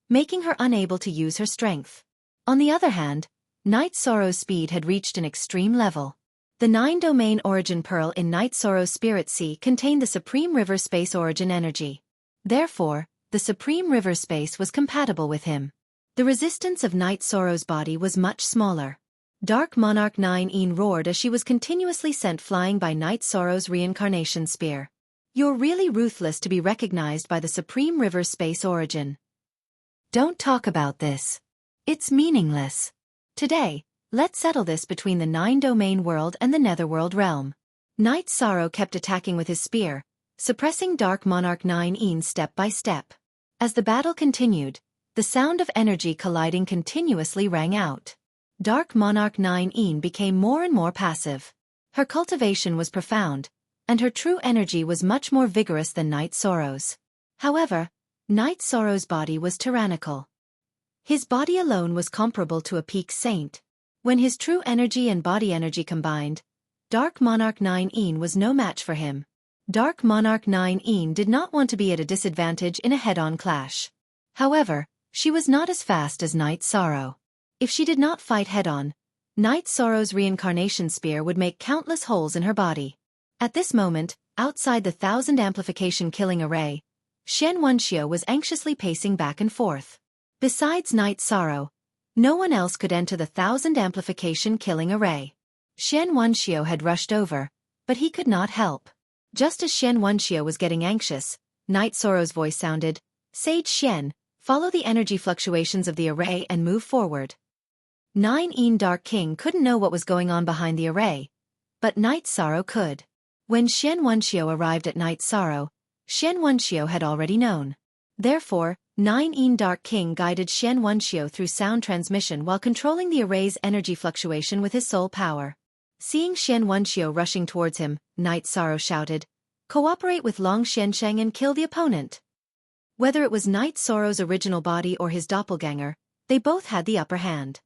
making her unable to use her strength. On the other hand, Night Sorrow's speed had reached an extreme level. The 9-domain origin pearl in Night Sorrow's spirit sea contained the Supreme River Space origin energy. Therefore, the Supreme River Space was compatible with him. The resistance of Night Sorrow's body was much smaller. Dark Monarch 9 Yin roared as she was continuously sent flying by Night Sorrow's reincarnation spear. You're really ruthless to be recognized by the Supreme River Space origin. Don't talk about this. It's meaningless. Today, let's settle this between the 9-domain world and the Netherworld realm. Night Sorrow kept attacking with his spear, suppressing Dark Monarch 9 Yin step by step. As the battle continued, the sound of energy colliding continuously rang out. Dark Monarch 9 Yin became more and more passive. Her cultivation was profound, and her true energy was much more vigorous than Night Sorrow's. However, Night Sorrow's body was tyrannical. His body alone was comparable to a peak saint. When his true energy and body energy combined, Dark Monarch 9 Yin was no match for him. Dark Monarch 9 Yin did not want to be at a disadvantage in a head-on clash. However, she was not as fast as Night Sorrow. If she did not fight head-on, Night Sorrow's reincarnation spear would make countless holes in her body. At this moment, outside the 1000 amplification killing array, Xian Wenxiu was anxiously pacing back and forth. Besides Night Sorrow, no one else could enter the 1000 amplification killing array. Xian Wenxiu had rushed over, but he could not help. Just as Xian Wenxiu was getting anxious, Night Sorrow's voice sounded, "Sage Xian, follow the energy fluctuations of the array and move forward." 9 Yin Dark King couldn't know what was going on behind the array, but Night Sorrow could. When Xian Wenxiu arrived at Night Sorrow, Xian Wenxiu had already known. Therefore, 9 Yin Dark King guided Xian Wenxiu through sound transmission while controlling the array's energy fluctuation with his soul power. Seeing Xian Wenxiu rushing towards him, Night Sorrow shouted, "Cooperate with Long Xiansheng and kill the opponent." Whether it was Night Sorrow's original body or his doppelganger, they both had the upper hand.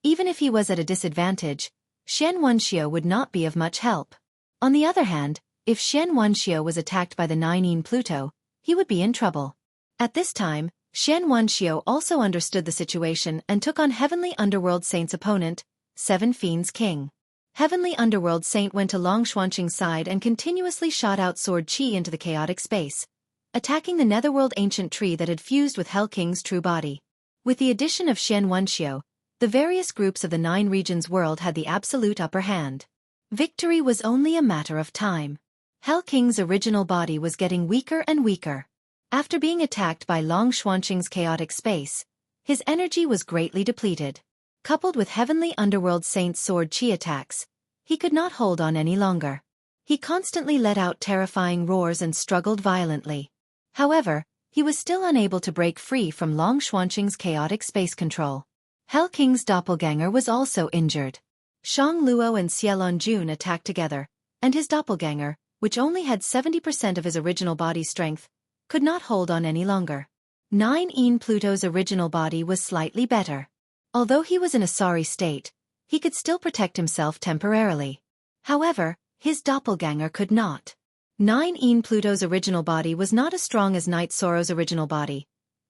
Even if he was at a disadvantage, Xian Wenxiu would not be of much help. On the other hand, if Xian Wenxiu was attacked by the 9 Yin Pluto, he would be in trouble. At this time, Xian Wenxiu also understood the situation and took on Heavenly Underworld Saint's opponent, 7 Fiends King. Heavenly Underworld Saint went to Long Xuanqing's side and continuously shot out sword chi into the chaotic space, attacking the Netherworld ancient tree that had fused with Hell King's true body. With the addition of Xian Wenxiu, the various groups of the 9 regions world had the absolute upper hand. Victory was only a matter of time. Hell King's original body was getting weaker and weaker. After being attacked by Long Xuanqing's chaotic space, his energy was greatly depleted. Coupled with Heavenly Underworld Saint's sword chi attacks, he could not hold on any longer. He constantly let out terrifying roars and struggled violently. However, he was still unable to break free from Long Xuanqing's chaotic space control. Hell King's doppelganger was also injured. Shang Luo and Xielon Jun attacked together, and his doppelganger, which only had 70% of his original body's strength, could not hold on any longer. 9 Pluto's original body was slightly better. Although he was in a sorry state, he could still protect himself temporarily. However, his doppelganger could not. 9 Pluto's original body was not as strong as Night Sorrow's original body,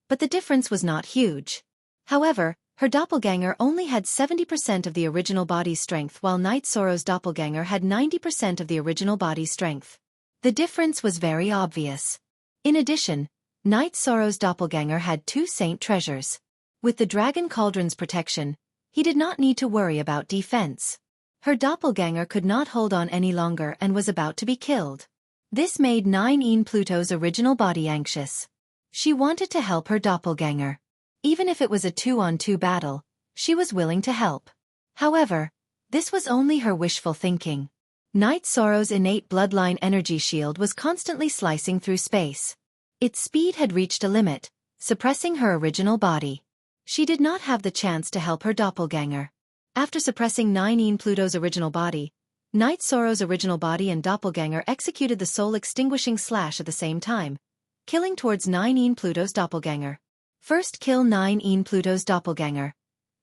but the difference was not huge. However, her doppelganger only had 70% of the original body's strength while Night Sorrow's doppelganger had 90% of the original body's strength. The difference was very obvious. In addition, Night Sorrow's doppelganger had 2 saint treasures. With the Dragon Cauldron's protection, he did not need to worry about defense. Her doppelganger could not hold on any longer and was about to be killed. This made 9 Pluto's original body anxious. She wanted to help her doppelganger. Even if it was a 2-on-2 battle, she was willing to help. However, this was only her wishful thinking. Night Sorrow's innate bloodline energy shield was constantly slicing through space. Its speed had reached a limit, suppressing her original body. She did not have the chance to help her doppelganger. After suppressing 9 Pluto's original body, Night Sorrow's original body and doppelganger executed the soul-extinguishing slash at the same time, killing towards 9 Pluto's doppelganger. First kill 9 Pluto's doppelganger,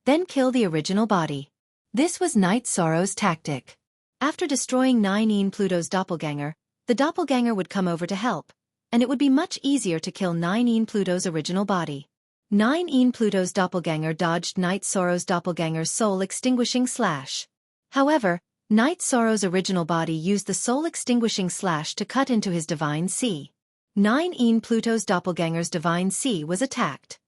then kill the original body. This was Night Sorrow's tactic. After destroying 9 Pluto's doppelganger, the doppelganger would come over to help, and it would be much easier to kill 9 Pluto's original body. 9 Pluto's doppelganger dodged Night Sorrow's doppelganger's soul-extinguishing slash. However, Night Sorrow's original body used the soul-extinguishing slash to cut into his Divine Sea. 9 Pluto's doppelganger's Divine Sea was attacked.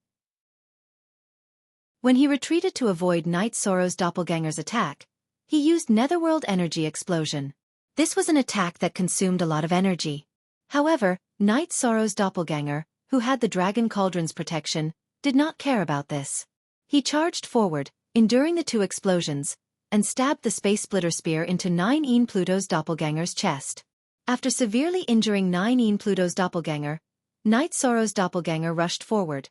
When he retreated to avoid Night Sorrow's doppelganger's attack, he used Netherworld Energy Explosion. This was an attack that consumed a lot of energy. However, Night Sorrow's doppelganger, who had the Dragon Cauldron's protection, did not care about this. He charged forward, enduring the 2 explosions, and stabbed the Space Splitter Spear into 9 Pluto's doppelganger's chest. After severely injuring 9 Pluto's doppelganger, Night Sorrow's doppelganger rushed forward,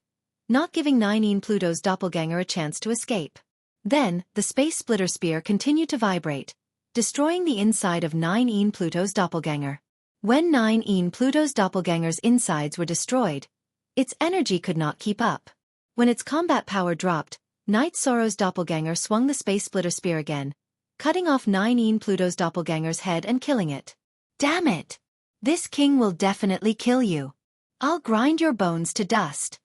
not giving 9 Pluto's doppelganger a chance to escape. Then, the Space Splitter Spear continued to vibrate, destroying the inside of 9 Pluto's doppelganger. When 9 Pluto's doppelganger's insides were destroyed, its energy could not keep up. When its combat power dropped, Night Sorrow's doppelganger swung the Space Splitter Spear again, cutting off 9 Pluto's doppelganger's head and killing it. Damn it! This king will definitely kill you. I'll grind your bones to dust.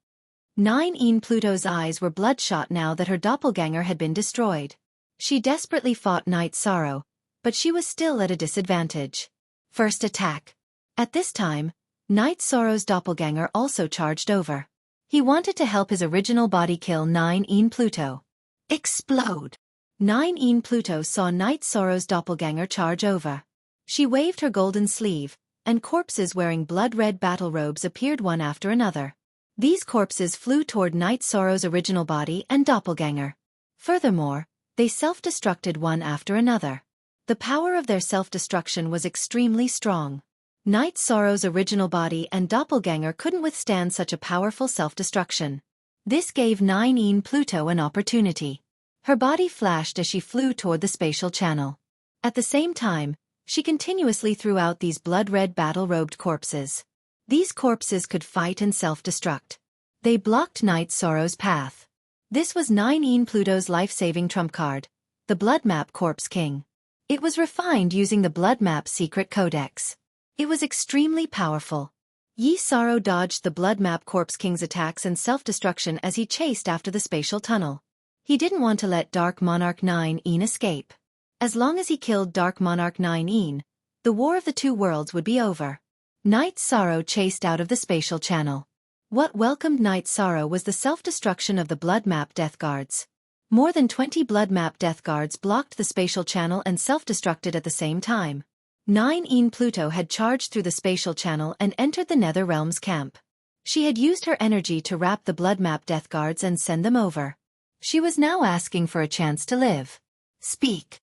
9 Pluto's eyes were bloodshot now that her doppelganger had been destroyed. She desperately fought Night Sorrow, but she was still at a disadvantage. First attack. At this time, Night Sorrow's doppelganger also charged over. He wanted to help his original body kill 9 Pluto. Explode! 9 Pluto saw Night Sorrow's doppelganger charge over. She waved her golden sleeve, and corpses wearing blood-red battle robes appeared one after another. These corpses flew toward Night Sorrow's original body and doppelganger. Furthermore, they self-destructed one after another. The power of their self-destruction was extremely strong. Night Sorrow's original body and doppelganger couldn't withstand such a powerful self-destruction. This gave 9 Pluto an opportunity. Her body flashed as she flew toward the spatial channel. At the same time, she continuously threw out these blood-red battle-robed corpses. These corpses could fight and self-destruct. They blocked Night Sorrow's path. This was 9 Pluto's life-saving trump card, the Blood Map Corpse King. It was refined using the Blood Map Secret Codex. It was extremely powerful. Yi Sorrow dodged the Blood Map Corpse King's attacks and self-destruction as he chased after the spatial tunnel. He didn't want to let Dark Monarch 9 escape. As long as he killed Dark Monarch 9, the War of the Two Worlds would be over. Night Sorrow chased out of the spatial channel. What welcomed Night Sorrow was the self-destruction of the Blood Map Death Guards. More than 20 Blood Map Death Guards blocked the spatial channel and self-destructed at the same time. 9 Pluto had charged through the spatial channel and entered the Nether Realm's camp. She had used her energy to wrap the Blood Map Death Guards and send them over. She was now asking for a chance to live. Speak.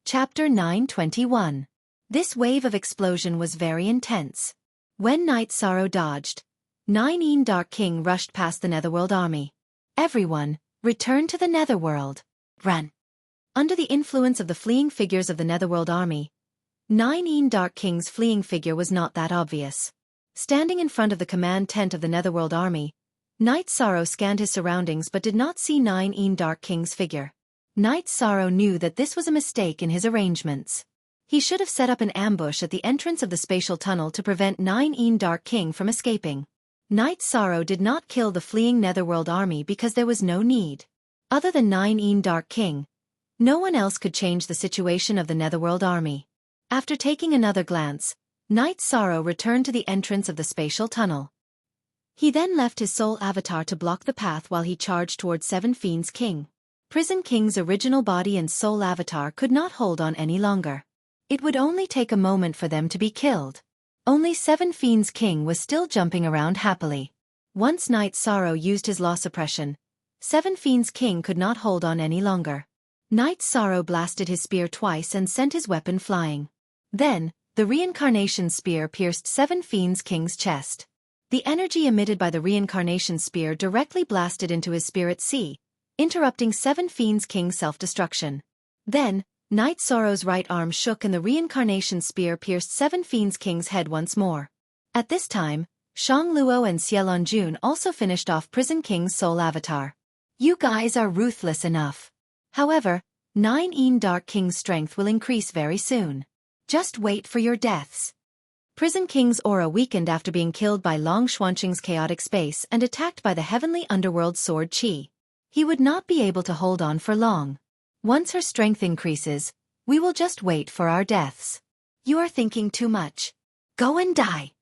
Chapter 921. This wave of explosion was very intense. When Night Sorrow dodged, 9 Dark King rushed past the Netherworld army. Everyone, return to the Netherworld. Run. Under the influence of the fleeing figures of the Netherworld army, 9 Dark King's fleeing figure was not that obvious. Standing in front of the command tent of the Netherworld army, Night Sorrow scanned his surroundings but did not see 9 Dark King's figure. Night Sorrow knew that this was a mistake in his arrangements. He should have set up an ambush at the entrance of the spatial tunnel to prevent 9 Dark King from escaping. Night Sorrow did not kill the fleeing Netherworld army because there was no need. Other than 9 Dark King, no one else could change the situation of the Netherworld army. After taking another glance, Night Sorrow returned to the entrance of the spatial tunnel. He then left his soul avatar to block the path while he charged towards 7 Fiends King. Prison King's original body and soul avatar could not hold on any longer. It would only take a moment for them to be killed. Only 7 Fiends King was still jumping around happily. Once Night Sorrow used his law suppression, 7 Fiends King could not hold on any longer. Night Sorrow blasted his spear twice and sent his weapon flying. Then, the reincarnation spear pierced 7 Fiends King's chest. The energy emitted by the reincarnation spear directly blasted into his spirit sea, interrupting 7 Fiends King's self-destruction. Then, Night Sorrow's right arm shook and the reincarnation spear pierced 7 Fiends King's head once more. At this time, Shang Luo and Xiaofan Jun also finished off Prison King's soul avatar. You guys are ruthless enough. However, 9 Dark King's strength will increase very soon. Just wait for your deaths. Prison King's aura weakened after being killed by Long Xuanqing's chaotic space and attacked by the heavenly underworld sword Qi. He would not be able to hold on for long. Once her strength increases, we will just wait for our deaths. You are thinking too much. Go and die.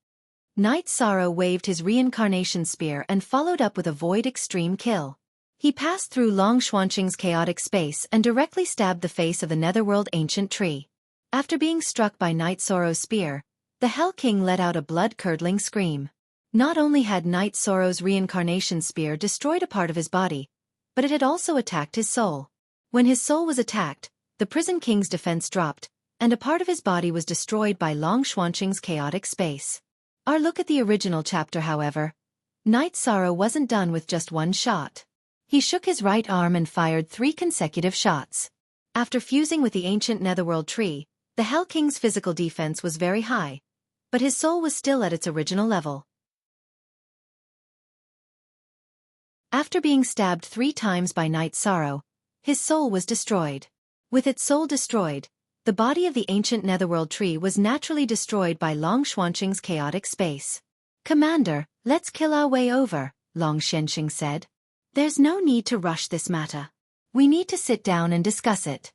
Night Sorrow waved his reincarnation spear and followed up with a void extreme kill. He passed through Long Xuanqing's chaotic space and directly stabbed the face of the Netherworld ancient tree. After being struck by Night Sorrow's spear, the Hell King let out a blood-curdling scream. Not only had Night Sorrow's reincarnation spear destroyed a part of his body, but it had also attacked his soul. When his soul was attacked, the Prison King's defense dropped, and a part of his body was destroyed by Long Xuanqing's chaotic space. Our look at the original chapter, however. Night Sorrow wasn't done with just one shot. He shook his right arm and fired 3 consecutive shots. After fusing with the ancient Netherworld tree, the Hell King's physical defense was very high, but his soul was still at its original level. After being stabbed 3 times by Night Sorrow, his soul was destroyed. With its soul destroyed, the body of the ancient Netherworld tree was naturally destroyed by Long Xuanqing's chaotic space. Commander, let's kill our way over, Long Xuanqing said. There's no need to rush this matter. We need to sit down and discuss it.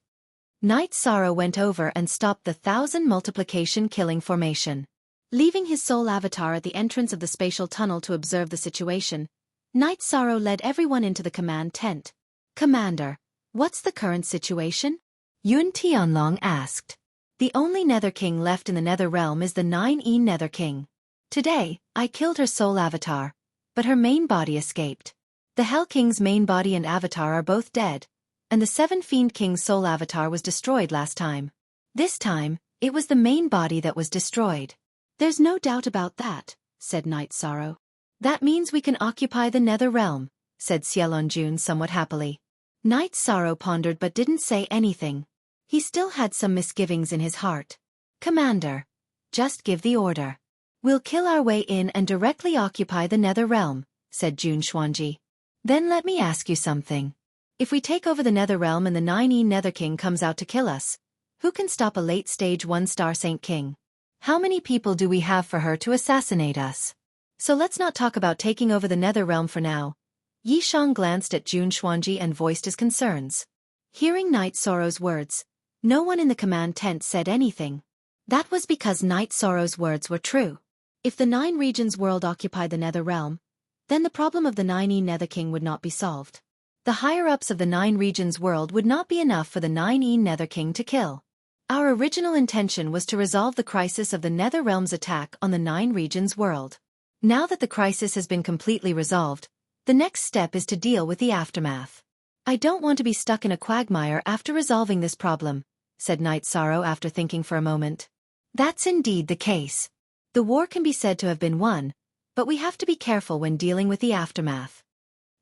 Night Sorrow went over and stopped the 1,000 multiplication killing formation. Leaving his soul avatar at the entrance of the spatial tunnel to observe the situation, Night Sorrow led everyone into the command tent. Commander, what's the current situation? Yun Tianlong asked. The only Nether King left in the Nether Realm is the 9 Nether King. Today, I killed her soul avatar, but her main body escaped. The Hell King's main body and avatar are both dead, and the 7 Fiend King's soul avatar was destroyed last time. This time, it was the main body that was destroyed. There's no doubt about that, said Night Sorrow. That means we can occupy the Nether Realm, said Xiaofan Jun somewhat happily. Night Sorrow pondered but didn't say anything. He still had some misgivings in his heart. Commander, just give the order. We'll kill our way in and directly occupy the Nether Realm, said Jun Xuanji. Then let me ask you something. If we take over the Nether Realm and the 9 Nether King comes out to kill us, who can stop a late-stage 1-star Saint King? How many people do we have for her to assassinate us? So let's not talk about taking over the Nether Realm for now. Yi Shang glanced at Jun Xuanji and voiced his concerns. Hearing Night Sorrow's words, no one in the command tent said anything. That was because Night Sorrow's words were true. If the 9 regions world occupied the Nether Realm, then the problem of the 9 Nether King would not be solved. The higher-ups of the 9 regions world would not be enough for the 9 Nether King to kill. Our original intention was to resolve the crisis of the Nether Realm's attack on the 9 regions world. Now that the crisis has been completely resolved, the next step is to deal with the aftermath. I don't want to be stuck in a quagmire after resolving this problem, said Night Sorrow after thinking for a moment. That's indeed the case. The war can be said to have been won, but we have to be careful when dealing with the aftermath.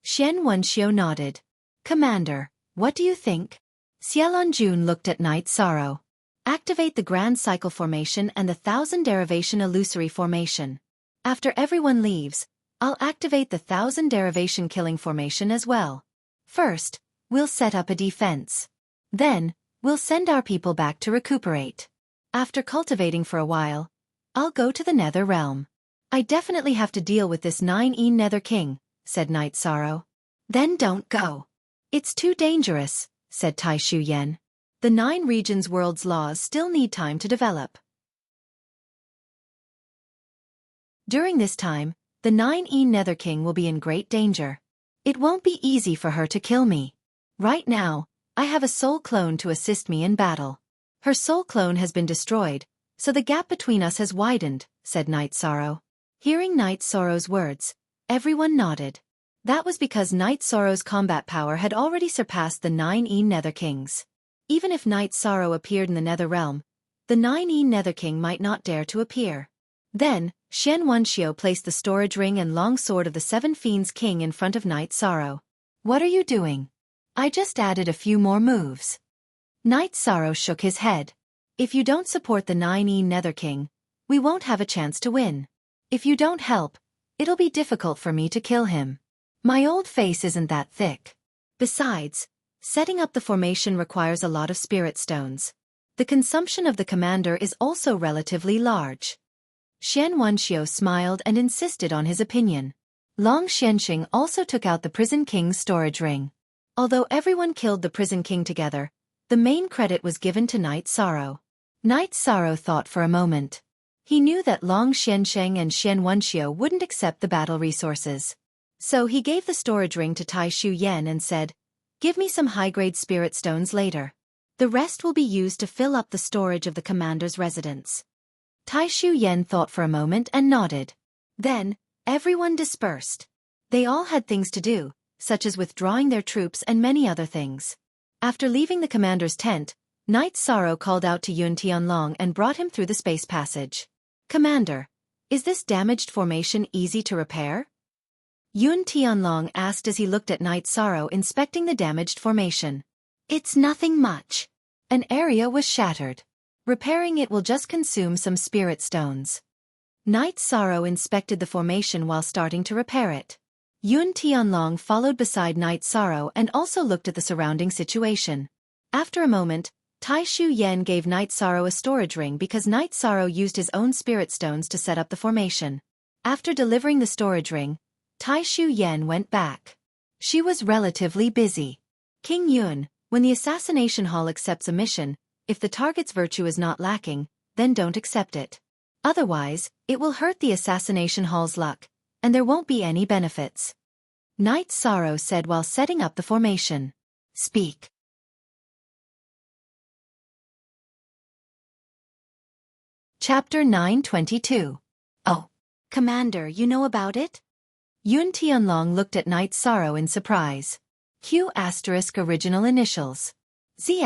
Xian Wenxiu nodded. Commander, what do you think? Xiaolonjun looked at Night Sorrow. Activate the Grand Cycle Formation and the Thousand Derivation Illusory Formation. After everyone leaves, I'll activate the Thousand Derivation Killing Formation as well. First, we'll set up a defense. Then, we'll send our people back to recuperate. After cultivating for a while, I'll go to the Nether Realm. I definitely have to deal with this 9E Nether King, said Night Sorrow. Then don't go. It's too dangerous, said Tai Shu Yen. The 9 regions world's laws still need time to develop. During this time, the 9E Nether King will be in great danger. It won't be easy for her to kill me. Right now, I have a soul clone to assist me in battle. Her soul clone has been destroyed, so the gap between us has widened, said Night Sorrow. Hearing Night Sorrow's words, everyone nodded. That was because Night Sorrow's combat power had already surpassed the 9E Nether Kings. Even if Night Sorrow appeared in the Nether Realm, the 9E Nether King might not dare to appear. Then, Xian Wenxiu placed the storage ring and long sword of the 7 Fiends King in front of Night Sorrow. What are you doing? I just added a few more moves. Night Sorrow shook his head. If you don't support the 9E Nether King, we won't have a chance to win. If you don't help, it'll be difficult for me to kill him. My old face isn't that thick. Besides, setting up the formation requires a lot of spirit stones. The consumption of the commander is also relatively large. Xian Wenxiu smiled and insisted on his opinion. Long Xianxing also took out the Prison King's storage ring. Although everyone killed the Prison King together, the main credit was given to Night Sorrow. Night Sorrow thought for a moment. He knew that Long Xianxing and Xian Wenxiu wouldn't accept the battle resources. So he gave the storage ring to Tai Shu Yen and said, "Give me some high-grade spirit stones later. The rest will be used to fill up the storage of the commander's residence." Tai Shu Yen thought for a moment and nodded. Then, everyone dispersed. They all had things to do, such as withdrawing their troops and many other things. After leaving the commander's tent, Night Sorrow called out to Yun Tianlong and brought him through the space passage. "Commander, is this damaged formation easy to repair?" Yun Tianlong asked as he looked at Night Sorrow inspecting the damaged formation. "It's nothing much. An area was shattered. Repairing it will just consume some spirit stones." Night Sorrow inspected the formation while starting to repair it. Yun Tianlong followed beside Night Sorrow and also looked at the surrounding situation. After a moment, Tai Shu Yen gave Night Sorrow a storage ring because Night Sorrow used his own spirit stones to set up the formation. After delivering the storage ring, Tai Shu Yen went back. She was relatively busy. "King Yun, when the Assassination Hall accepts a mission, if the target's virtue is not lacking, then don't accept it. Otherwise, it will hurt the Assassination Hall's luck, and there won't be any benefits." Night Sorrow said while setting up the formation. "Speak." Chapter 922. "Oh, Commander, you know about it?" Yun Tianlong looked at Night Sorrow in surprise. Q** original initials. Z**,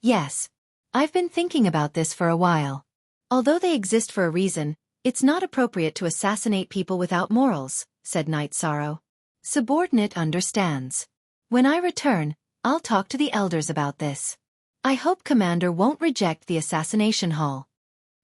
yes. I've been thinking about this for a while. Although they exist for a reason, it's not appropriate to assassinate people without morals, said Night Sorrow. Subordinate understands. When I return, I'll talk to the elders about this. I hope Commander won't reject the Assassination Hall.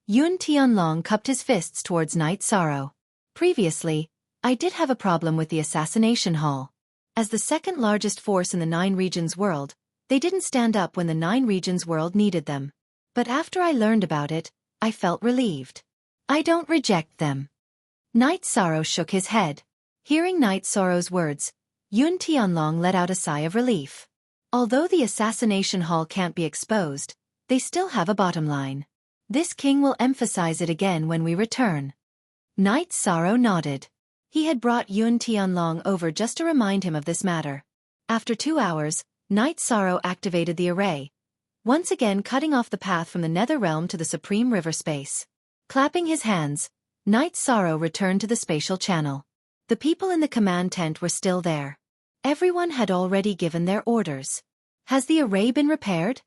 Yun Tianlong cupped his fists towards Night Sorrow. Previously, I did have a problem with the Assassination Hall. As the second largest force in the 9 regions world, they didn't stand up when the 9 regions world needed them. But after I learned about it, I felt relieved. I don't reject them. Night Sorrow shook his head. Hearing Night Sorrow's words, Yun Tianlong let out a sigh of relief. Although the Assassination Hall can't be exposed, they still have a bottom line. This king will emphasize it again when we return. Night Sorrow nodded. He had brought Yun Tianlong over just to remind him of this matter. After 2 hours, Night Sorrow activated the array, once again cutting off the path from the Nether Realm to the Supreme River space. Clapping his hands, Night Sorrow returned to the spatial channel. The people in the command tent were still there. Everyone had already given their orders. "Has the array been repaired?"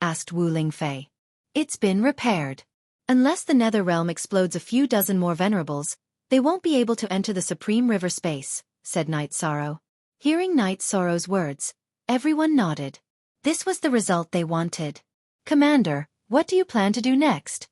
asked Wu Lingfei. "It's been repaired. Unless the Nether Realm explodes a few dozen more venerables, they won't be able to enter the Supreme River space, said Night Sorrow. Hearing Night Sorrow's words, everyone nodded. This was the result they wanted. Commander, what do you plan to do next?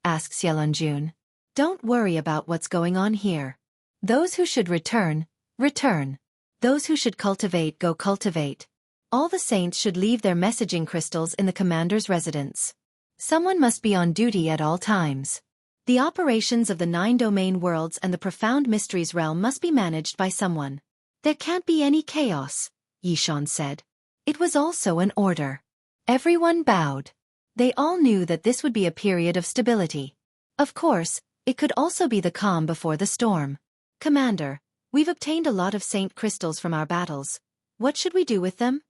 Asked Xiaolonjun. Don't worry about what's going on here. Those who should return, return. Those who should cultivate, go cultivate. All the saints should leave their messaging crystals in the commander's residence. Someone must be on duty at all times. The operations of the 9 domain worlds and the profound mysteries realm must be managed by someone. There can't be any chaos, Yishan said. It was also an order. Everyone bowed. They all knew that this would be a period of stability. Of course, it could also be the calm before the storm. Commander, we've obtained a lot of saint crystals from our battles. What should we do with them?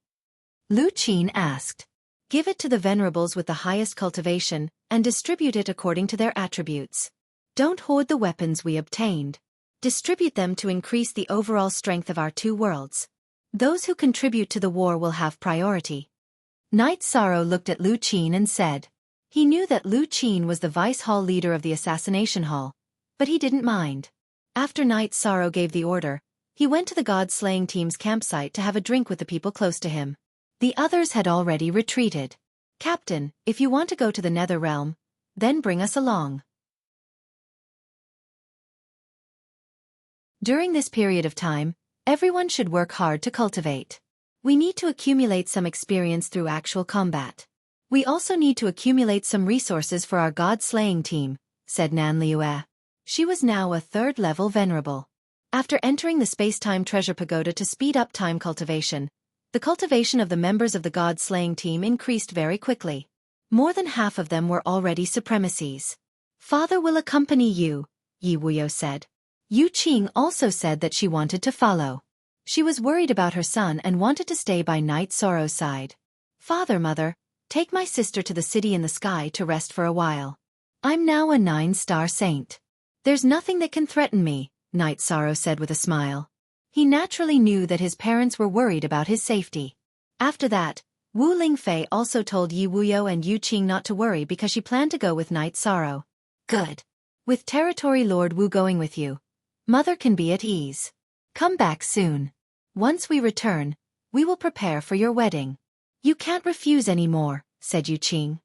Lu Qin asked. Give it to the venerables with the highest cultivation, and distribute it according to their attributes. Don't hoard the weapons we obtained. Distribute them to increase the overall strength of our 2 worlds. Those who contribute to the war will have priority. Night Sorrow looked at Lu Qin and said. He knew that Lu Qin was the Vice Hall leader of the Assassination Hall, but he didn't mind. After Night Sorrow gave the order, he went to the God-slaying team's campsite to have a drink with the people close to him. The others had already retreated. Captain, if you want to go to the Nether Realm, then bring us along. During this period of time, everyone should work hard to cultivate. We need to accumulate some experience through actual combat. We also need to accumulate some resources for our god-slaying team, said Nan Liue. She was now a 3rd-level venerable. After entering the space-time treasure pagoda to speed up time cultivation, the cultivation of the members of the god-slaying team increased very quickly. More than half of them were already supremacies. Father will accompany you, Yi Wuyo said. Yu Qing also said that she wanted to follow. She was worried about her son and wanted to stay by Night Sorrow's side. Father, mother, take my sister to the city in the sky to rest for a while. I'm now a 9-star saint. There's nothing that can threaten me, Night Sorrow said with a smile. He naturally knew that his parents were worried about his safety. After that, Wu Lingfei also told Yi Wuyo and Yu Qing not to worry because she planned to go with Night Sorrow. Good. With Territory Lord Wu going with you, Mother can be at ease. Come back soon. Once we return, we will prepare for your wedding. You can't refuse anymore, said Yu Qing.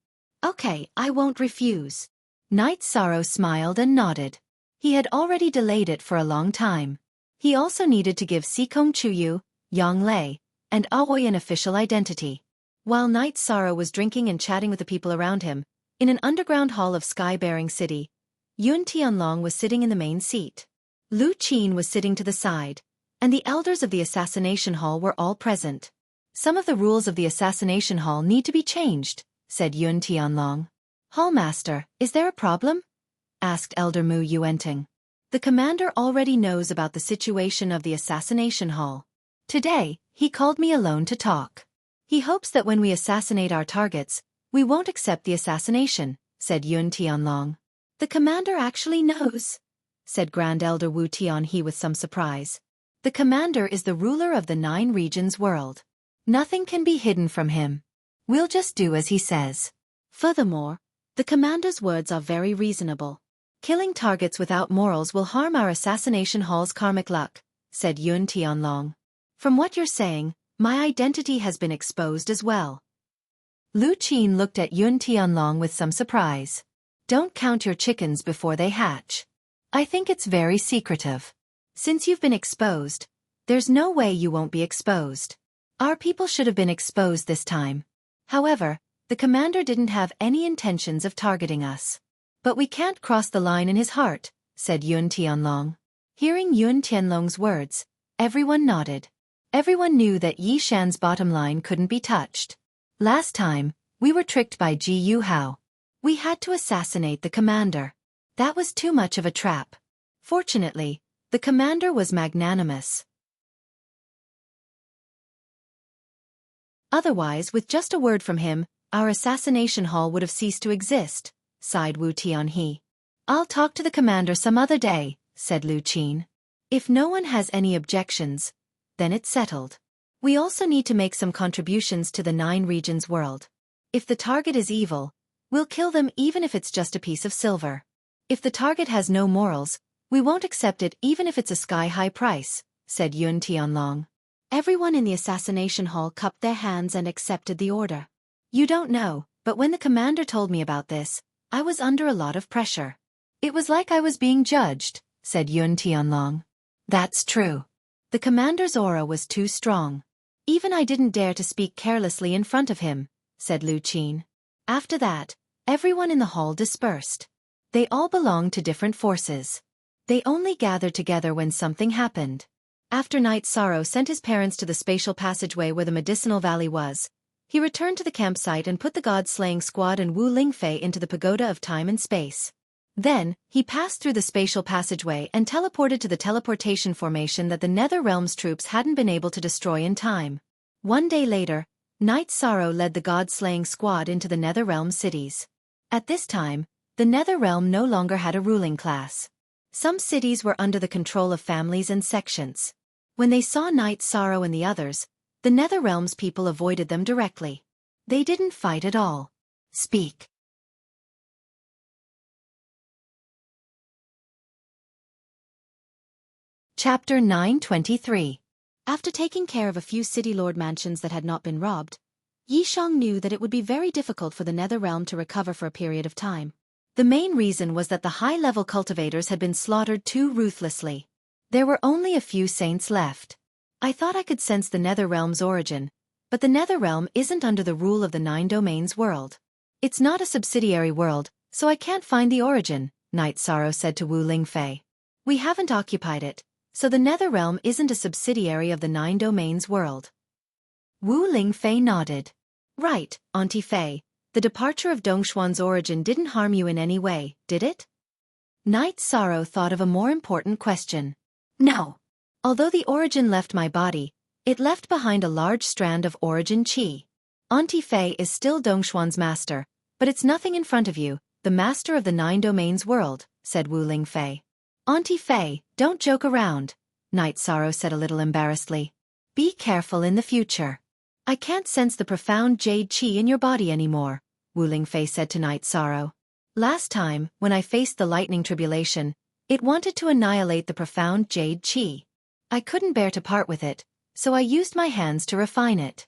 Okay, I won't refuse. Night Sorrow smiled and nodded. He had already delayed it for a long time. He also needed to give Sikong Chuyu, Yang Lei, and Aoi an official identity. While Night Sorrow was drinking and chatting with the people around him, in an underground hall of Sky-bearing City, Yun Tianlong was sitting in the main seat. Lu Qin was sitting to the side, and the elders of the Assassination Hall were all present. Some of the rules of the Assassination Hall need to be changed, said Yun Tianlong. Hallmaster, is there a problem? Asked Elder Mu Yuenting. The commander already knows about the situation of the Assassination Hall. Today, he called me alone to talk. He hopes that when we assassinate our targets, we won't accept the assassination, said Yun Tianlong. The commander actually knows, said Grand Elder Wu Tianhe with some surprise. The commander is the ruler of the 9 regions world. Nothing can be hidden from him. We'll just do as he says. Furthermore, the commander's words are very reasonable. Killing targets without morals will harm our Assassination Hall's karmic luck, said Yun Tianlong. From what you're saying, my identity has been exposed as well. Lu Qin looked at Yun Tianlong with some surprise. Don't count your chickens before they hatch. I think it's very secretive. Since you've been exposed, there's no way you won't be exposed. Our people should have been exposed this time. However, the commander didn't have any intentions of targeting us. But we can't cross the line in his heart, said Yun Tianlong. Hearing Yun Tianlong's words, everyone nodded. Everyone knew that Yi Shan's bottom line couldn't be touched. Last time, we were tricked by Ji Yu Hao. We had to assassinate the commander. That was too much of a trap. Fortunately, the commander was magnanimous. Otherwise, with just a word from him, our assassination hall would have ceased to exist, sighed Wu Tianhe. I'll talk to the commander some other day, said Lu Qin. If no one has any objections, then it's settled. We also need to make some contributions to the 9 regions world. If the target is evil, We'll kill them even if it's just a piece of silver. If the target has no morals, we won't accept it even if it's a sky-high price, said Yun Tianlong. Everyone in the assassination hall cupped their hands and accepted the order. You don't know, but when the commander told me about this, I was under a lot of pressure. It was like I was being judged, said Yun Tianlong. That's true. The commander's aura was too strong. Even I didn't dare to speak carelessly in front of him, said Lu Qin. After that, everyone in the hall dispersed. They all belonged to different forces. They only gathered together when something happened. After Knight Sorrow sent his parents to the spatial passageway where the medicinal valley was, he returned to the campsite and put the god-slaying squad and Wu Lingfei into the pagoda of time and space. Then, he passed through the spatial passageway and teleported to the teleportation formation that the Nether Realm's troops hadn't been able to destroy in time. One day later, Knight Sorrow led the god-slaying squad into the Nether Realm cities. At this time, the Nether Realm no longer had a ruling class. Some cities were under the control of families and sections. When they saw Knight Sorrow and the others, the Nether Realm's people avoided them directly. They didn't fight at all. Speak. Chapter 923. After taking care of a few city lord mansions that had not been robbed, Yishang knew that it would be very difficult for the Nether Realm to recover for a period of time. The main reason was that the high-level cultivators had been slaughtered too ruthlessly. There were only a few saints left. I thought I could sense the Nether Realm's origin, but the Nether Realm isn't under the rule of the Nine Domains world. It's not a subsidiary world, so I can't find the origin, Knight Sorrow said to Wu Lingfei. We haven't occupied it, so the Nether Realm isn't a subsidiary of the Nine Domains world. Wu Lingfei nodded. Right, Auntie Fei, the departure of Dongshuan's origin didn't harm you in any way, did it? Knight Sorrow thought of a more important question. No. Although the origin left my body, it left behind a large strand of origin qi. Auntie Fei is still Dongshuan's master, but it's nothing in front of you, the master of the Nine Domains world, said Wu Lingfei. Auntie Fei, don't joke around, Knight Sorrow said a little embarrassedly. Be careful in the future. I can't sense the profound jade qi in your body anymore, Wu Lingfei said to Knight Sorrow. Last time, when I faced the lightning tribulation, it wanted to annihilate the profound jade qi. I couldn't bear to part with it, so I used my hands to refine it.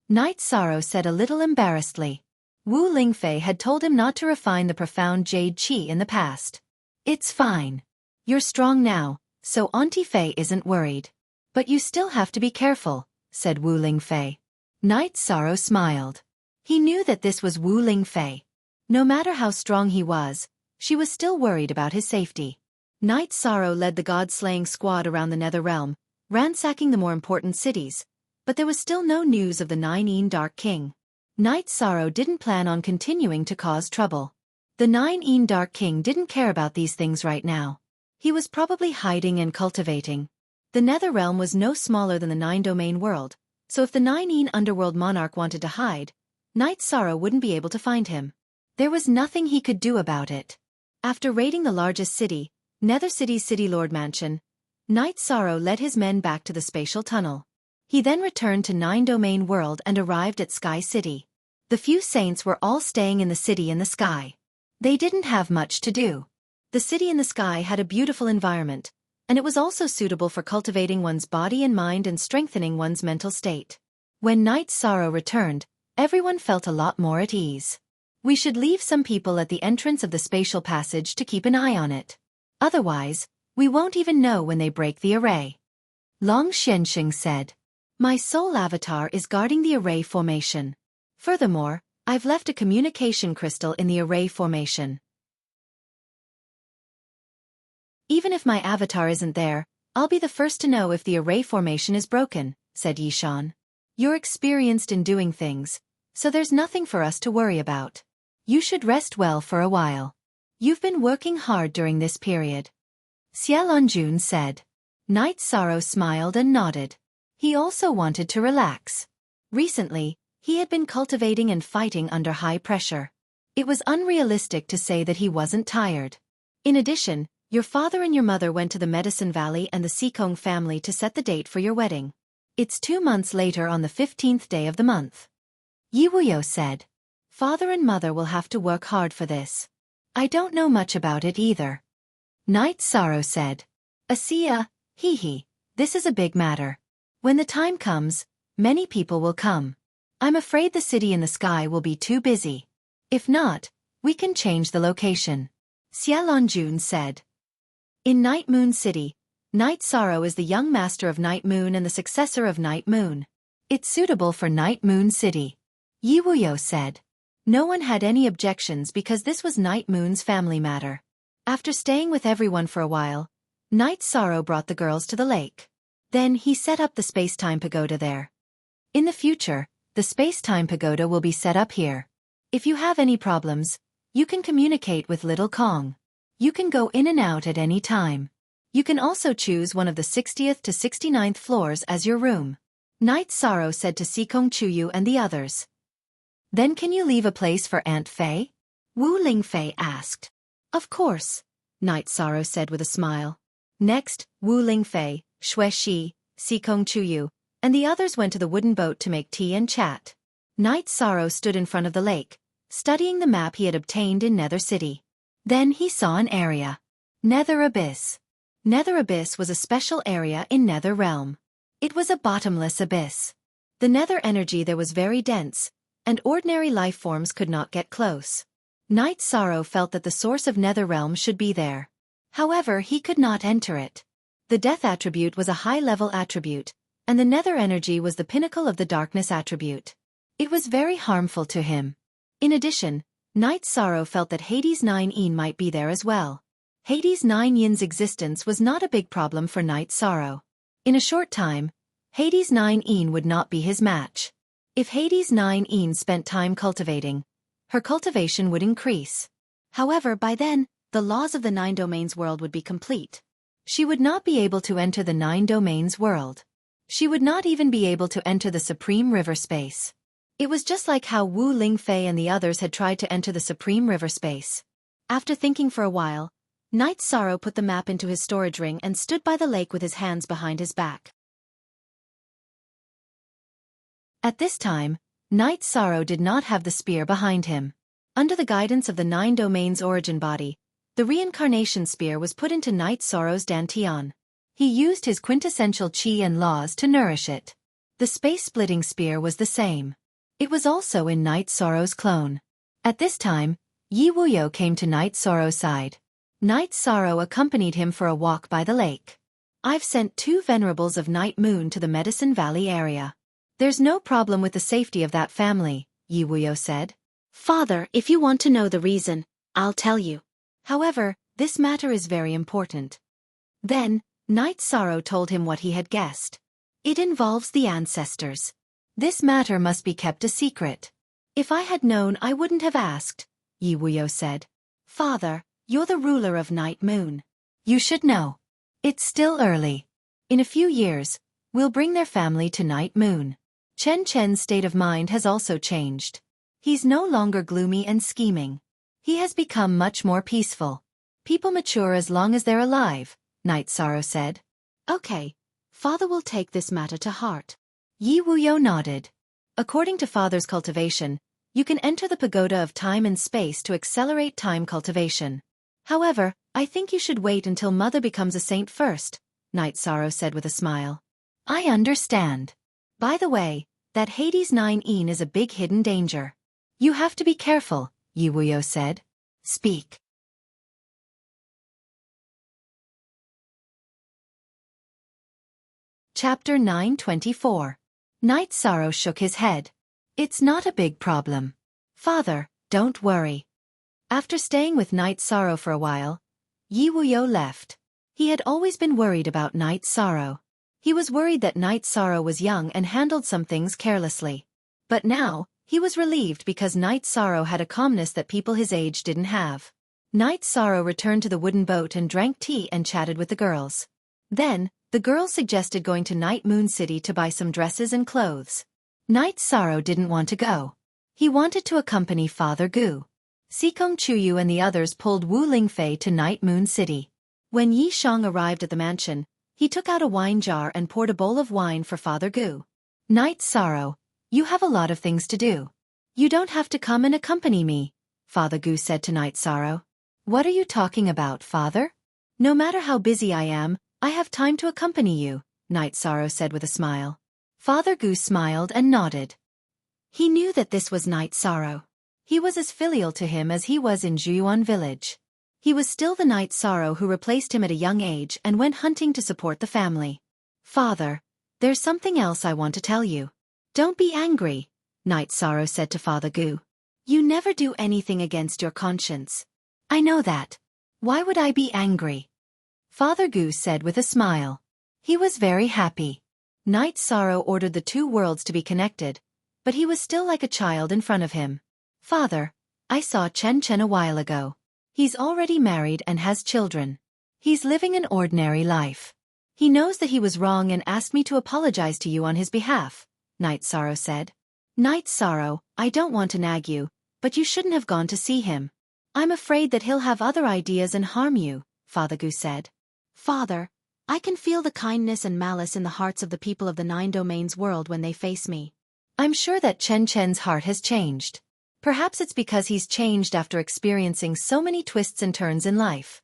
Knight Sorrow said a little embarrassedly. Wu Lingfei had told him not to refine the profound jade qi in the past. It's fine. You're strong now, so Auntie Fei isn't worried. But you still have to be careful, said Wu Lingfei. Knight Sorrow smiled. He knew that this was Wu Lingfei. No matter how strong he was, she was still worried about his safety. Knight Sorrow led the god-slaying squad around the Nether Realm, ransacking the more important cities, but there was still no news of the Nine Dark King. Knight Sorrow didn't plan on continuing to cause trouble. The Nine Dark King didn't care about these things right now. He was probably hiding and cultivating. The Nether Realm was no smaller than the Nine Domain world, so if the Nine Underworld monarch wanted to hide, Knight Sorrow wouldn't be able to find him. There was nothing he could do about it. After raiding the largest city, Nether City's City Lord Mansion, Knight Sorrow led his men back to the spatial tunnel. He then returned to Nine Domain World and arrived at Sky City. The few saints were all staying in the city in the sky. They didn't have much to do. The city in the sky had a beautiful environment, and it was also suitable for cultivating one's body and mind and strengthening one's mental state. When Knight Sorrow returned, everyone felt a lot more at ease. We should leave some people at the entrance of the spatial passage to keep an eye on it. Otherwise, we won't even know when they break the array. Long Xianxing said. My soul avatar is guarding the array formation. Furthermore, I've left a communication crystal in the array formation. Even if my avatar isn't there, I'll be the first to know if the array formation is broken, said Yishan. You're experienced in doing things, so there's nothing for us to worry about. You should rest well for a while. You've been working hard during this period. Xiaolonjun said. Knight Sorrow smiled and nodded. He also wanted to relax. Recently, he had been cultivating and fighting under high pressure. It was unrealistic to say that he wasn't tired. In addition, your father and your mother went to the Medicine Valley and the Sikong family to set the date for your wedding. It's 2 months later on the 15th day of the month. Yi Wuyo said. Father and mother will have to work hard for this. I don't know much about it either. Night Sorrow said. Asia, hee, this is a big matter. When the time comes, many people will come. I'm afraid the city in the sky will be too busy. If not, we can change the location. Xiaofan said. In Night Moon City, Night Sorrow is the young master of Night Moon and the successor of Night Moon. It's suitable for Night Moon City. Wuxia said. No one had any objections because this was Night Moon's family matter. After staying with everyone for a while, Night Sorrow brought the girls to the lake. Then he set up the space-time pagoda there. In the future, the space-time pagoda will be set up here. If you have any problems, you can communicate with Little Kong. You can go in and out at any time. You can also choose one of the 60th to 69th floors as your room. Night Sorrow said to Sikong Chuyu and the others. Then can you leave a place for Aunt Fei? Wu Lingfei asked. Of course, Night Sorrow said with a smile. Next, Wu Lingfei, Xue Shi, Sikong Chuyu, and the others went to the wooden boat to make tea and chat. Night Sorrow stood in front of the lake, studying the map he had obtained in Nether City. Then he saw an area. Nether Abyss. Nether Abyss was a special area in Nether Realm. It was a bottomless abyss. The nether energy there was very dense, and ordinary life forms could not get close. Night Sorrow felt that the source of Nether Realm should be there. However, he could not enter it. The death attribute was a high-level attribute, and the nether energy was the pinnacle of the darkness attribute. It was very harmful to him. In addition, Night Sorrow felt that Hades 9 Yin might be there as well. Hades 9 Yin's existence was not a big problem for Night Sorrow. In a short time, Hades 9 Yin would not be his match. If Hades 9 Yin spent time cultivating, her cultivation would increase. However, by then, the laws of the 9 Domains world would be complete. She would not be able to enter the 9 Domains world. She would not even be able to enter the Supreme River Space. It was just like how Wu Lingfei and the others had tried to enter the Supreme River Space. After thinking for a while, Night Sorrow put the map into his storage ring and stood by the lake with his hands behind his back. At this time, Night Sorrow did not have the spear behind him. Under the guidance of the 9 Domains origin body, the reincarnation spear was put into Night Sorrow's dantian. He used his quintessential chi and laws to nourish it. The space-splitting spear was the same. It was also in Night Sorrow's clone. At this time, Yi Wuyo came to Night Sorrow's side. Night Sorrow accompanied him for a walk by the lake. I've sent 2 venerables of Night Moon to the Medicine Valley area. There's no problem with the safety of that family, Yi Wuyo said. Father, if you want to know the reason, I'll tell you. However, this matter is very important. Then, Night Sorrow told him what he had guessed. It involves the ancestors. This matter must be kept a secret. If I had known, I wouldn't have asked, Yi Wuyo said. Father, you're the ruler of Night Moon. You should know. It's still early. In a few years, we'll bring their family to Night Moon. Chen Chen's state of mind has also changed. He's no longer gloomy and scheming. He has become much more peaceful. People mature as long as they're alive, Night Sorrow said. Okay, Father will take this matter to heart. Yi Wuyo nodded. According to Father's cultivation, you can enter the pagoda of time and space to accelerate time cultivation. However, I think you should wait until Mother becomes a saint first, Night Sorrow said with a smile. I understand. By the way, that Hades 9 Yin is a big hidden danger. You have to be careful, Yi Wuyo said. Speak. Chapter 924. Night Sorrow shook his head. It's not a big problem. Father, don't worry. After staying with Night Sorrow for a while, Yi Wuyo left. He had always been worried about Night Sorrow. He was worried that Night Sorrow was young and handled some things carelessly. But now, he was relieved because Night Sorrow had a calmness that people his age didn't have. Night Sorrow returned to the wooden boat and drank tea and chatted with the girls. Then, the girls suggested going to Night Moon City to buy some dresses and clothes. Night Sorrow didn't want to go. He wanted to accompany Father Gu. Sikong Chuyu and the others pulled Wu Lingfei to Night Moon City. When Yi Shang arrived at the mansion, he took out a wine jar and poured a bowl of wine for Father Gu. Night Sorrow, you have a lot of things to do. You don't have to come and accompany me, Father Gu said to Night Sorrow. What are you talking about, Father? No matter how busy I am, I have time to accompany you, Night Sorrow said with a smile. Father Gu smiled and nodded. He knew that this was Night Sorrow. He was as filial to him as he was in Zhuyuan village. He was still the Night Sorrow who replaced him at a young age and went hunting to support the family. Father, there's something else I want to tell you. Don't be angry, Night Sorrow said to Father Gu. You never do anything against your conscience. I know that. Why would I be angry? Father Gu said with a smile. He was very happy. Night Sorrow ordered the two worlds to be connected, but he was still like a child in front of him. Father, I saw Chen Chen a while ago. He's already married and has children. He's living an ordinary life. He knows that he was wrong and asked me to apologize to you on his behalf, Night Sorrow said. Night Sorrow, I don't want to nag you, but you shouldn't have gone to see him. I'm afraid that he'll have other ideas and harm you, Father Gu said. Father, I can feel the kindness and malice in the hearts of the people of the Nine Domains world when they face me. I'm sure that Chen Chen's heart has changed. Perhaps it's because he's changed after experiencing so many twists and turns in life.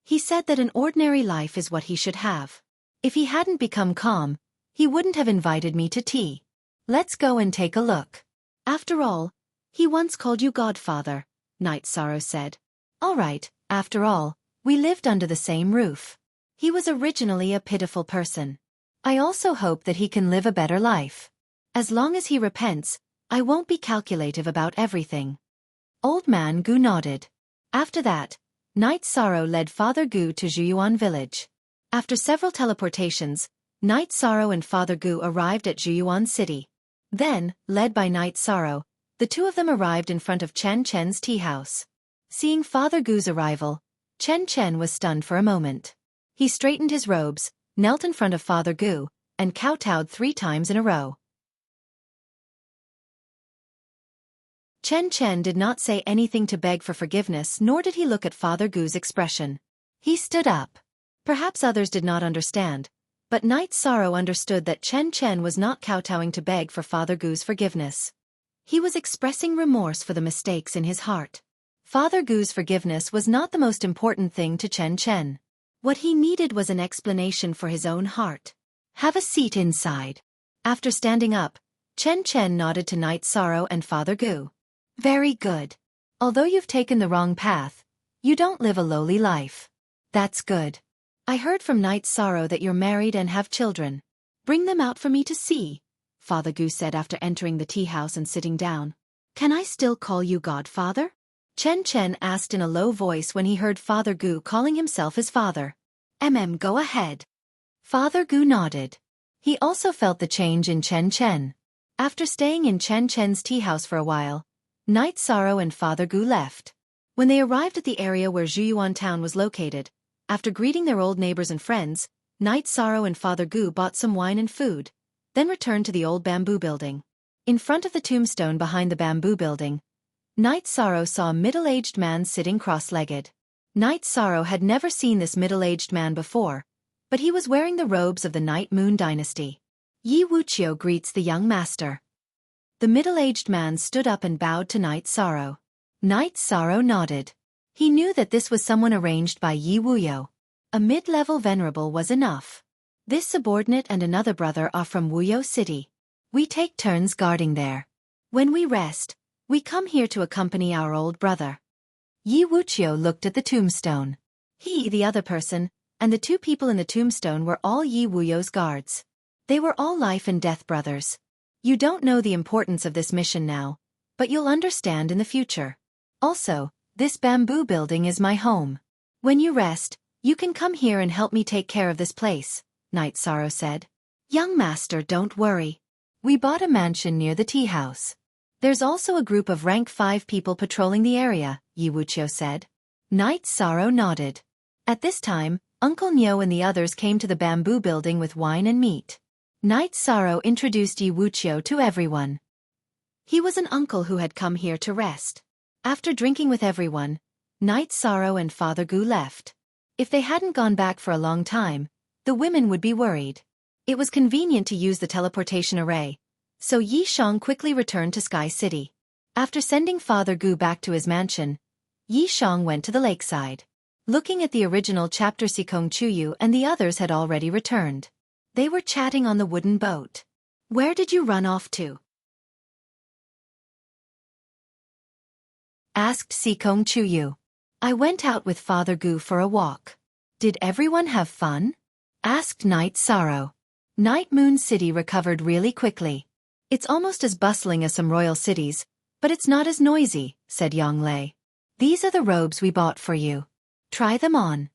He said that an ordinary life is what he should have. If he hadn't become calm, he wouldn't have invited me to tea. Let's go and take a look. After all, he once called you Godfather, Night Sorrow said. All right, after all, we lived under the same roof. He was originally a pitiful person. I also hope that he can live a better life. As long as he repents, I won't be calculative about everything. Old Man Gu nodded. After that, Night Sorrow led Father Gu to Zhuyuan village. After several teleportations, Night Sorrow and Father Gu arrived at Zhuyuan city. Then, led by Night Sorrow, the two of them arrived in front of Chen Chen's tea house. Seeing Father Gu's arrival, Chen Chen was stunned for a moment. He straightened his robes, knelt in front of Father Gu, and kowtowed 3 times in a row. Chen Chen did not say anything to beg for forgiveness, nor did he look at Father Gu's expression. He stood up. Perhaps others did not understand, but Night Sorrow understood that Chen Chen was not kowtowing to beg for Father Gu's forgiveness. He was expressing remorse for the mistakes in his heart. Father Gu's forgiveness was not the most important thing to Chen Chen. What he needed was an explanation for his own heart. Have a seat inside. After standing up, Chen Chen nodded to Night Sorrow and Father Gu. Very good. Although you've taken the wrong path, you don't live a lowly life. That's good. I heard from Night Sorrow that you're married and have children. Bring them out for me to see, Father Gu said after entering the tea house and sitting down. Can I still call you Godfather? Chen Chen asked in a low voice when he heard Father Gu calling himself his father. Go ahead. Father Gu nodded. He also felt the change in Chen Chen. After staying in Chen Chen's tea house for a while, Night Sorrow and Father Gu left. When they arrived at the area where Zhuyuan town was located, after greeting their old neighbors and friends, Night Sorrow and Father Gu bought some wine and food, then returned to the old bamboo building. In front of the tombstone behind the bamboo building, Night Sorrow saw a middle-aged man sitting cross-legged. Night Sorrow had never seen this middle-aged man before, but he was wearing the robes of the Night Moon dynasty. Yi Wuxia greets the young master. The middle-aged man stood up and bowed to Night Sorrow. Night Sorrow nodded. He knew that this was someone arranged by Yi Wuyo. A mid-level venerable was enough. This subordinate and another brother are from Wuyo City. We take turns guarding there. When we rest, we come here to accompany our old brother. Yi Wuchio looked at the tombstone. He, the other person, and the 2 people in the tombstone were all Yi Wuyo's guards. They were all life and death brothers. You don't know the importance of this mission now, but you'll understand in the future. Also, this bamboo building is my home. When you rest, you can come here and help me take care of this place, Night Sorrow said. Young master, don't worry. We bought a mansion near the tea house. There's also a group of rank 5 people patrolling the area, Yi Wuchio said. Night Sorrow nodded. At this time, Uncle Nyo and the others came to the bamboo building with wine and meat. Night Sorrow introduced Yi Wuchio to everyone. He was an uncle who had come here to rest. After drinking with everyone, Night Sorrow and Father Gu left. If they hadn't gone back for a long time, the women would be worried. It was convenient to use the teleportation array, so Yi Shang quickly returned to Sky City. After sending Father Gu back to his mansion, Yi Shang went to the lakeside. Looking at the original chapter, Sikong Chuyu and the others had already returned. They were chatting on the wooden boat. "Where did you run off to?" asked Sikong Chuyu. "I went out with Father Gu for a walk." "Did everyone have fun?" asked Night Sorrow. Night Moon City recovered really quickly. "It's almost as bustling as some royal cities, but it's not as noisy," said Yang Lei. "These are the robes we bought for you. Try them on."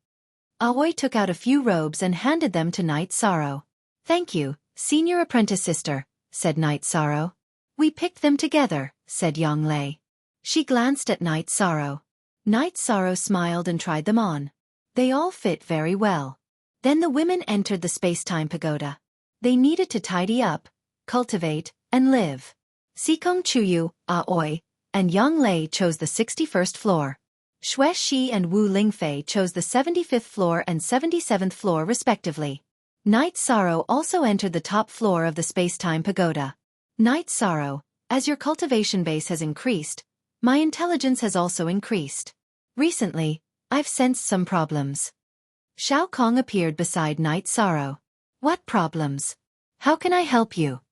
Aoi took out a few robes and handed them to Night Sorrow. "Thank you, senior apprentice sister," said Night Sorrow. "We picked them together," said Yang Lei. She glanced at Night Sorrow. Night Sorrow smiled and tried them on. They all fit very well. Then the women entered the space-time pagoda. They needed to tidy up, cultivate, and live. Sikong Chuyu, Aoi, and Yang Lei chose the 61st floor. Xue Shi and Wu Lingfei chose the 75th floor and 77th floor respectively. Night Sorrow also entered the top floor of the space-time pagoda. "Night Sorrow, as your cultivation base has increased, my intelligence has also increased. Recently, I've sensed some problems." Shao Kong appeared beside Night Sorrow. "What problems? How can I help you?"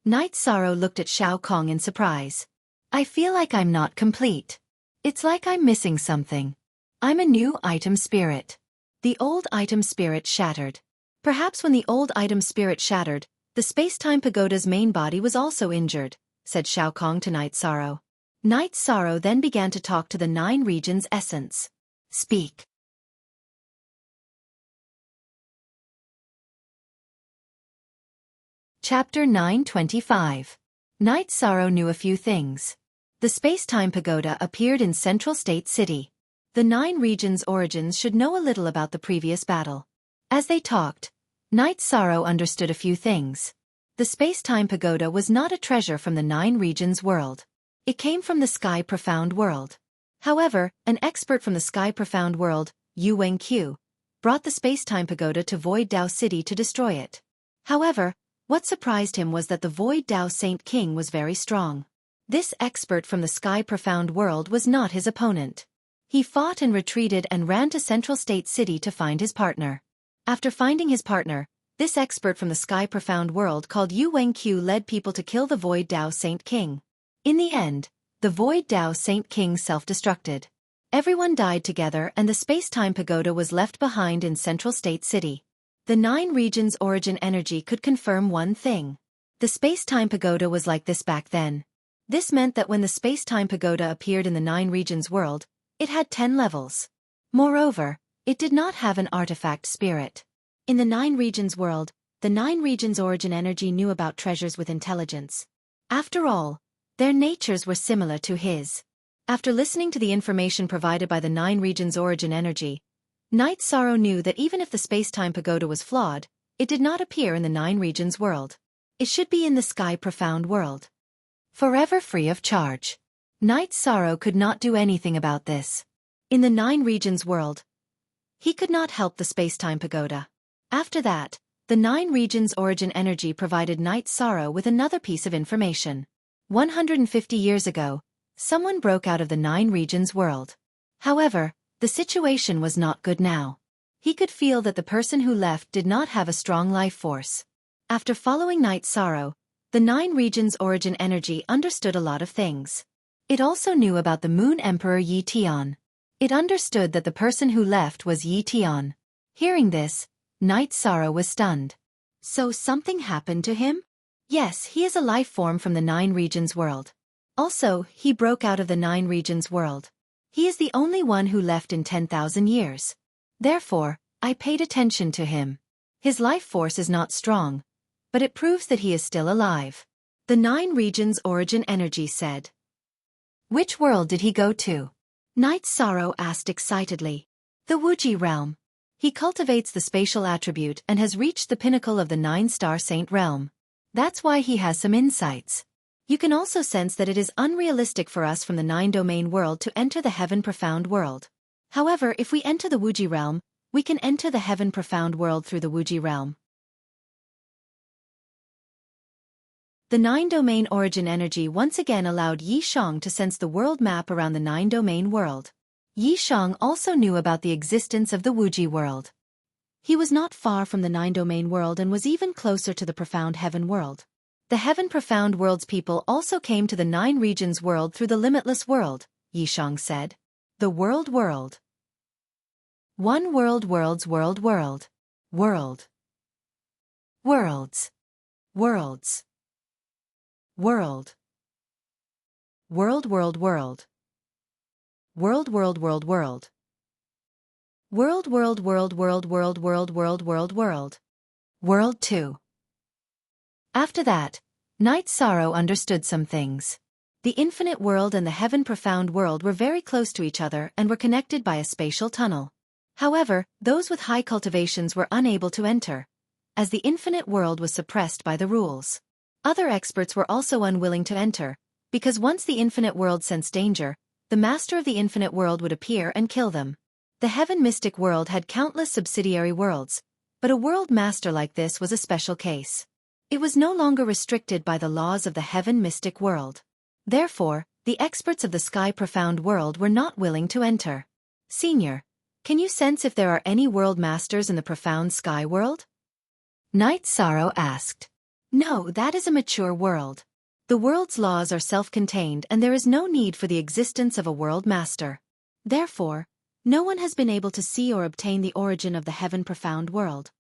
Night Sorrow looked at Shao Kong in surprise. "I feel like I'm not complete. It's like I'm missing something. I'm a new item spirit." The old item spirit shattered. "Perhaps when the old item spirit shattered, the space-time pagoda's main body was also injured," said Shao Kong to Night Sorrow. Night Sorrow then began to talk to the 9 regions' essence. "Speak." Chapter 925. Night Sorrow knew a few things. The space-time pagoda appeared in Central State City. The 9 regions' origins should know a little about the previous battle. As they talked, Night Sorrow understood a few things. The space-time pagoda was not a treasure from the 9 regions' world. It came from the Sky Profound world. However, an expert from the Sky Profound world, Yu Wenqiu, brought the space-time pagoda to Void Dao City to destroy it. However, what surprised him was that the Void Dao Saint King was very strong. This expert from the Sky Profound world was not his opponent. He fought and retreated and ran to Central State City to find his partner. After finding his partner, this expert from the Sky Profound world called Yu Wenqiu led people to kill the Void Dao Saint King. In the end, the Void Dao Saint King self-destructed. Everyone died together and the space-time pagoda was left behind in Central State City. The 9 regions' origin energy could confirm one thing. The space-time pagoda was like this back then. This meant that when the space-time pagoda appeared in the 9 regions world, it had 10 levels. Moreover, it did not have an artifact spirit. In the 9 regions world, the 9 regions' origin energy knew about treasures with intelligence. After all, their natures were similar to his. After listening to the information provided by the 9 regions' origin energy, Night Sorrow knew that even if the space-time pagoda was flawed, it did not appear in the 9 regions world. It should be in the Sky Profound world. Forever free of charge. Night Sorrow could not do anything about this. In the 9 regions world, he could not help the space-time pagoda. After that, the 9 regions' origin energy provided Night Sorrow with another piece of information. 150 years ago, someone broke out of the 9 regions world. However, the situation was not good now. He could feel that the person who left did not have a strong life force. After following Night Sorrow, the 9 regions' origin energy understood a lot of things. It also knew about the Moon Emperor Yi Tian. It understood that the person who left was Yi Tian. Hearing this, Night Sorrow was stunned. So something happened to him? Yes, he is a life form from the 9 regions world. Also, he broke out of the 9 regions world. He is the only one who left in 10,000 years. Therefore, I paid attention to him. His life force is not strong, but it proves that he is still alive. The 9 regions' origin energy said. Which world did he go to? Night Sorrow asked excitedly. The Wuxia realm. He cultivates the spatial attribute and has reached the pinnacle of the 9-star saint realm. That's why he has some insights. You can also sense that it is unrealistic for us from the 9-domain world to enter the Heaven Profound world. However, if we enter the Wuxia realm, we can enter the Heaven Profound world through the Wuxia realm. The nine-domain origin energy once again allowed Yi Shang to sense the world map around the nine-domain world. Yi Shang also knew about the existence of the Wuji world. He was not far from the nine-domain world and was even closer to the profound heaven world. The heaven profound world's people also came to the nine regions world through the limitless world, Yi Shang said. The world. One world worlds world. Worlds. World. World. World. World. World. World. World. World. World. World. World. World 2. After that, Night Sorrow understood some things. The infinite world and the heaven profound world were very close to each other and were connected by a spatial tunnel. However, those with high cultivations were unable to enter, as the infinite world was suppressed by the rules. Other experts were also unwilling to enter, because once the infinite world sensed danger, the master of the infinite world would appear and kill them. The heaven mystic world had countless subsidiary worlds, but a world master like this was a special case. It was no longer restricted by the laws of the heaven mystic world. Therefore, the experts of the sky profound world were not willing to enter. Senior, can you sense if there are any world masters in the profound sky world? Night Sorrow asked. No, that is a mature world. The world's laws are self-contained and there is no need for the existence of a world master. Therefore, no one has been able to see or obtain the origin of the heaven profound world.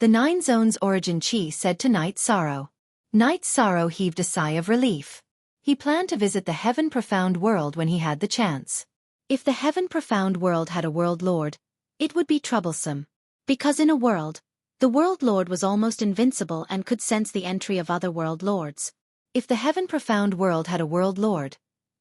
The Nine Zones Origin Chi said to Night Sorrow. Night Sorrow heaved a sigh of relief. He planned to visit the heaven profound world when he had the chance. If the heaven profound world had a world lord, it would be troublesome. Because in a world, the world lord was almost invincible and could sense the entry of other world lords. If the heaven profound world had a world lord,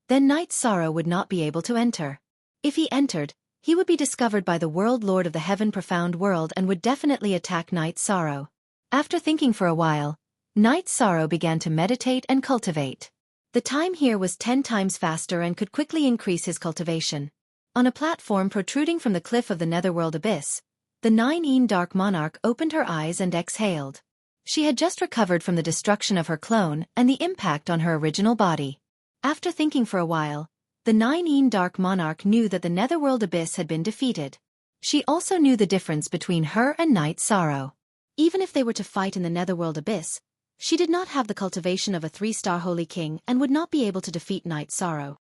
then Night Sorrow would not be able to enter. If he entered, he would be discovered by the world lord of the heaven profound world and would definitely attack Night Sorrow. After thinking for a while, Night Sorrow began to meditate and cultivate. The time here was 10 times faster and could quickly increase his cultivation. On a platform protruding from the cliff of the netherworld abyss, the Nine Dark Monarch opened her eyes and exhaled. She had just recovered from the destruction of her clone and the impact on her original body. After thinking for a while, the Nine Dark Monarch knew that the netherworld abyss had been defeated. She also knew the difference between her and Night Sorrow. Even if they were to fight in the netherworld abyss, she did not have the cultivation of a 3-star holy king and would not be able to defeat Night Sorrow.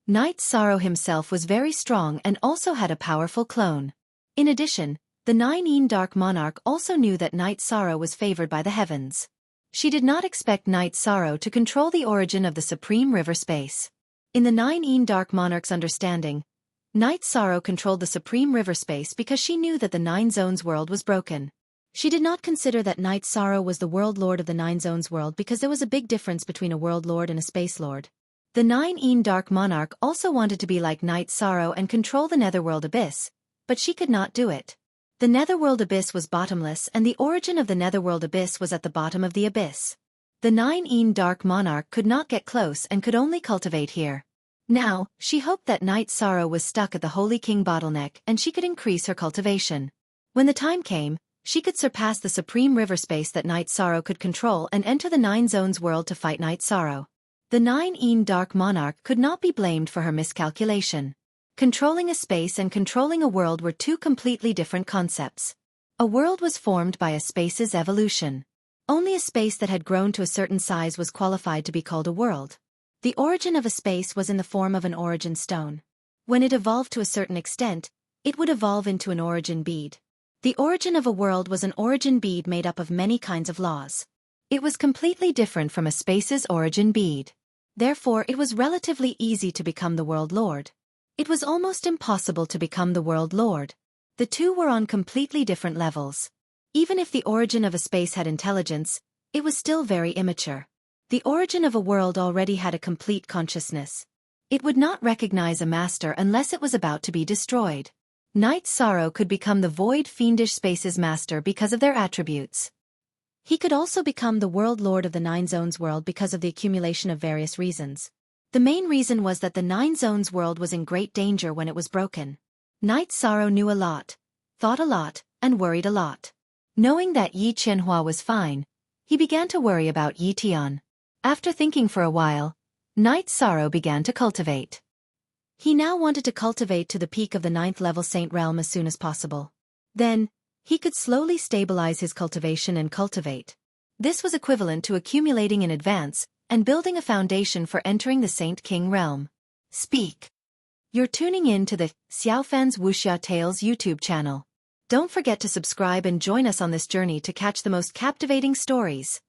Night Sorrow himself was very strong and also had a powerful clone. In addition, the Nine Dark Monarch also knew that Night Sorrow was favored by the heavens. She did not expect Night Sorrow to control the origin of the supreme river space. In the Nine Dark Monarch's understanding, Night Sorrow controlled the supreme river space because she knew that the Nine Zones world was broken. She did not consider that Night Sorrow was the world lord of the Nine Zones world because there was a big difference between a world lord and a space lord. The Nine Dark Monarch also wanted to be like Night Sorrow and control the netherworld abyss, but she could not do it. The netherworld abyss was bottomless and the origin of the netherworld abyss was at the bottom of the abyss. The Nine Dark Monarch could not get close and could only cultivate here. Now, she hoped that Night Sorrow was stuck at the Holy King bottleneck and she could increase her cultivation. When the time came, she could surpass the supreme river space that Night Sorrow could control and enter the Nine Zones world to fight Night Sorrow. The Nine Dark Monarch could not be blamed for her miscalculation. Controlling a space and controlling a world were two completely different concepts. A world was formed by a space's evolution. Only a space that had grown to a certain size was qualified to be called a world. The origin of a space was in the form of an origin stone. When it evolved to a certain extent, it would evolve into an origin bead. The origin of a world was an origin bead made up of many kinds of laws. It was completely different from a space's origin bead. Therefore, it was relatively easy to become the world lord. It was almost impossible to become the world lord. The two were on completely different levels. Even if the origin of a space had intelligence, it was still very immature. The origin of a world already had a complete consciousness. It would not recognize a master unless it was about to be destroyed. Night Sorrow could become the void fiendish space's master because of their attributes. He could also become the world lord of the Nine Zones world because of the accumulation of various reasons. The main reason was that the Nine Zones world was in great danger when it was broken. Night Sorrow knew a lot, thought a lot, and worried a lot. Knowing that Yi Qianhua was fine, he began to worry about Yi Tian. After thinking for a while, Knight Sorrow began to cultivate. He now wanted to cultivate to the peak of the 9th level Saint Realm as soon as possible. Then, he could slowly stabilize his cultivation and cultivate. This was equivalent to accumulating in advance and building a foundation for entering the Saint King realm. Speak. You're tuning in to the Xiaofan's Wuxia Tales YouTube channel. Don't forget to subscribe and join us on this journey to catch the most captivating stories.